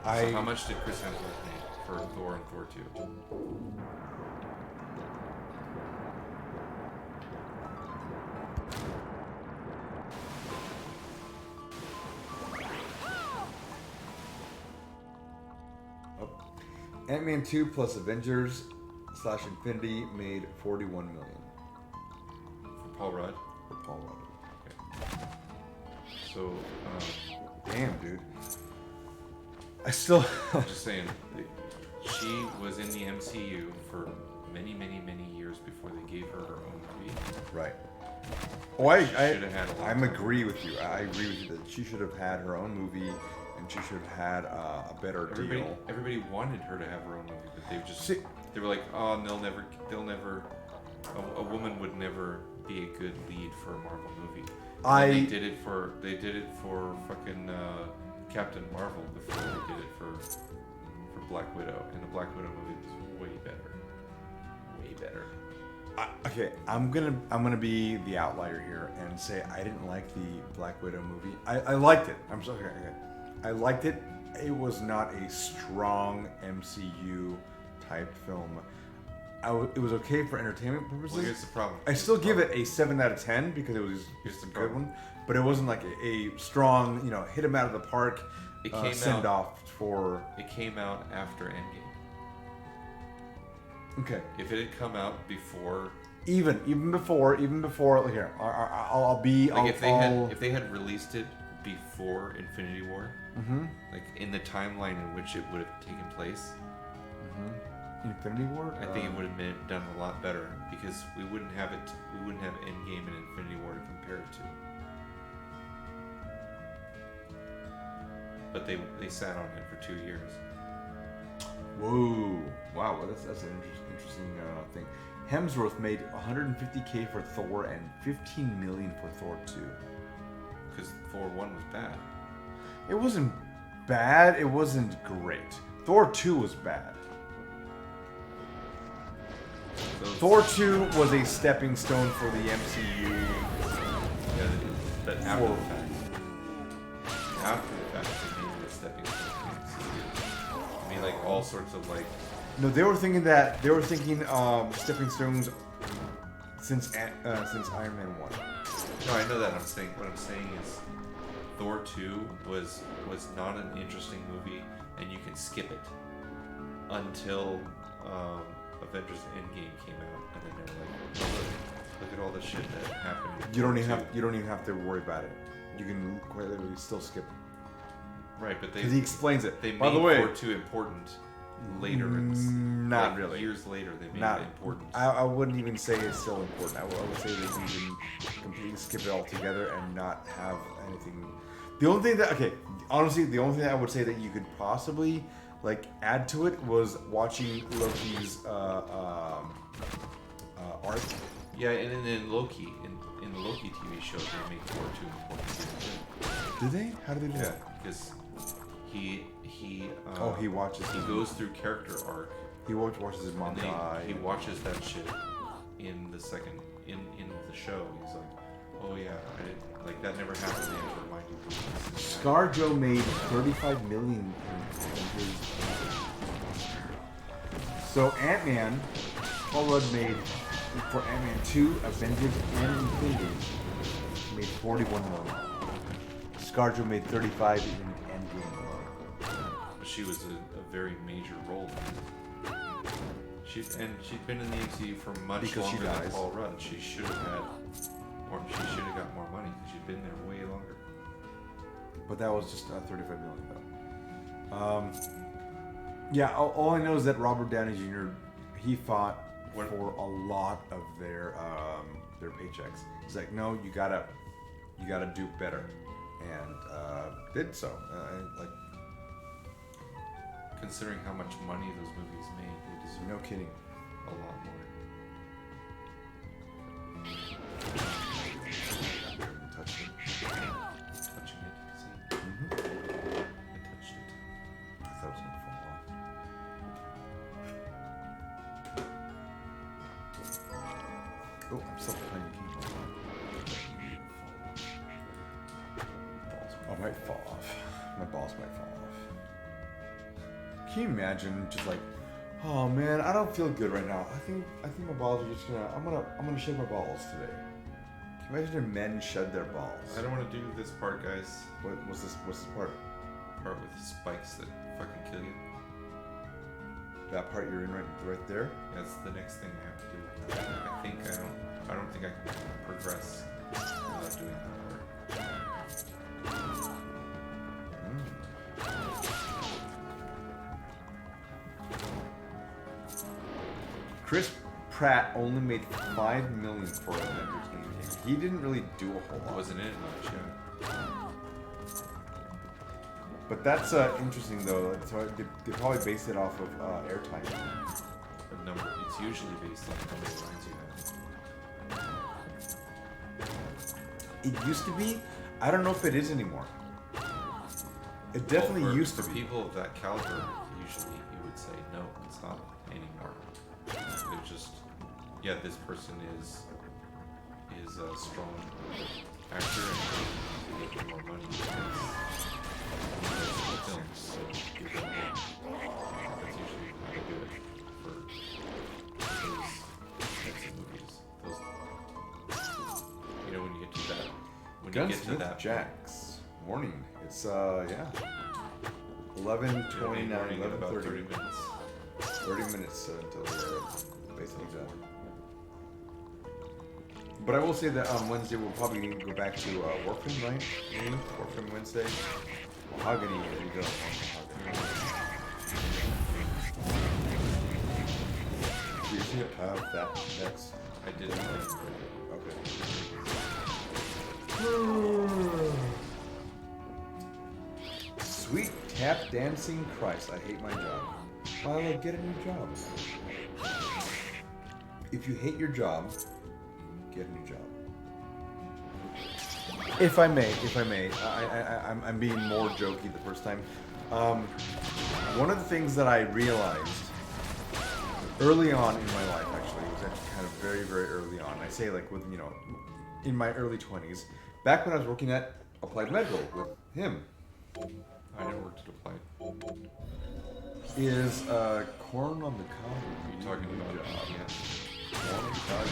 So how much did Chris Hemsworth make for Thor and Thor 2.
Ant-Man 2 plus Avengers / Infinity made $41 million
For Paul Rudd.
for Paul Rudd.
Okay. So,
Damn, dude. I still.
I'm just saying, she was in the MCU for many, many, many years before they gave her her own movie.
Right. Oh, I
should've had a long time.
agree with you. I agree with you that she should have had her own movie, and she should have had a better deal.
Everybody wanted her to have her own movie, but
See-
they were like, oh, and they'll never, a woman would never be a good lead for a Marvel movie. And they did it for fucking Captain Marvel before they did it for Black Widow, and the Black Widow movie was way better, way better.
Okay, I'm gonna be the outlier here and say I didn't like the Black Widow movie. I liked it. I'm sorry. Okay. I liked it. It was not a strong MCU type film. It was okay for entertainment purposes.
Well, here's the problem.
I still give it a 7 out of 10 because it was
Here's the
a good
problem.
one, but it wasn't like a strong, hit him out of the park
It came
send
out-
off for.
It came out after Endgame.
Okay,
If it had come out before,
even before here, I'll be.
like
I'll,
if they had released it before Infinity War, like in the timeline in which it would have taken place,
Infinity War.
I think it would have been done a lot better because we wouldn't have Endgame and Infinity War to compare it to. But they sat on it for 2 years.
Whoa! Wow, well, that's an interesting thing. Hemsworth made 150K for Thor and 15 million for Thor 2.
Because Thor 1 was bad.
It wasn't bad. It wasn't great. Thor 2 was bad.
So
Thor 2 was a stepping stone for the MCU.
Yeah, but after
For-
the fact. After the fact, they made it a stepping stone. to the MCU. I mean, like all sorts of like.
No, they were thinking stepping stones since Iron Man 1.
No, I know that. What I'm saying is, Thor 2 was not an interesting movie, and you can skip it until Avengers Endgame came out, and then they were like, oh, look at all the shit that happened. in
You don't
Thor
even have to worry about it. You can quite literally still skip it.
Right, but
Because he explains it.
they
By
made
the way,
Thor 2 important later in this.
not
like,
really.
Years later, they made
Not
it important.
I wouldn't even say it's still important. I would say that you can completely skip it altogether and not have anything. The only thing that honestly, the only thing that I would say that you could possibly add to it was watching Loki's arc.
Yeah, and then in Loki, in the Loki TV show, they make Thor 2 important too.
Did they? How did they do
Yeah,
that?
because he
He watches.
he goes through character arc,
He watches his mom
and then
die.
he watches that shit in the second in the show. He's like, oh yeah, I didn't like that never happened. They have to remind you. of this.
ScarJo made 35 million in his. So Ant-Man, Paul Rudd made for Ant-Man 2, Avengers, and Infinity made 41 million. ScarJo made 35 in Endgame alone.
But she was a very major role. She'd been in the MCU for much
Because she
longer than
dies.
Paul Rudd. She should have had, or she should have got more money because she'd been there way longer.
But that was just 35 million though. Yeah, all I know is that Robert Downey Jr. he fought
What-
for a lot of their paychecks. He's like, no, you gotta do better, and did so.
Considering how much money those movies made, they deserve
No kidding.
a lot more.
Touched it.
Touching it, see?
Mm-hmm.
I touched it.
I thought it was gonna fall off. Oh, I'm still playing the game. Oh, it might fall off. My balls might fall off. Can you imagine just like, oh man, I don't feel good right now. I think my balls are just gonna. I'm gonna shed my balls today. Can you imagine if men shed their balls?
I don't want to do this part, guys.
What's this part?
Part with the spikes that fucking kill you.
That part you're in right there.
That's the next thing I have to do. I don't think I can progress without doing that part.
Chris Pratt only made $5 million for Avengers Endgame. He didn't really do a whole lot.
Wasn't in it much, yeah.
But that's interesting though. So they probably based it off of airtime.
The number, it's usually based on how many lines you have.
It used to be. I don't know if it is anymore. It definitely
Well,
used to
for
be.
people of that caliber, usually you would say no, it's not anymore. They're just, yeah, this person is a strong actor and they get more money because films, so give them more. That's usually how they do it for those types of movies. Those, you know, when you get to that, when you get to that
Jacks. Warning. It's 11:29,
morning in about
11:30.
30 minutes.
30 minutes until they're basically done. But I will say that on Wednesday we'll probably need to go back to Warframe, right? Warframe Wednesday. Mahogany, there you go. Do you have that next?
I didn't like
Okay. Sweet tap dancing Christ, I hate my job. Milo, get a new job. If you hate your job, get a new job. If I may, I'm being more jokey the first time. One of the things that I realized early on in my life, actually, it was actually kind of very, very early on. I say like with, in my early 20s, back when I was working at Applied Medical with him.
I never worked at Applied.
Is corn on the cob.
You're talking about
Corn on the cob.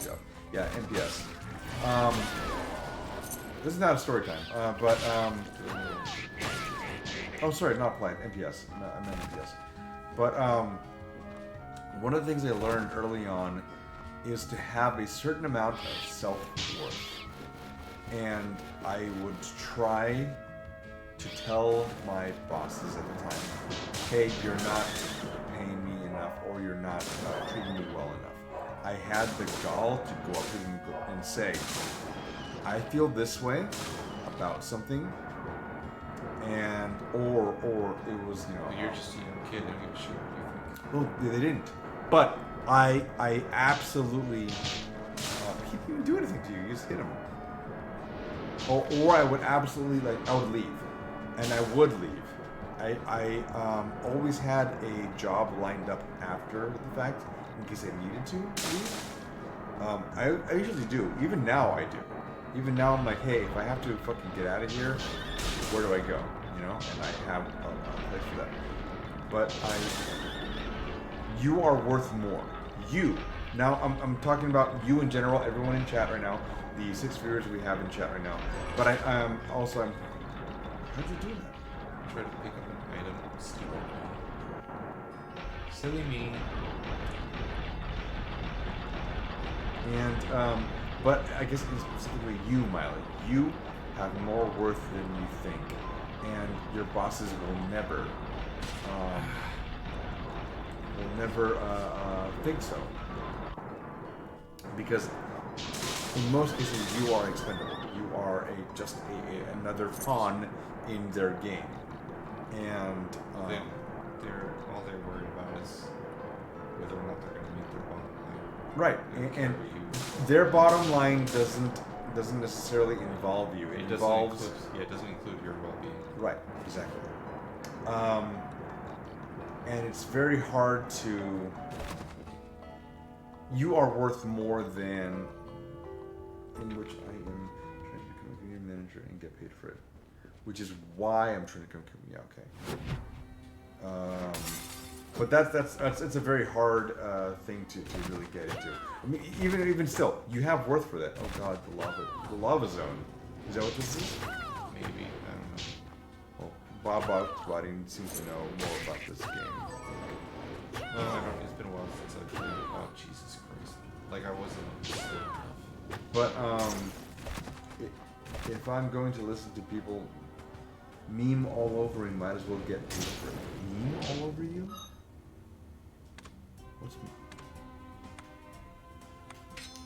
Job. Yeah, NPS. This is not a story time, but oh, sorry, not Applied. NPS. No, I meant NPS. But one of the things I learned early on is to have a certain amount of self-worth, and I would try to tell my bosses at the time, hey, you're not paying me enough, or you're not treating me well enough. I had the gall to go up to them and say, I feel this way about something, and or it was,
You're just a young kid, don't give a shit what you think.
well, they didn't. But I absolutely he didn't even do anything to you. You just hit him. Or I would absolutely I would leave. And I would leave. I always had a job lined up after the fact in case I needed to leave. I usually do. Even now I do. Even now I'm like, hey, if I have to fucking get out of here, where do I go? And I have a place for that. But you are worth more. You. Now I'm talking about you in general, everyone in chat right now, the 6 viewers we have in chat right now. But I'm how'd you do that?
Try to pick up an item. Stupid. Silly me.
And but I guess specifically you, Miley, you have more worth than you think, and your bosses will never think so, because in most cases you are expendable. You are just another pawn in their game, and
They're all they're worried about is whether or not they're going to meet their bottom line.
right, and their bottom line doesn't necessarily involve you. It involves
it doesn't include your well-being.
right, exactly. And it's very hard to. You are worth more than in which I am trying to become a community manager and get paid for it, which is why I'm trying to become. Yeah, okay. But that's it's a very hard thing to really get into. I mean, even still, you have worth for that. Oh God, the lava zone. Is that what this is?
Maybe, I don't know.
Well, Bob Botting seems to know more about this game.
Well, I don't. It's been a while since I've played it. Oh Jesus Christ! Like I wasn't slow enough.
But if I'm going to listen to people meme all over me, might as well get paid for it. Meme all over you? What's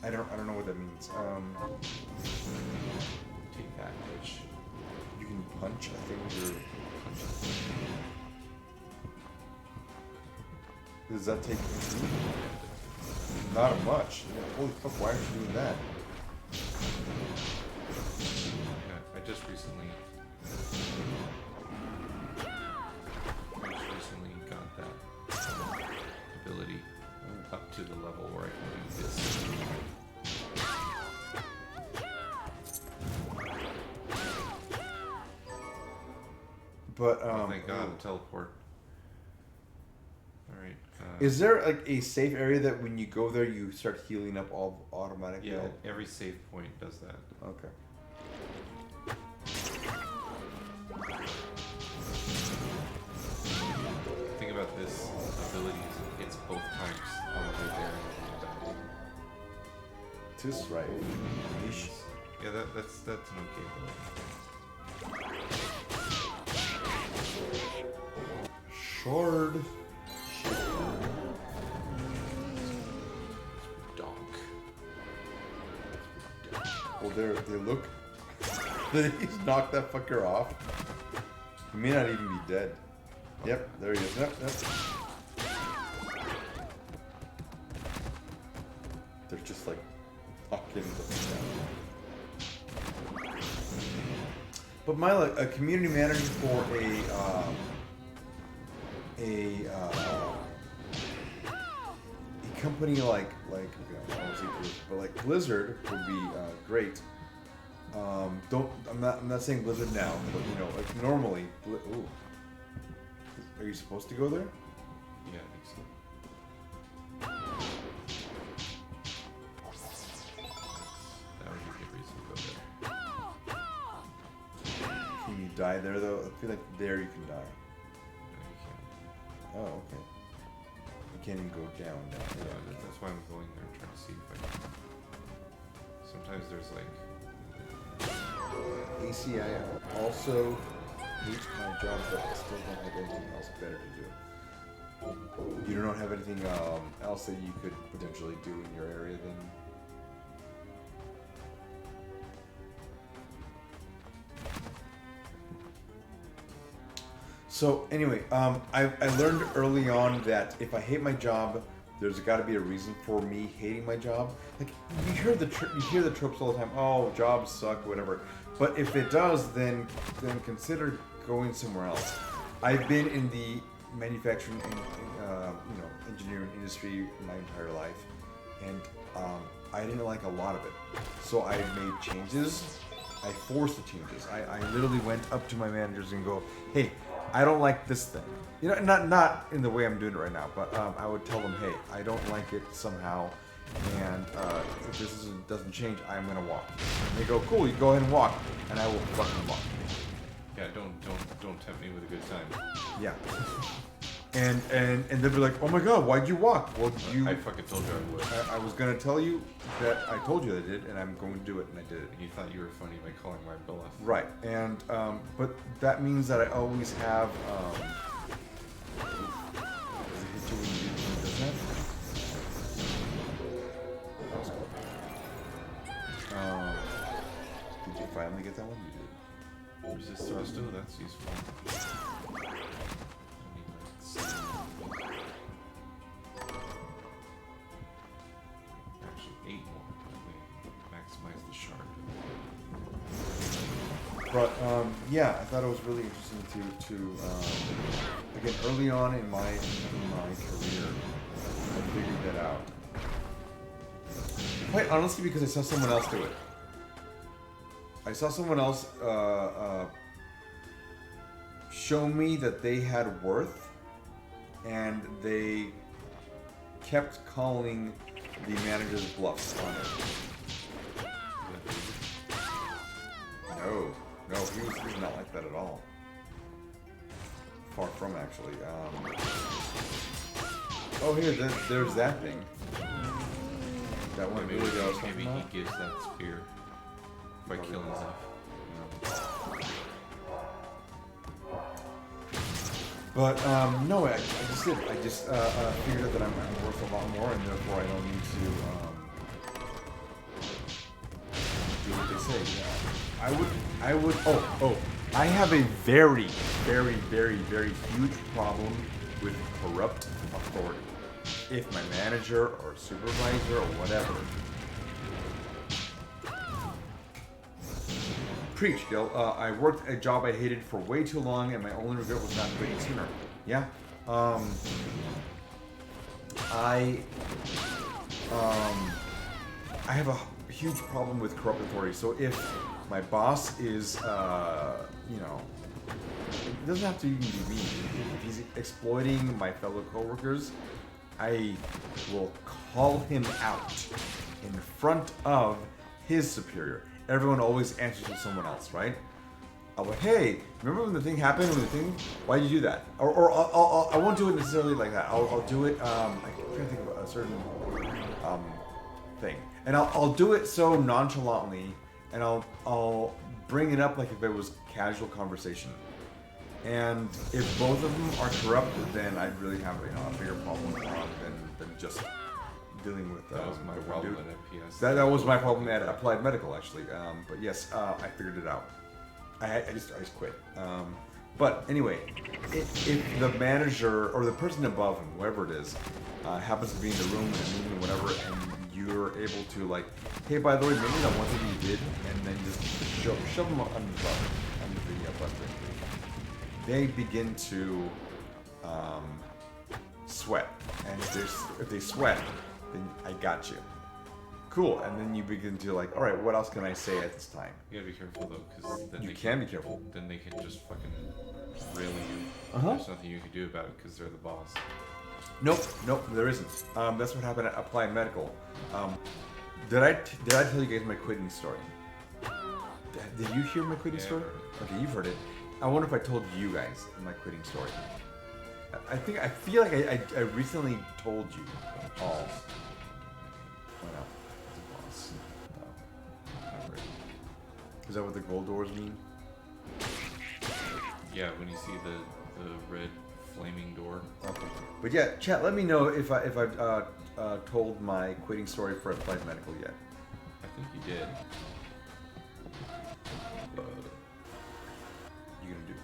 I don't know what that means.
Take that, bitch.
You can punch a thing with your. Does that take MP? Not much. Holy fuck! Why aren't you doing that?
Yeah, I just recently got that ability up to the level where I can do this.
But
Oh, thank God, teleport. All right.
is there like a safe area that when you go there you start healing up all automatically?
Yeah, every save point does that.
Okay.
The thing about this ability is it hits both times on the way there and on the way back.
Tis right. Yeesh.
Yeah, that's an okay ability.
Shard.
Donk.
Well, they look. He's knocked that fucker off. He may not even be dead. Yep, there he is. Yep. They're just like fucking down. But Mila, a community manager for a company like I don't say Blizzard, but like Blizzard would be great. I'm not saying Blizzard now, but you know, like normally. Ooh, are you supposed to go there?
Yeah, I think so. That would be a good reason to go there.
Can you die there though? I feel like there you can die.
No, you can't.
Oh, okay. You can't even go down.
Yeah, that's why I'm going there, trying to see if I can. Sometimes there's like.
ACI also hates my job, but I still don't have anything else better to do. You don't have anything else that you could potentially do in your area then? So anyway, I learned early on that if I hate my job, there's got to be a reason for me hating my job. Like you hear the tropes all the time. Oh, jobs suck, whatever. But if it does, then consider going somewhere else. I've been in the manufacturing and engineering industry my entire life, and I didn't like a lot of it. So I made changes. I forced the changes. I literally went up to my managers and go, hey, I don't like this thing. You know, not in the way I'm doing it right now, but I would tell them, hey, I don't like it somehow, and if this doesn't change, I'm gonna walk. And they go, cool, you go ahead and walk, and I will fucking walk.
Yeah, don't tempt me with a good time.
Yeah. And they'd be like, oh my god, why'd you walk? Well,
I fucking told you I would.
I was gonna tell you that I told you I did, and I'm going to do it, and I did it.
And you thought you were funny by calling my bluff.
Right, and but that means that I always have. Does it hit you when you do that? That was cool. Did you finally get that one? You did.
Resist thrust, oh, that's useful. I need actually 8 more. That way, maximize the shard.
But yeah, I thought it was really interesting to again early on in my career, I figured that out. Quite honestly, because I saw someone else do it. I saw someone else show me that they had worth and they kept calling the manager's bluffs on it. No, he was not like that at all. Far from, actually. Oh, here, there's that thing. That one
Maybe,
really goes.
maybe he gives that spear by killing himself.
But no, I just did. I just figured out that I'm worth a lot more, and therefore I don't need to do what they say. Yeah. I would. Oh, I have a very, very, very, very huge problem with corrupt authority. If my manager or supervisor or whatever. Preach, Gil. I worked a job I hated for way too long, and my only regret was not quitting sooner. Yeah. I have a huge problem with corrupt authority. So if my boss is, you know, it doesn't have to even be me. If he's exploiting my fellow coworkers, I will call him out in front of his superior. Everyone always answers to someone else, right? I'll go, hey, remember when the thing happened? Why did you do that? Or I won't do it necessarily like that. I'll do it. I'm trying to think of a certain thing, and I'll do it so nonchalantly, and I'll bring it up like if it was casual conversation. And if both of them are corrupt, then I really have a bigger problem than just dealing with
That was my
the one
problem
dude.
at PS.
That was my problem at Applied Medical, actually. But yes, I figured it out. I just quit. But anyway, if the manager or the person above him, whoever it is, happens to be in the room in a meeting or whatever, and you're able to like, hey, by the way, remember that one thing you did, and then just shove them under the bus. They begin to sweat, and if they sweat, then I got you. Cool, and then you begin to like, all right, what else can I say at this time?
You gotta be careful though, because then
You
they
can be careful.
Then they can just fucking rail you.
Uh-huh.
There's nothing you can do about it because they're the boss.
Nope, there isn't. That's what happened at Applied Medical. Did I tell you guys my quitting story? Did you hear my quitting
Yeah,
story?
I heard
Okay, you've heard it. I wonder if I told you guys my quitting story. I feel like I recently told you all. Why not? It's a boss. No. Not really. Is that what the gold doors mean?
Yeah, when you see the red flaming door.
Okay. But yeah, chat. Let me know if I've told my quitting story for Applied Medical yet.
I think you did.
You gonna do?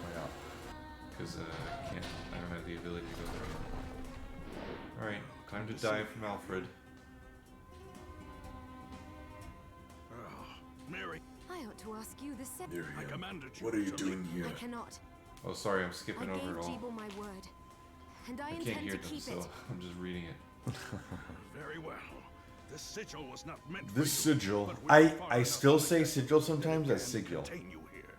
Why not?
Because I don't have the ability to go there yet. Alright, time to die from Alfred.
Mary,
I ought to ask you the same.
I commanded you.
What are you
to
doing
leave.
here?
I cannot.
Oh, sorry, I'm
I
skipping over
gave
it all.
Jeeble my word, and I
I can't
intend
hear
to
them,
keep
so
it.
I'm just reading it.
Very well. This sigil was not meant for
This
you,
sigil.
but we are far
I
enough
still
away
say
that
sigil sometimes
we
as
can
sigil.
contain you here.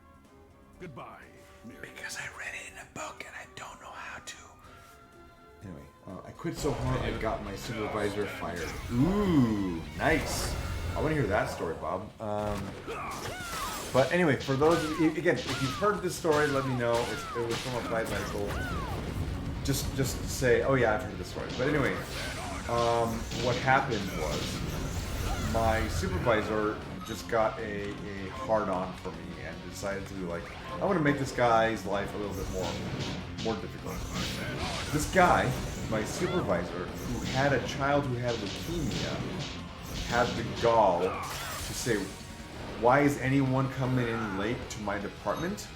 Goodbye, Mary.
Because I read it in a book and I don't know how to.
Anyway, I quit so hard I got my supervisor fired. Ooh, nice. I want to hear that story, Bob. But anyway, for those of you, again, if you've heard this story, let me know. It was from Applied Medical. Just say, oh yeah, I've heard this story. But anyway, what happened was my supervisor just got a hard-on for me and decided to be like, I want to make this guy's life a little bit more difficult. This guy, my supervisor, who had a child who had leukemia, had the gall to say, why is anyone coming in late to my department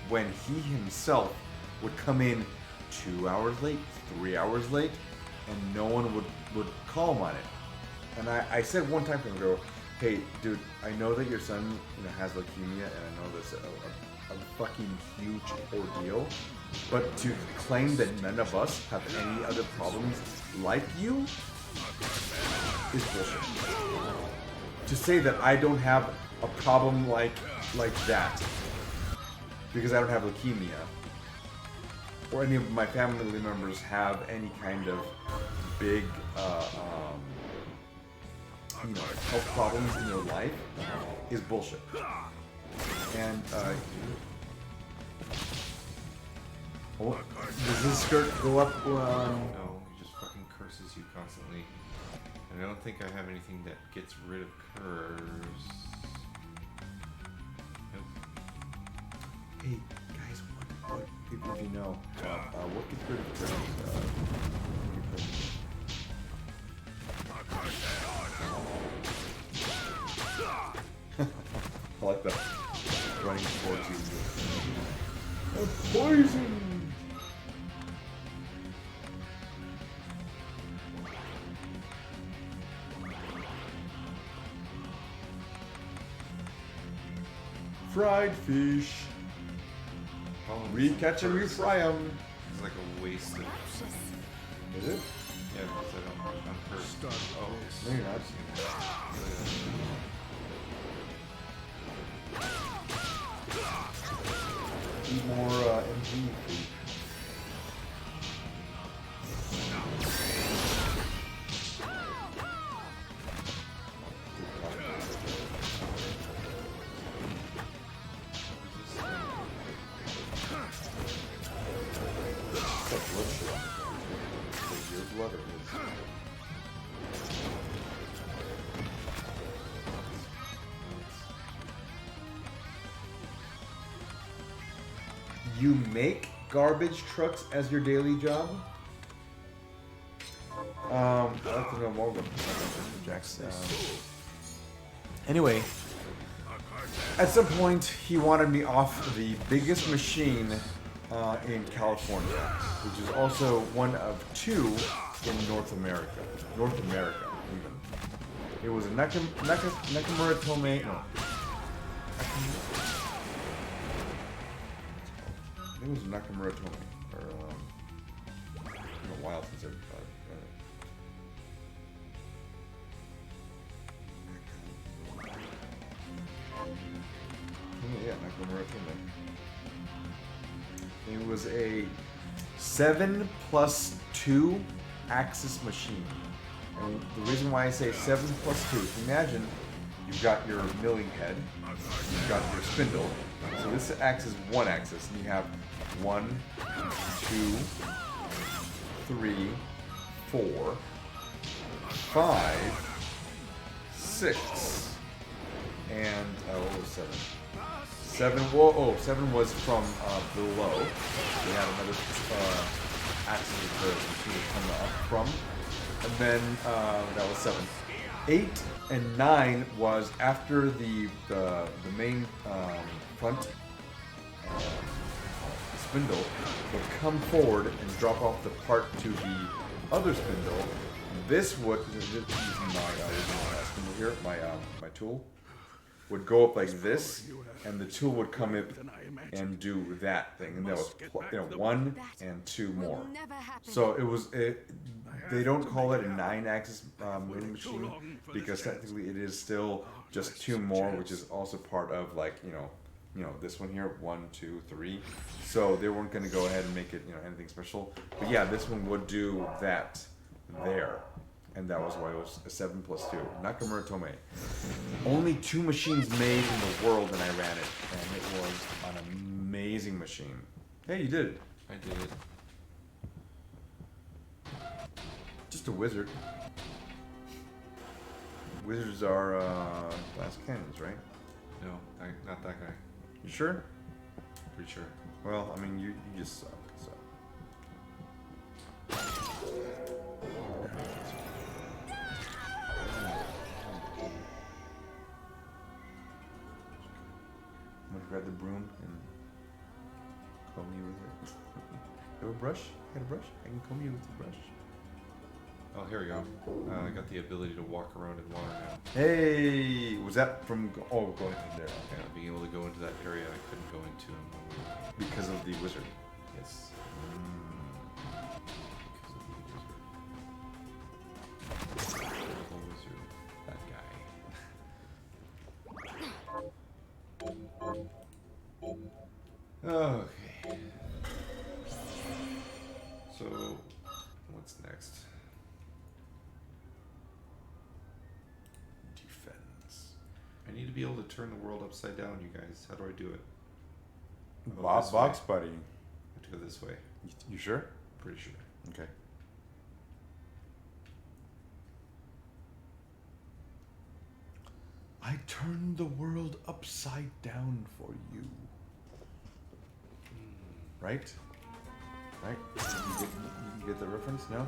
when he himself would come in 2 hours late, 3 hours late, and no one would call him on it. And I said one time to him, go, hey, dude, I know that your son has leukemia, and I know that's a fucking huge ordeal, but to claim that none of us have any other problems like you is bullshit. To say that I don't have a problem like that because I don't have leukemia or any of my family members have any kind of big, health problems in their life is bullshit. And does this skirt go up?
No, he just fucking curses you constantly. And I don't think I have anything that gets rid of curse. Nope.
Hey guys, what if you know what gets rid of I like that. Running towards you. A poison! Fried fish. We catch 'em, we fry 'em.
It's like a waste of...
Is it?
Yeah, because I'm cursed. Oh,
No, you're not. Eat more MG food. You make garbage trucks as your daily job? I'd like to know more about Mr. Jackson. Anyway, at some point he wanted me off the biggest machine in California, which is also one of 2 in North America. North America, even. It was a Nakamura Tome. No. I think it was Nakamura Tome. Or, it's been a while since I've read it. Oh, yeah, Nakamura Tome. It was a 7+2 axis machine. And the reason why I say 7+2 is imagine you've got your milling head, you've got your spindle. So this acts as one axis, and you have 1, 2, 3, 4, 5, 6, and what was 7? 7 was from below. We had another axis of the machine coming up from, and then that was 7. 8 and 9 was after the main front spindle would come forward and drop off the part to the other spindle. This would, using my spindle here, my tool, would go up like this, and the tool would come in and do that thing, and that was 1 and 2 more. So it was they don't call it a 9-axis milling machine because technically it is still just 2 more, which is also part of this one here, 1, 2, 3. So they weren't going to go ahead and make it anything special. But yeah, this one would do that there. And that was why it was a 7+2. Nakamura Tome. Only 2 machines made in the world, and I ran it. And it was an amazing machine. Hey, you did it.
I did it.
Just a wizard. Wizards are glass cannons, right?
No, not that guy.
You sure?
Pretty sure.
Well, I mean, you just suck, so. I'm gonna grab the broom and comb you with it. You have a brush? I got a brush? I can comb you with the brush.
Oh, here we go. I got the ability to walk around in water now.
Hey! Was that from... Oh, going in there.
Yeah,
Okay.
being able to go into that area I couldn't go into
Because of the wizard.
Yes. Because of the wizard. The wizard. That guy. Okay. be able to turn the world upside down, you guys. How do I do it? Oh,
Bob
this
Box
way.
Buddy.
I have to go this way.
You sure?
Pretty sure.
Okay. I turned the world upside down for you. Right? Right? You get the reference? No?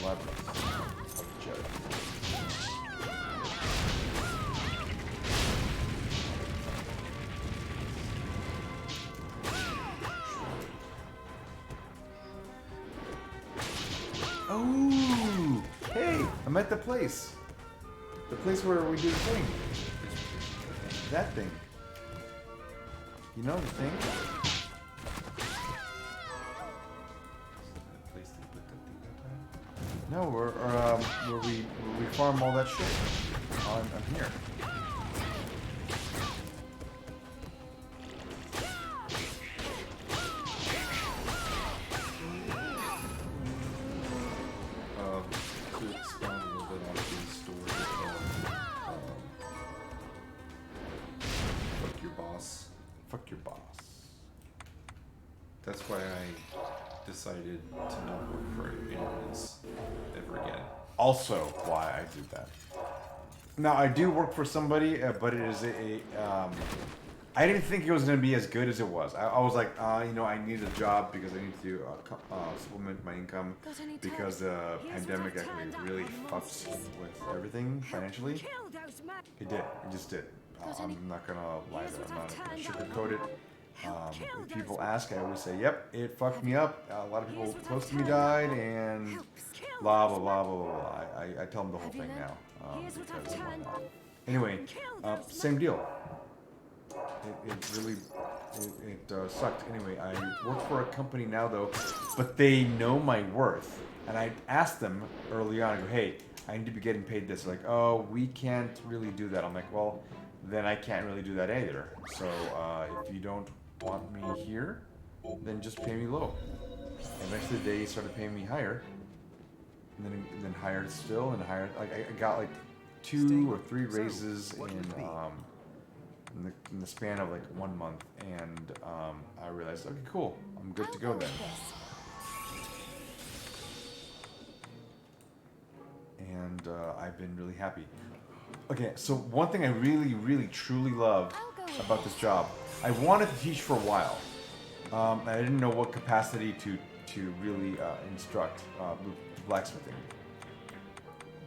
Labyrinth of Jericho. Oh! Hey! I'm at the place. The place where we do the thing. That thing. You know the thing?
That place they put that thing that time?
No, where we farm all that shit. I'm here.
To expound a little bit on the story fuck your boss.
Fuck your boss.
That's why I decided to not work for aliens ever again.
Also, why I did that. Now I do work for somebody, but it is I didn't think it was going to be as good as it was. I was like, I need a job because I need to supplement my income
Got any
because the pandemic actually really fucks with everything financially.
Kill those men.
It did. It just did. I'm not gonna lie there. I'm not gonna sugarcoat it. If people ask, I always say, "Yep, it fucked me up. A lot of people close to me died, and blah blah blah blah blah." I tell them the whole thing now because why not? Anyway, same deal. It really sucked. Anyway, I work for a company now though, but they know my worth, and I asked them early on. I go, "Hey, I need to be getting paid this." They're like, "Oh, we can't really do that." I'm like, "Well, then I can't really do that either. So if you don't want me here, then just pay me low." Eventually, they started paying me higher, and then higher still, and higher. Like I got like 2 or 3 raises in the span of like 1 month, and I realized, okay, cool, I'm good to go then. And I've been really happy. Okay, so one thing I really, really, truly love about this job, I wanted to teach for a while. I didn't know what capacity to really instruct blacksmithing.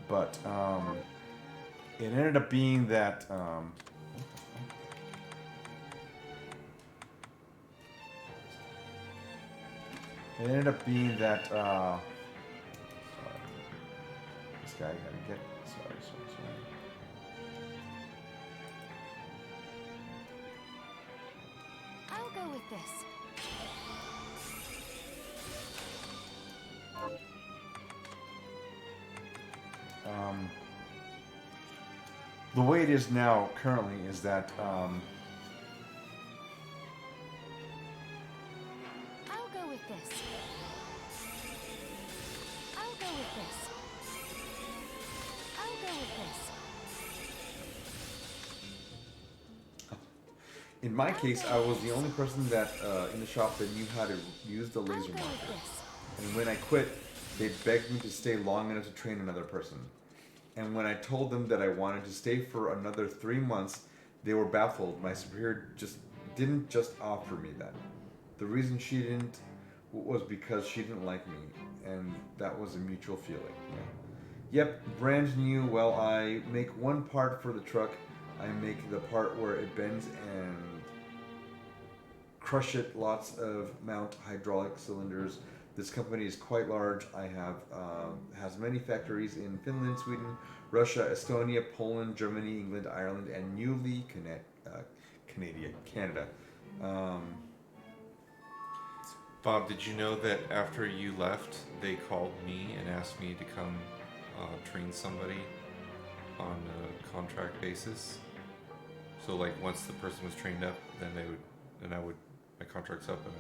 But it ended up being that sorry, this guy gotta get sorry.
I'll go with this.
The way it is now currently is that
I'll go with this. I'll go with this. I'll go with this.
in my case, I was the only person that in the shop that knew how to use the
I'll
laser
go with
marker.
this.
And when I quit, they begged me to stay long enough to train another person. And when I told them that I wanted to stay for another 3 months, they were baffled. My superior didn't just offer me that. The reason she didn't was because she didn't like me, and that was a mutual feeling. Yep, brand new. Well, I make one part for the truck. I make the part where it bends and crush it. Lots of mount hydraulic cylinders. This company is quite large. I have has many factories in Finland, Sweden, Russia, Estonia, Poland, Germany, England, Ireland, and newly Canada.
Bob, did you know that after you left, they called me and asked me to come train somebody on a contract basis? So, like, once the person was trained up, then my contract's up and I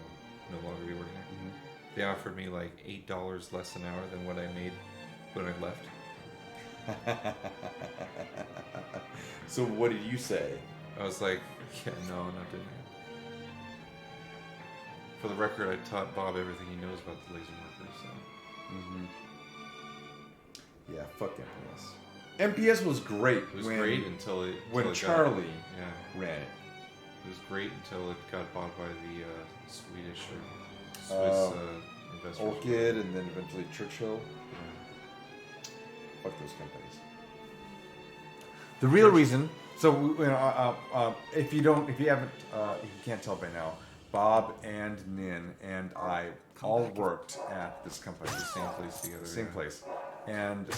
would no longer be working there. Mm-hmm. They offered me like $8 less an hour than what I made when I left.
So what did you say?
I was like, yeah, no, not doing it. For the record, I taught Bob everything he knows about the laser markers. So.
Yeah, fuck MPS. MPS was great.
It was great until it
when
until it
Charlie
got,
ran it.
It was great until it got bought by the Swedish or Swiss investors.
Orchid, and then eventually Churchill. Fuck those companies. The real reason. So if you haven't, you can't tell by now. Bob and Nin and I all worked at this company,
The same place together.
same
yeah.
place. And do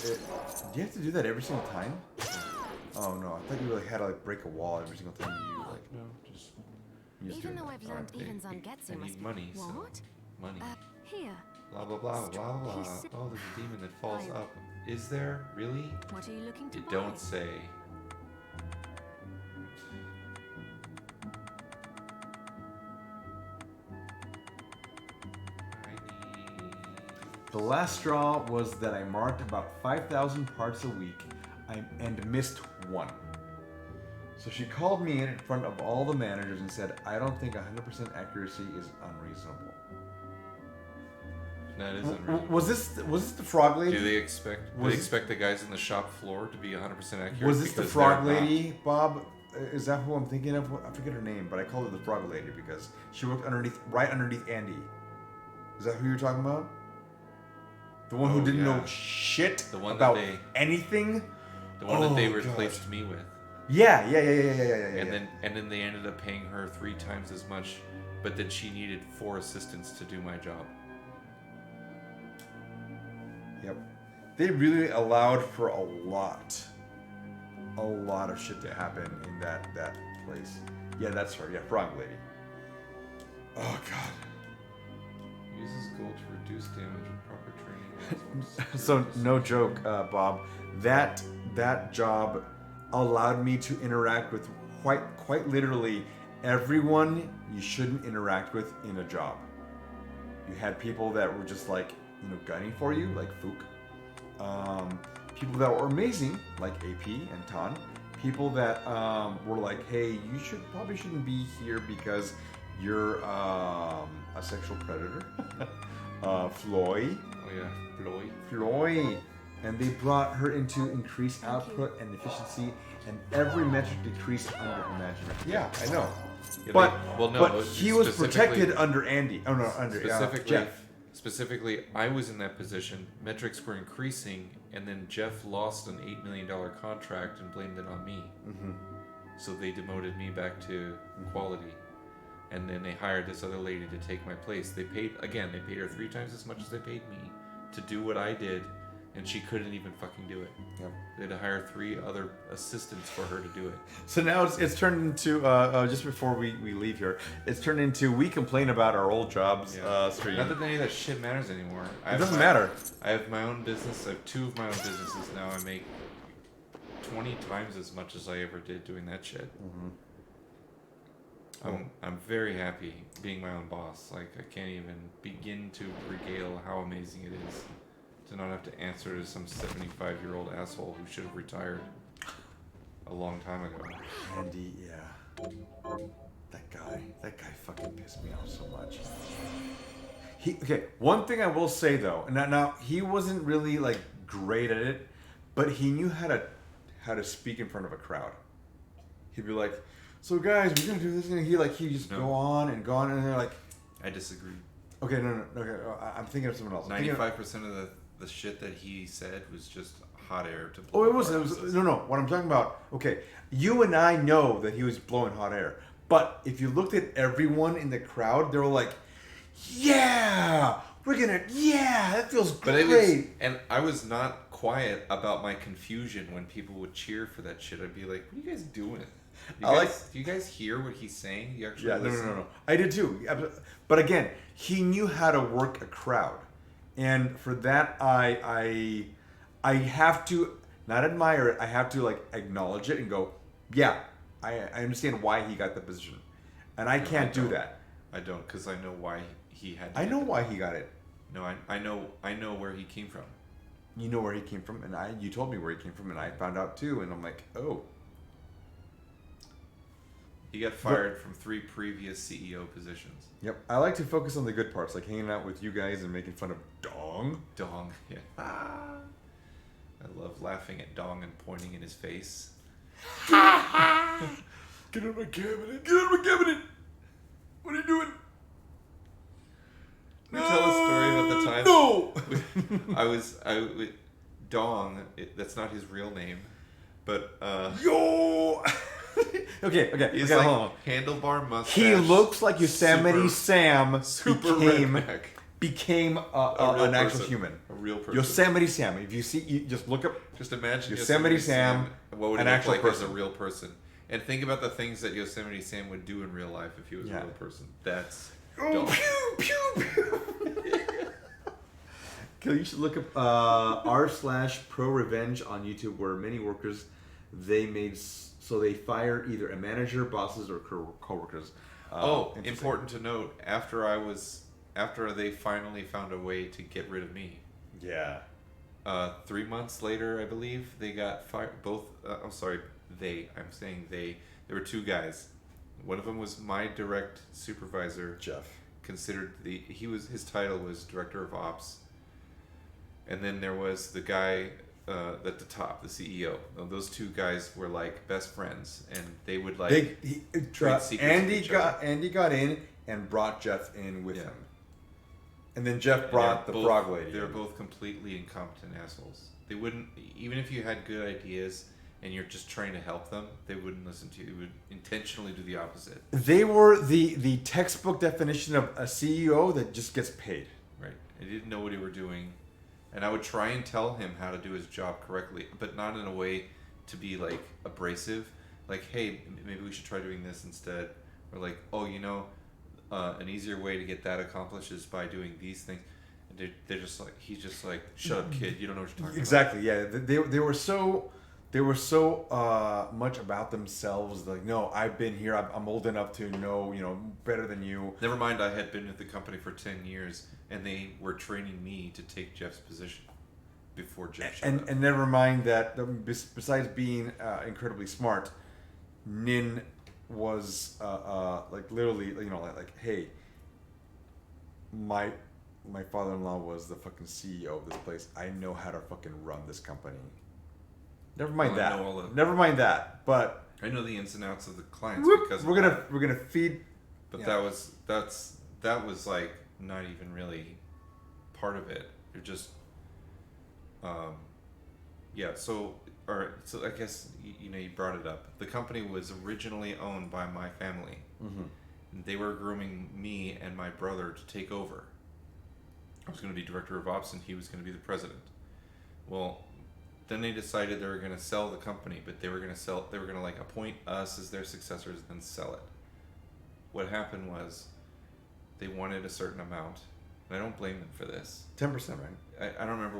you have to do that every single time? Oh no, I thought you like had to like break a wall every single time you like.
No, just
you just
Even
do
though
it.
I've learned
Alright.
evens on Getsu
I
must
need
be...
money, so
What?
money.
Here.
Blah blah blah blah blah. Oh, there's a demon that falls up. Is there really?
What are you looking to
You
buy?
don't say. I need.
The last straw was that I marked about 5,000 parts a week and missed one. So she called me in front of all the managers and said, I don't think 100% accuracy is unreasonable.
That is unreasonable.
Was this the frog lady?
Do they expect? Do
Was-
they expect the guys on the shop floor to be 100% accurate?
Was this the
because
frog
they're not?
lady, Bob? Is that who I'm thinking of? I forget her name, but I call her the frog lady because she worked right underneath Andy. Is that who you're talking about? The one who
Oh,
didn't
yeah.
know shit
The one that
about
they-
anything?
The one that they
Oh,
replaced
God.
me with.
Yeah. And
And then they ended up paying her 3 times as much, but then she needed 4 assistants to do my job.
Yep. They really allowed for a lot of shit to happen in that place. Yeah, that's her. Yeah, frog lady. Oh God.
Uses gold to reduce damage with proper training.
So no joke, Bob. That job allowed me to interact with quite literally everyone you shouldn't interact with in a job. You had people that were just like gunning for you, like Fook. People that were amazing, like AP and Tan. People that were like, hey, you probably shouldn't be here because you're a sexual predator. Floyd.
Oh yeah, Floyd.
Floyd. And they brought her into increased output and efficiency, and every metric decreased under management. Yeah, I know.
Yeah,
But
well, no,
but he was
specifically-
protected under Andy. Oh no, under Jeff.
Specifically, I was in that position. Metrics were increasing, and then Jeff lost an $8 million contract and blamed it on me.
Mm-hmm.
So they demoted me back to quality, and then they hired this other lady to take my place. They paid her 3 times as much as they paid me to do what I did, and she couldn't even fucking do it.
Yep.
They had to hire 3 other assistants for her to do it.
So now it's turned into just before we leave here, it's turned into we complain about our old jobs stream.
Not that any of that shit matters anymore.
It doesn't matter.
I have my own business. I have 2 of my own businesses now. I make 20 times as much as I ever did doing that shit. I'm very happy being my own boss. Like, I can't even begin to regale how amazing it is to not have to answer to some 75-year-old asshole who should have retired a long time ago.
Andy, yeah. That guy fucking pissed me off so much. One thing I will say though, and now he wasn't really like great at it, but he knew how to speak in front of a crowd. He'd be like, "So guys, we're gonna do this," and he'd just go on, and they're like,
I disagree.
"Okay, no, okay, I'm thinking of someone else."
95% of the shit that he said was just hot air to
Oh,
blow
it was
apart.
no. What I'm talking about. Okay, you and I know that he was blowing hot air, but if you looked at everyone in the crowd, they were like, "Yeah, that feels
But
great."
and I was not quiet about my confusion when people would cheer for that shit. I'd be like, "What are you guys doing? Do you guys hear what he's saying? You actually
Yeah,
listen?"
no. I did too. But again, he knew how to work a crowd, and for that, I have to not admire it. I have to like acknowledge it and go, "Yeah, I understand why he got the position," and I can't do that.
I don't, because I know why he had.
I know why he got it.
No, I know where he came from.
you know where he came from, and you told me where he came from, and I found out too, and I'm like, oh.
He got fired from 3 previous CEO positions.
Yep. I like to focus on the good parts, like hanging out with you guys and making fun of Dong.
Dong, yeah. I love laughing at Dong and pointing in his face.
Get out of my cabinet! Get out of my cabinet! What are you doing?
Can I tell a story about the time?
No!
Dong, that's not his real name, but
Yo! okay.
he's
hold
like
on.
handlebar mustache.
He looks like Yosemite
super-
Sam
super redneck.
became
A real
an actual
person.
human.
A real person.
Yosemite Sam. If you see, you just look up.
Just imagine
Yosemite Sam,
what would he
an
look
actual
like as
person.
a real person? And think about the things that Yosemite Sam would do in real life if he was
Yeah.
a real person. That's
Oh,
Dong.
pew, pew, pew. You should look up r/pro revenge on YouTube, where many workers they fire either a manager, bosses, or coworkers. Interesting.
Important to note, after they finally found a way to get rid of me,
Yeah.
3 months later, I believe, they got fired. Both, I'm saying they. There were 2 guys. One of them was my direct supervisor,
Jeff.
his title was director of ops. And then there was the guy at the top, the CEO. Now, those 2 guys were like best friends, and they would like trade secrets with each other.
Andy got in and brought Jeff in with
Yeah.
him, and then Jeff
And
brought the
they're
frog lady.
They were
in.
both completely incompetent assholes. They wouldn't, even if you had good ideas and you're just trying to help them, they wouldn't listen to you. They would intentionally do the opposite.
They were the textbook definition of a CEO that just gets paid.
Right. They didn't know what they were doing. And I would try and tell him how to do his job correctly, but not in a way to be like abrasive. Like, hey, maybe we should try doing this instead. Or like, oh, an easier way to get that accomplished is by doing these things. And they're just like, he's just like, shut up, kid. You don't know what you're talking
Exactly. Yeah. They were so much about themselves. Like, no, I've been here. I'm old enough to know, better than you.
about. Never mind, I had been with the company for 10 years, and they were training me to take Jeff's position before Jeff showed up.
And never mind that. Besides being incredibly smart, Nin was like literally, like, hey, my father-in-law was the fucking CEO of this place. I know how to fucking run this company. Never mind
Well, I
that.
know all the-
Never mind that. But
I know the ins and outs of the clients
whoop,
because
we're
of that.
gonna feed.
But
Yeah.
that was like not even really part of it. You're just, yeah. So I guess you brought it up. The company was originally owned by my family. And they were grooming me and my brother to take over. I was going to be director of ops, and he was going to be the president. Well, then they decided they were going to sell the company, but they were going to like appoint us as their successors and then sell it. What happened was they wanted a certain amount, and I don't blame them for this.
10%, right?
I don't remember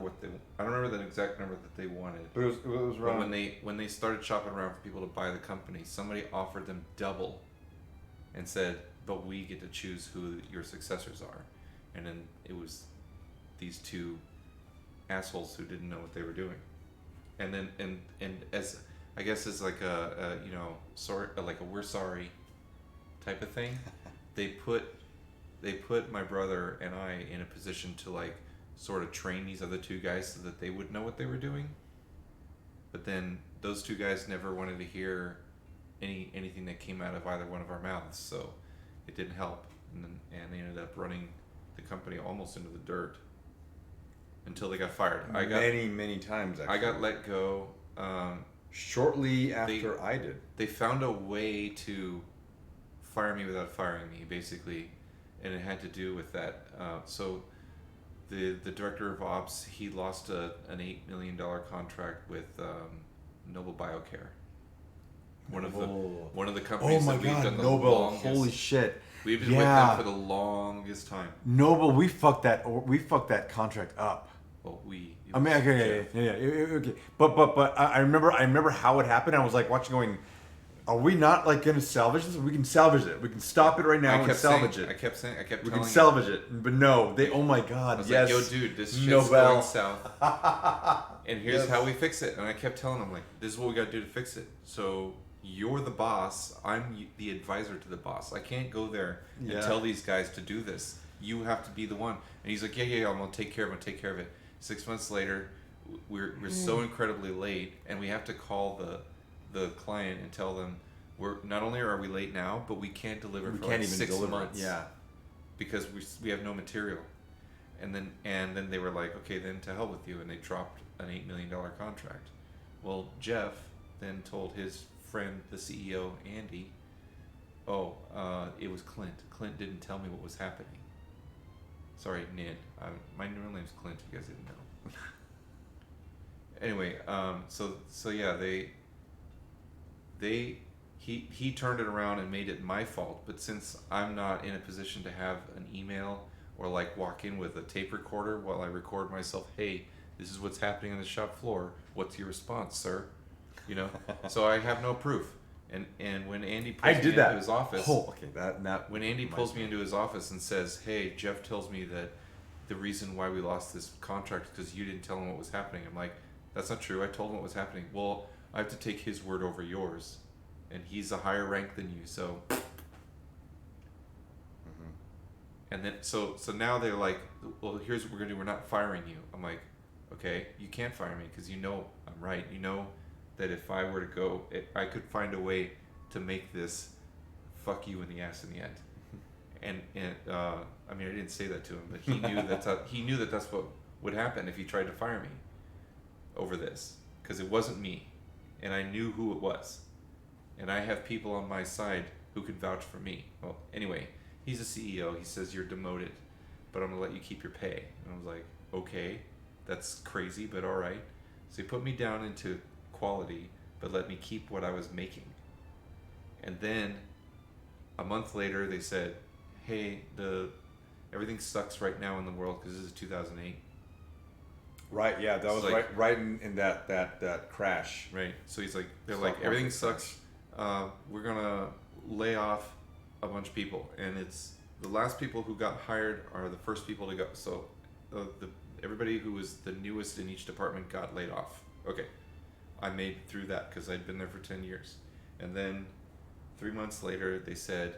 I don't remember the exact number that they wanted.
But it was
But
wrong.
when they started shopping around for people to buy the company, somebody offered them double, and said, "But we get to choose who your successors are," and then it was these 2 assholes who didn't know what they were doing, and then and as I guess as like a sorry, like a we're sorry type of thing, they put my brother and I in a position to like sort of train these other 2 guys so that they would know what they were doing. But then those 2 guys never wanted to hear anything that came out of either one of our mouths, so it didn't help, and they ended up running the company almost into the dirt until they got fired.
Many times, actually.
I got let go.
Shortly after I did.
They found a way to fire me without firing me, basically, and it had to do with that. So the director of ops, he lost an $8 million contract with Noble Biocare. One of the companies that we've done the
Noble!
longest.
Holy shit!
We've been with them for the longest time.
Noble, we fucked that contract up.
Well,
I mean, okay. But I remember how it happened. I was like watching, going, Are we not like gonna salvage this? We can salvage it. We can stop it right now and salvage it.
I kept
We
telling
can
him.
salvage it. But no, they. Oh my God!
I was
Yes.
like, yo, dude, this shit's
Nobel.
going south. And here's
Yes.
how we fix it. And I kept telling him, like, this is what we got to do to fix it. So you're the boss. I'm the advisor to the boss. I can't go there and
Yeah.
tell these guys to do this. You have to be the one. And he's like, yeah, I'm going to take care of it. I'm going to take care of it. 6 months later, we're so incredibly late. And we have to call the client and tell them, we're not only are we late now, but we can't deliver
We
for
can't
like
even
6
deliver.
months.
Yeah.
Because we have no material. And then they were like, okay, then to hell with you, and they dropped an $8 million contract. Well, Jeff then told his friend, the CEO, Andy, it was Clint. Clint didn't tell me what was happening. Sorry, Nid. My real name's Clint, if you guys didn't know. Anyway, so yeah, he turned it around and made it my fault. But since I'm not in a position to have an email or like walk in with a tape recorder while I record myself, hey, this is what's happening on the shop floor. What's your response, sir? You know, so I have no proof. And when Andy pulls me into his office,
When
Andy pulls me into his office and says, hey, Jeff tells me that the reason why we lost this contract is because you didn't tell him what was happening. I'm like, that's not true. I told him what was happening. Well, I have to take his word over yours, and he's a higher rank than you, so. And then so now they're like, well, here's what we're gonna do. We're not firing you. I'm like, okay, you can't fire me because you know I'm right. You know that if I were to go, I could find a way to make this fuck you in the ass in the end. And I mean, I didn't say that to him, but he knew that's what would happen if he tried to fire me over this, because it wasn't me, and I knew who it was, and I have people on my side who can vouch for me. Well, anyway, he's a CEO. He says you're demoted, but I'm gonna let you keep your pay. And I was like, okay, that's crazy, but all right. So he put me down into quality, but let me keep what I was making. And then a month later, they said, hey, everything sucks right now in the world because this is 2008.
Right, yeah, that
It's
was
like-
right in that crash.
Right. So he's like, they're
Stock
like, everything
market
sucks. We're gonna lay off a bunch of people, and it's the last people who got hired are the first people to go. So everybody who was the newest in each department got laid off. Okay, I made through that because I'd been there for 10 years, and then 3 months later they said,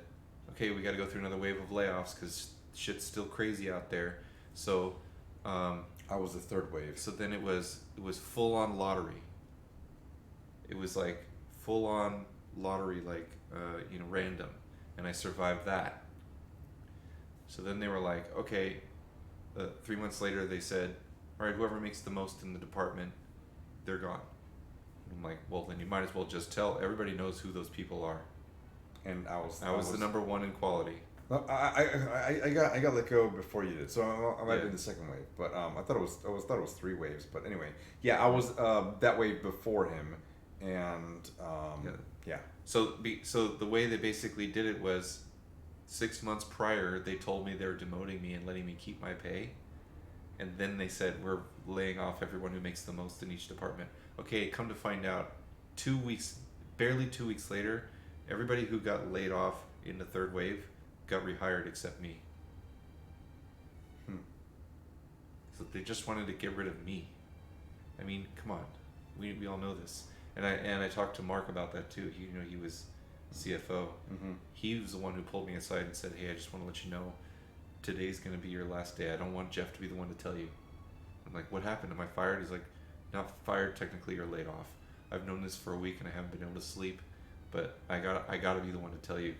okay, we got to go through another wave of layoffs because shit's still crazy out there. So.
I was the third wave.
So then it was full on lottery. It was like full on lottery, like random, and I survived that. So then they were like, okay. 3 months later, they said, all right, whoever makes the most in the department, they're gone. And I'm like, well, then you might as well just tell everybody knows who those people are.
And I
was the number one in quality.
I got let go before you did, so I might have
Yeah.
been the second wave. But I thought it was 3 waves. But anyway, yeah, I was that wave before him, and yeah.
So the way they basically did it was 6 months prior, they told me they were demoting me and letting me keep my pay. And then they said, we're laying off everyone who makes the most in each department. Okay, come to find out, barely 2 weeks later, everybody who got laid off in the third wave got rehired except me. So they just wanted to get rid of me. I mean, come on. We all know this. And I talked to Mark about that too. He was CFO.
Mm-hmm.
He was the one who pulled me aside and said, hey, I just want to let you know today's going to be your last day. I don't want Jeff to be the one to tell you. I'm like, what happened? Am I fired? He's like, not fired technically, you're laid off. I've known this for a week and I haven't been able to sleep, but I got to be the one to tell you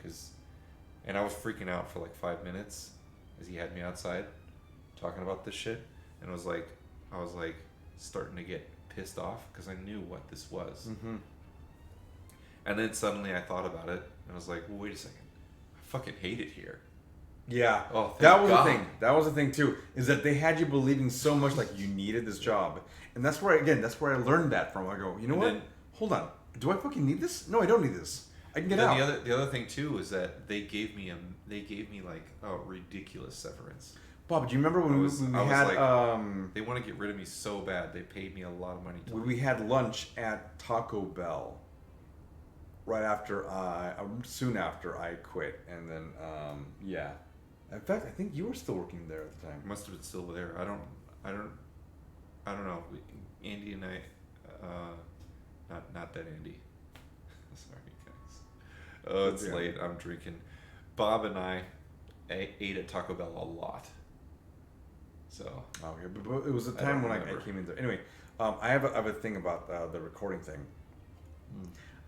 and I was freaking out for like 5 minutes as he had me outside talking about this shit, and I was like starting to get pissed off because I knew what this was.
Mm-hmm.
And then suddenly I thought about it and I was like, well, wait a second, I fucking hate it here.
Yeah.
Oh, thank
that was
God.
the thing. That was the thing too. Is that they had you believing so much like you needed this job, and that's where I learned that from. I go, you know
And
what?
then-
Hold on. Do I fucking need this? No, I don't need this. I can get out.
The other thing too is that they gave me like a ridiculous severance.
Bob, do you remember when
I
we
was
had
like, they want to get rid of me so bad. They paid me a lot of money to
we had lunch at Taco Bell, right after soon after I quit, and then yeah. In fact, I think you were still working there at the time.
Must have been still there. I don't know. Andy and I, not that Andy. Sorry, guys. Oh, it's
Yeah.
late. I'm drinking. Bob and I ate at Taco Bell a lot. So.
Oh, yeah, but it was a
I
time
don't
when I
remember.
came in there. Anyway, I have a thing about the recording thing.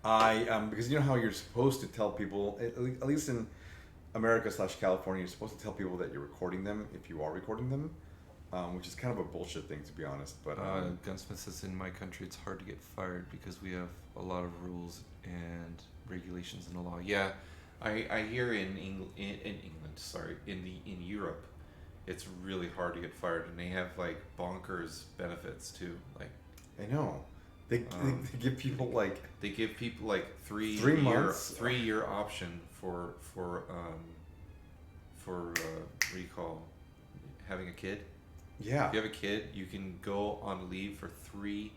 Because you know how you're supposed to tell people, at least in America/California, you're supposed to tell people that you're recording them if you are recording them, which is kind of a bullshit thing, to be honest. But
Gunsmith says in my country it's hard to get fired because we have a lot of rules and regulations in the law.
Yeah, I hear in Europe, it's really hard to get fired, and they have like bonkers benefits too. Like
I know they give people like
they give people like 3
months?
3 year option for what do you call having a kid.
yeah.
If you have a kid, you can go on leave for 3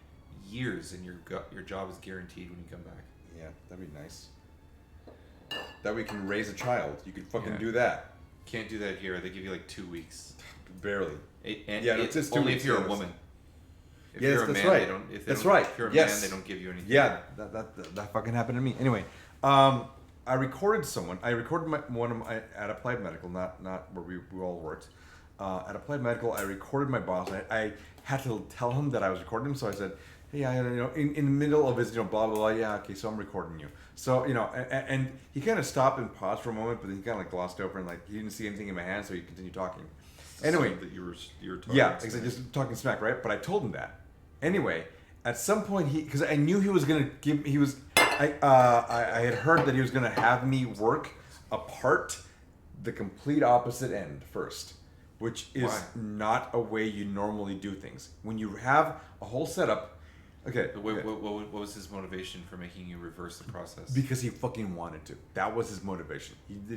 years, and your job is guaranteed when you come back.
Yeah, that'd be nice. That we can raise a child. You could fucking
Yeah.
do that.
Can't do that here. They give you like 2 weeks.
Barely.
And
Yeah,
it's
it's 2
only
weeks,
if you're
yeah,
a woman. If
Yes,
you're a
that's
man,
right.
they don't. If they
That's
don't,
right.
If you're a
Yes.
man, they don't give you anything.
Yeah, that fucking happened to me. Anyway, I recorded someone. I recorded one of my at Applied Medical, not where we all worked. At Applied Medical, I recorded my boss. I had to tell him that I was recording him, so I said, "Hey, in the middle of his, blah blah blah. Yeah, okay, so I'm recording you." So and he kind of stopped and paused for a moment, but then he kind of like glossed over and like he didn't see anything in my hand, so he continued talking. Anyway,
So that you were talking.
yeah, exactly, just talking smack, right? But I told him that. Anyway, at some point, because I knew he was gonna give, I had heard that he was gonna have me work apart the complete opposite end first, which is
Why?
not a way you normally do things. When you have a whole setup, okay,
What was his motivation for making you reverse the process?
because he fucking wanted to. That was his motivation.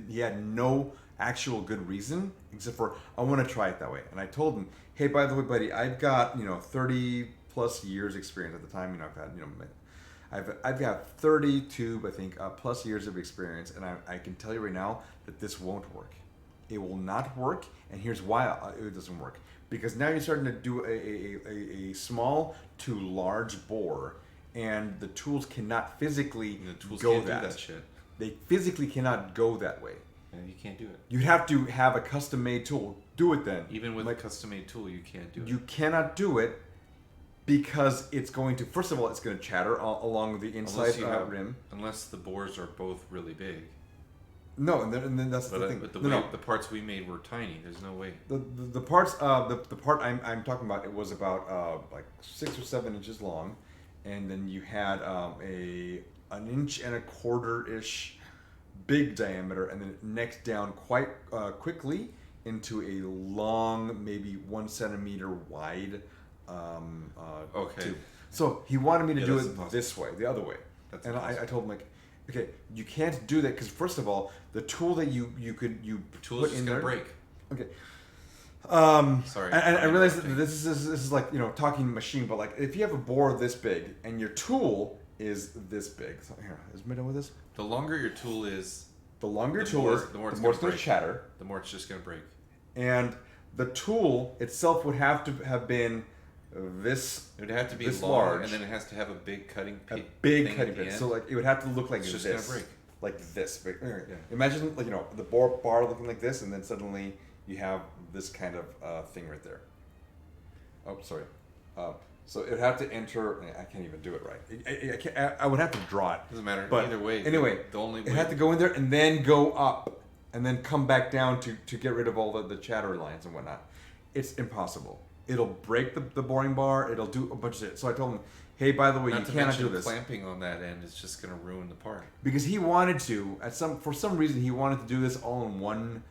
He had no actual good reason except for I want to try it that way. And I told him, hey, by the way, buddy, I've got 30 plus years experience at the time. I've got 32, I think, plus years of experience, and I can tell you right now that this won't work. It will not work, and here's why it doesn't work. Because now you're starting to do a small to large bore, and the tools cannot physically
The tools
go
can't
that.
do that shit.
They physically cannot go that way.
Yeah, you can't do it.
You'd have to have a custom-made tool. Do it then.
Even with
Like,
a custom-made tool, you can't do it.
you cannot do it because it's going to. First of all, it's going to chatter along the inside rim.
Unless the bores are both really big.
No, and then that's
But,
the thing.
but
No.
the parts we made were tiny. There's no way.
The parts the part I'm talking about, it was about like 6 or 7 inches long, and then you had an inch and a quarter ish big diameter, and then it necked down quite quickly into a long, maybe 1 centimeter wide
Okay.
tube. So he wanted me to
Yeah,
do
that's
it
impossible.
this way, the other way.
That's
and I
impossible.
told him, like, okay, you can't do that because first of all, the tool that you
Tool's
put
just
in
gonna
there.
break.
Okay.
Sorry.
And I realize that
interrupting.
this is like talking machine, but like if you have a bore this big and your tool is this big, so here, is Midden with this?
The longer your tool is,
The longer your
The
tool
more-
is,
the more
the
it's
more
gonna
it's going to
break.
chatter,
the more it's just gonna break.
and the tool itself would have to have been this
It would have to be
this
long,
large,
and then it has to have a big cutting
a
thing
big
at
cutting
the
bit.
end.
So like it would have to look like
It's
this,
just gonna break.
like this big.
Yeah.
Imagine like the bar looking like this, and then suddenly you have this kind of thing right there. Oh, sorry. So it would have to enter. I can't even do it right. I would have to draw it.
Doesn't matter.
But
Either way.
anyway,
the only
it
way.
had to go in there and then go up and then come back down to get rid of all the chatter lines and whatnot. It's impossible. It'll break the boring bar. It'll do a bunch of shit. So I told him, hey, by the way,
Not
you
to
cannot
mention
do this.
clamping on that end is just gonna ruin the part.
Because he wanted to, for some reason, he wanted to do this all in one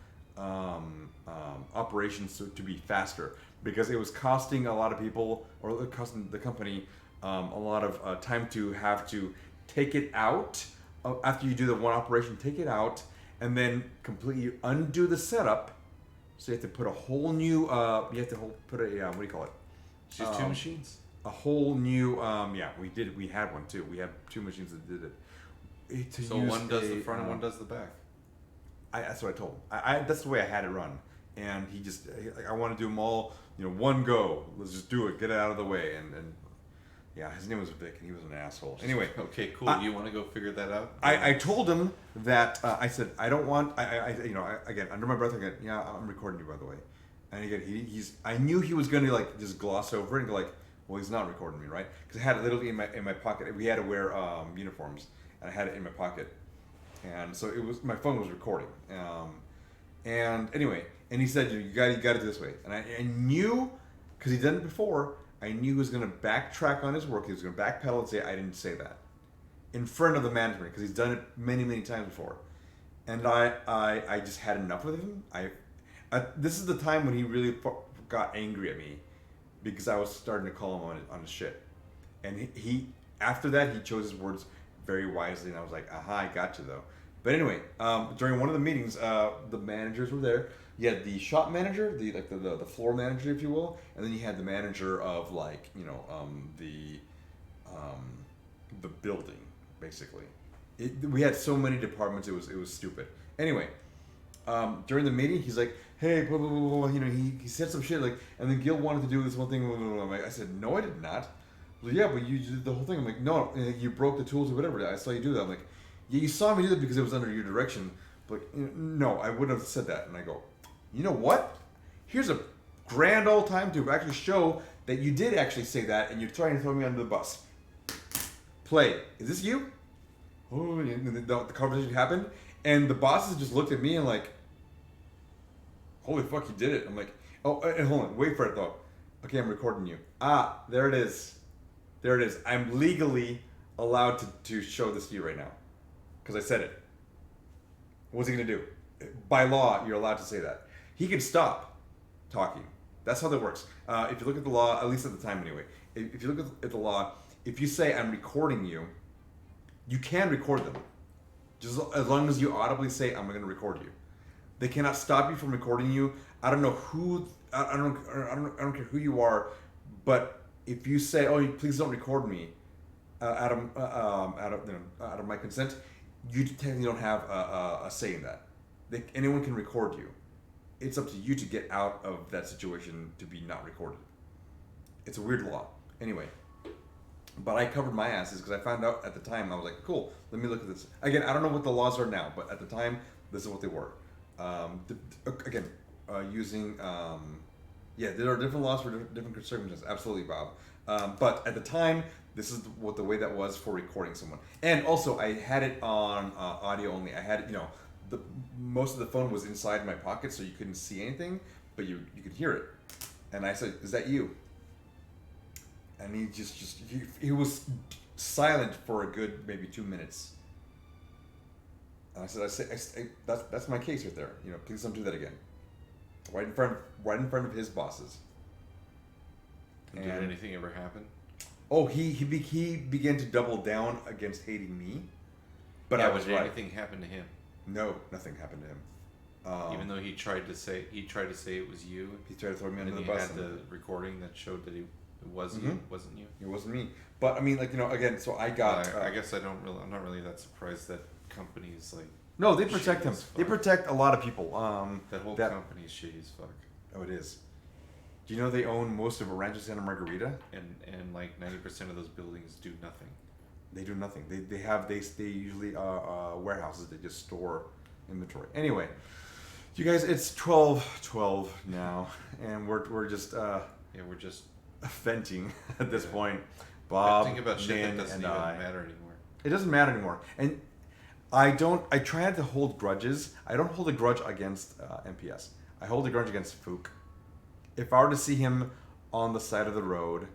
operation to be faster. Because it was costing a lot of people, or costing the company, a lot of time to have to take it out after you do the one operation. Take it out and then completely undo the setup. So you have to put a whole new. You have to put a what do you call it?
Just two machines.
A whole new. We had one too. We had 2 machines that did it. to
So
use
one does
a,
the front and one does the back.
That's what I told him. That's the way I had it run, and he just I want to do them all. One go. Let's just do it. Get it out of the way. And yeah, his name was Vic, and he was an asshole. Anyway,
Okay, cool. You want to go figure that out?
I told him that I said I don't want again under my breath again. Yeah, I'm recording you, by the way. And again, I knew he was gonna like just gloss over it and go like, well, he's not recording me, right? Because I had it literally in my pocket. We had to wear uniforms, and I had it in my pocket, and so it was my phone was recording. And anyway, and he said, you got to do it this way, and I knew because he'd done it before. I knew he was going to backtrack on his work. He was going to backpedal and say, I didn't say that. In front of the management, because he's done it many, many times before. And I just had enough with him. This is the time when he really got angry at me because I was starting to call him on his shit. And he after that, he chose his words very wisely. And I was like, aha, I got you, though. But anyway, during one of the meetings, the managers were there. You had the shop manager, the floor manager, if you will, and then you had the manager of the building, basically. We had so many departments, it was stupid. Anyway, during the meeting, he's like, hey, blah blah blah, blah. He said some shit like, and then Gil wanted to do this one thing. Blah, blah, blah. I said, no, I did not. Well, yeah, but you did the whole thing. I'm like, no, you broke the tools or whatever. I saw you do that. I'm like, yeah, you saw me do that because it was under your direction. But no, I wouldn't have said that. And I go, you know what? Here's a grand old time to actually show that you did actually say that, and you're trying to throw me under the bus. Play. Is this you? Oh, and the conversation happened, and the bosses just looked at me and like, holy fuck, you did it. I'm like, oh, and hold on, wait for it though. Okay, I'm recording you. Ah, there it is. There it is. I'm legally allowed to show this to you right now. Because I said it. What's he going to do? By law, you're allowed to say that. He could stop talking. That's how that works. If you look at the law, at least at the time anyway, if you look at the law, if you say, I'm recording you, you can record them. Just as long as you audibly say, I'm going to record you. They cannot stop you from recording you. I don't know who, I don't care who you are, but if you say, oh, please don't record me out of my consent, you technically don't have a say in that. Anyone can record you. It's up to you to get out of that situation to be not recorded. It's a weird law. Anyway, but I covered my asses because I found out at the time. I was like, cool, let me look at this. Again, I don't know what the laws are now, but at the time, this is what they were. Using... yeah, there are different laws for different circumstances. Absolutely, Bob. But at the time, this is what the way that was for recording someone. And also, I had it on audio only. I had it, most of the phone was inside my pocket, so you couldn't see anything, but you could hear it. And I said, "Is that you?" And he was silent for a good maybe 2 minutes. And I said, that's my case right there. Please don't do that again. Right in front of his bosses.
Did anything ever happen?
Oh, he began to double down against hating me. But I was
did
right.
anything happen to him?
No, nothing happened to him.
Even though he tried to say it was you.
He tried to throw me
and
under the
then
bus.
you had the recording that showed that it wasn't you.
It wasn't me. But I mean, again, so I got.
I guess I'm not really that surprised that companies like.
No, they protect him. They protect a lot of people.
That whole company is shady as fuck.
Oh, it is. Do you know they own most of Rancho Santa Margarita?
And like 90% of those buildings do nothing.
They do nothing. They usually warehouses. They just store inventory. Anyway, you guys, it's 12:12 now, and we're just
we're just
venting at this point. Bob,
venting about shit
Dan,
that doesn't
and
even
I.
matter anymore.
It doesn't matter anymore, and I try to hold grudges. I don't hold a grudge against MPS. I hold a grudge against Fook. If I were to see him on the side of the road,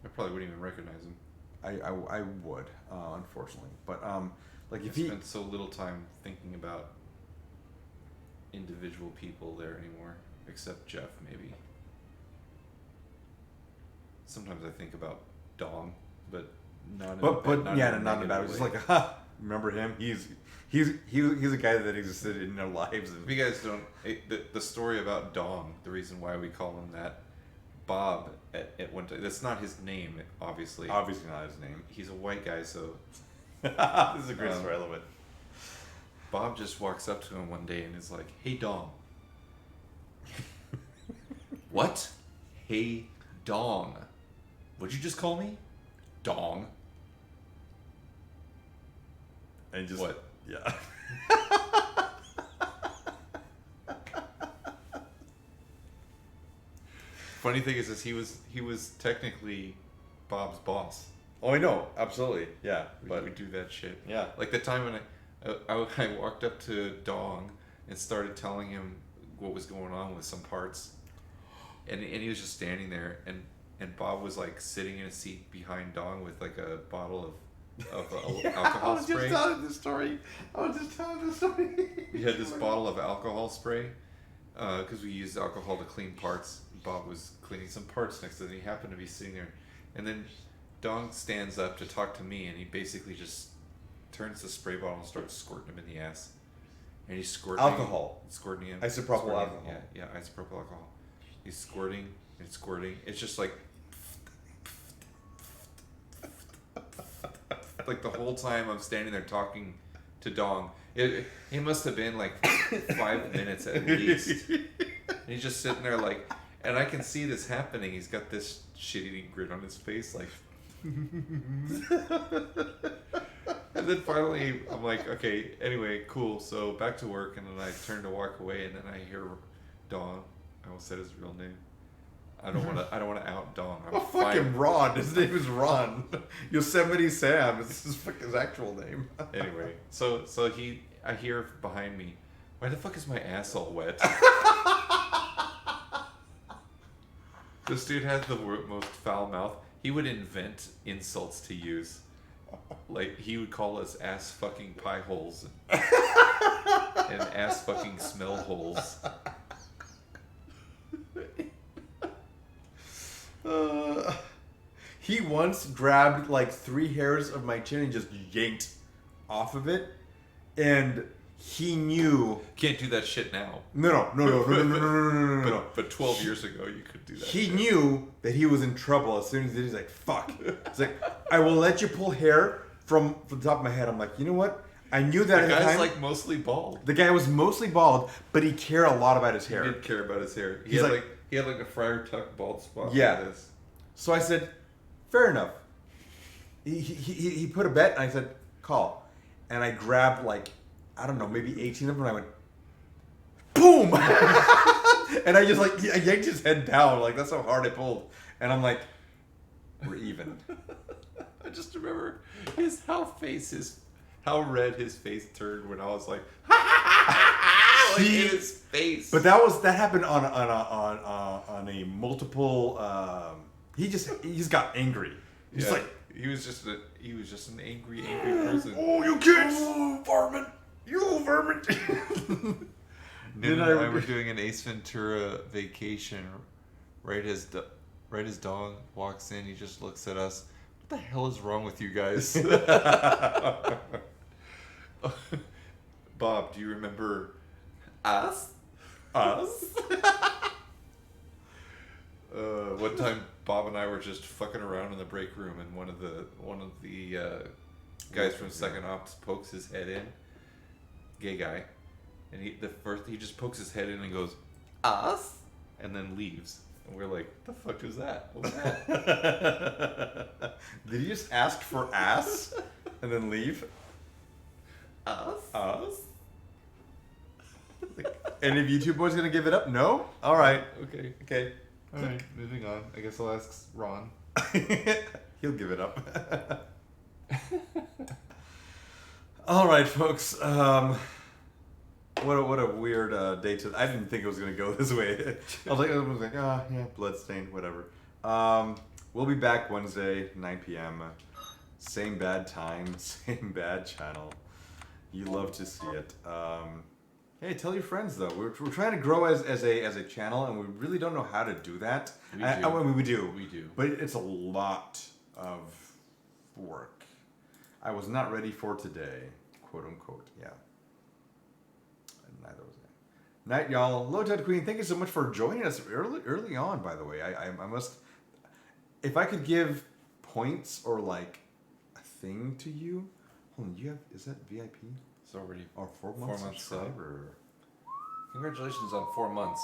I probably wouldn't even recognize him.
I would, unfortunately. But
I spent so little time thinking about individual people there anymore, except Jeff maybe. Guess I think about Dom, but not.
Not in a bad way. Just like, remember him? He's a guy that existed in our lives.
If you guys don't, the story about Dom, the reason why we call him that, Bob at one time. That's not his name, obviously.
Obviously not his name.
He's a white guy, so
This is a great story. I love it.
Bob just walks up to him one day and is like, "Hey, Dong." What? Hey, Dong. What'd you just call me? Dong.
And just
What?
Yeah.
Funny thing is he was technically Bob's boss.
Oh, I know. Absolutely. Yeah.
We do that shit.
Yeah.
Like the time when I walked up to Dong and started telling him what was going on with some parts, and he was just standing there, and Bob was like sitting in a seat behind Dong with like a bottle of alcohol spray.
the story. I was just telling the story.
He had this bottle of alcohol spray because we used alcohol to clean parts. Bob was cleaning some parts next to it. And he happened to be sitting there, and then Dong stands up to talk to me, and he basically just turns the spray bottle and starts squirting him in the ass. And he's squirting squirting him.
Isopropyl
squirting,
alcohol.
Yeah, isopropyl alcohol. He's squirting and squirting. It's just like the whole time I'm standing there talking to Dong. It must have been like 5 minutes at least. And he's just sitting there like, and I can see this happening. He's got this shit-eating grin on his face, like. And then finally, I'm like, okay, anyway, cool. So back to work, and then I turn to walk away, and then I hear Dong. I almost said his real name. I don't want to out Dong. I'm
Fucking Ron. His name is Ron. Yosemite Sam is his actual name.
Anyway, so I hear behind me, why the fuck is my ass all wet? This dude has the most foul mouth. He would invent insults to use. Like, he would call us ass fucking pie holes and ass fucking smell holes.
He once grabbed like 3 hairs of my chin and just yanked off of it, and he knew.
Can't do that shit now.
No.
But 12 years ago, you could do that.
He
shit.
knew that he was in trouble as soon as he's like, fuck. It's like, I will let you pull hair from the top of my head. I'm like, you know what? I knew that
The
at the
guy's
time.
like mostly bald.
The guy was mostly bald, but he cared a lot about his hair.
He did care about his hair.
He's like-
He had like a Friar Tuck bald spot.
Yeah.
Like this.
So I said, fair enough. He put a bet, and I said, call. And I grabbed like, I don't know, maybe 18 of them, and I went, boom! And I just like, I yanked his head down. Like, that's how hard I pulled. And I'm like, we're even.
I just remember how red his face turned when I was like, like in his face.
But that happened on a multiple. He just got angry. He's like,
he was just an angry person.
oh, you kids, varmint, you varmint.
Then I were doing an Ace Ventura vacation. Right as Dong walks in, he just looks at us. What the hell is wrong with you guys? Bob, do you remember us?
Us?
One time, Bob and I were just fucking around in the break room, and one of the guys from Second Ops pokes his head in. Gay guy, and he just pokes his head in and goes, "Us," and then leaves. And we're like, "The fuck is that? What's that?"
Did you just ask for ass and then leave? Us? Any of you two boys gonna give it up? No? Alright.
Okay. All right. Moving on. I guess I'll ask Ron.
He'll give it up. Alright, folks. What a weird day to. I didn't think it was gonna go this way. I was like, yeah, bloodstained, whatever. We'll be back Wednesday, 9 p.m. Same bad time, same bad channel. You love to see it. Hey, tell your friends though. We're trying to grow as a channel, and we really don't know how to do that. We do. But it's a lot of work. I was not ready for today, quote unquote. Yeah. Neither was I. Night, y'all. Low Tide Queen, thank you so much for joining us early on. By the way, I must. If I could give points or like a thing to you, Hold on, is that VIP?
It's already
Or 4
4
months
months
subscriber?
Congratulations on 4 months.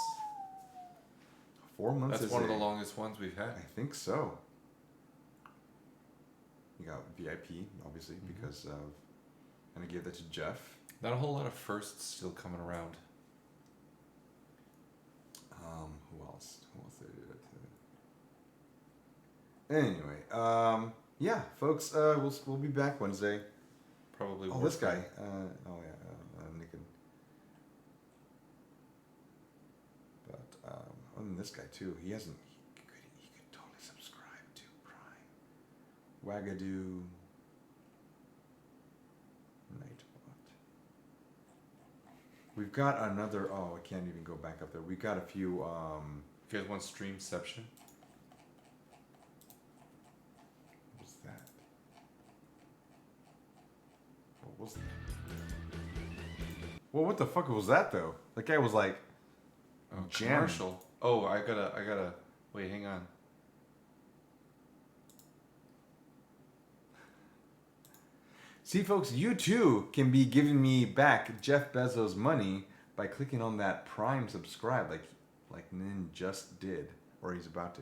4 months
That's
is
one of the longest ones we've had.
I think so. You got VIP, obviously, because of... And I gave that to Jeff.
Not a whole lot of firsts still coming around.
Who else? Who else did I do that to? Anyway, yeah, folks, we'll be back Wednesday.
Probably.
Oh, this guy.
Warframe.
Nick and... But other than this guy too, he hasn't. He could totally subscribe to Prime. Wagadoo. Nightbot. We've got another. Oh, I can't even go back up there. We've got a few.
You guys want Streamception?
What's that? What was that? Well, what the fuck was that though? The guy was like,
Oh,
jamming.
commercial. Oh, I gotta. Wait, hang on.
See, folks, you too can be giving me back Jeff Bezos' money by clicking on that Prime subscribe, like Nin just did, or he's about to.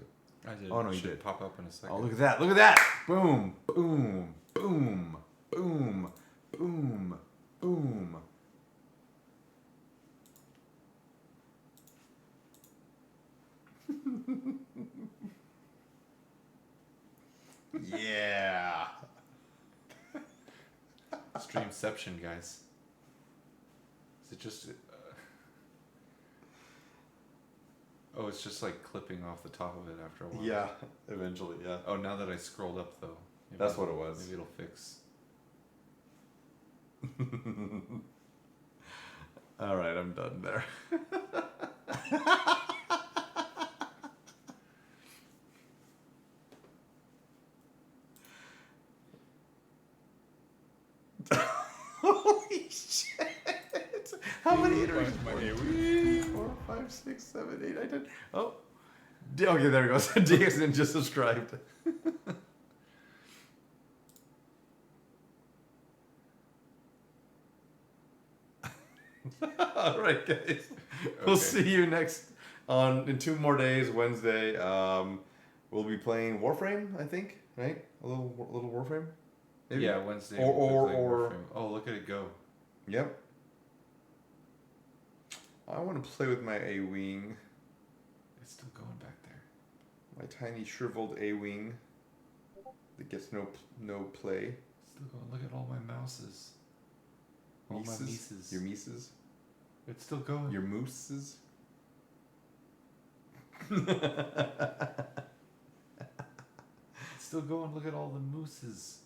I did.
Oh, no,
It
you
should
did.
pop up in a second.
Oh, look at that! Look at that! Boom! Boom! Boom! Boom! Boom! Boom! Yeah!
Streamception, guys. Is it just? Oh, it's just like clipping off the top of it after a while.
Yeah, eventually, yeah.
Oh, now that I scrolled up though. Maybe
That's what it was.
Maybe it'll fix.
Alright, I'm done there. Holy shit! How many iterations? 4, 5, 6, 7, 8, I did. Oh. Okay, there it goes. DX just subscribed. Alright, guys. We'll
Okay.
see you in 2 more days, Wednesday. We'll be playing Warframe, I think, right? A little Warframe? Maybe?
Yeah, Wednesday.
Or-
we'll
or-
play
or-
Warframe. Oh, look at it go.
Yep. I want to play with my A-Wing.
It's still going back there.
My tiny shriveled A-Wing that gets no play.
Still going. Look at all my mouses. All my Mises.
Your Mises?
It's still going.
Your mooses?
It's still going. Look at all the mooses.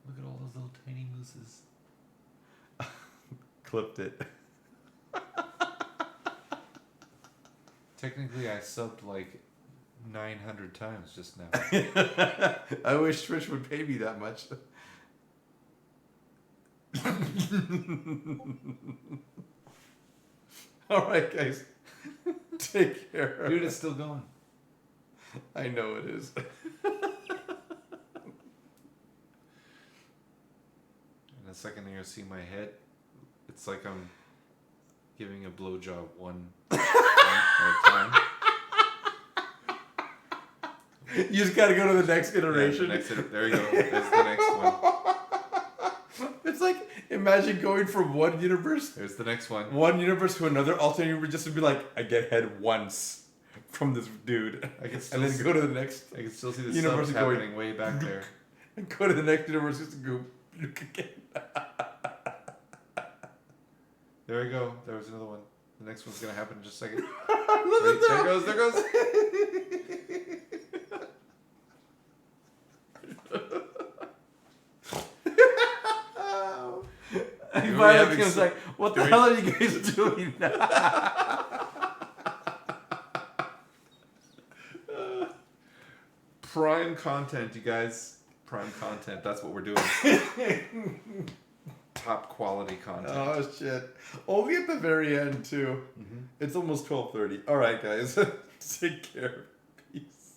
Look at all those little tiny mooses.
Clipped it.
Technically, I subbed like 900 times just now.
I wish Twitch would pay me that much. Alright, guys. Take care.
Dude, it's still going.
I know it is.
In a second, you'll see my head. It's like I'm giving a blowjob one at a time.
You just gotta go to the next iteration.
Yeah, there you go. There's the next one.
It's like, imagine going from one universe
There's the next one.
to another alternate universe just to be like, I get head once from this dude.
I can
And
still
then
see,
go to the next,
I can still see the
universe
subs
going-
happening way back there.
and go to the next universe just to go look again.
There we go. There was another one. The next one's gonna happen in just a second.
Look
Wait,
at
there
that.
goes. There goes.
I
we
finally
having
was
some-
like, what the
do we-
hell are you guys doing now?
Prime content, you guys. Prime content. That's what we're doing. Top quality content.
Oh shit! Only at the very end too. It's almost 12:30. All right, guys, take care. Peace.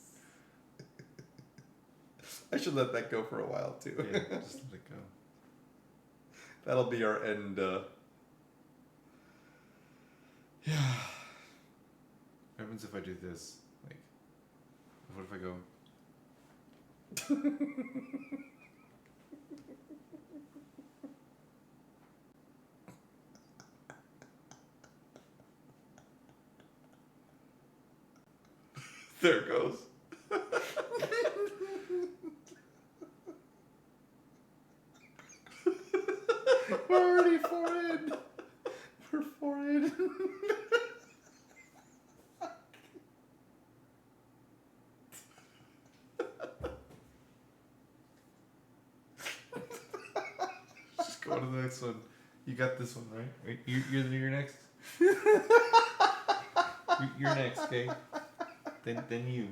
I should let that go for a while too.
Yeah, just let it go.
That'll be our end. Yeah.
What happens if I do this? Like, what if I go?
There it goes. We're already forehead. We're forehead.
Just go to the next one. You got this one, right? Wait, you're next. You're next, okay? Then you.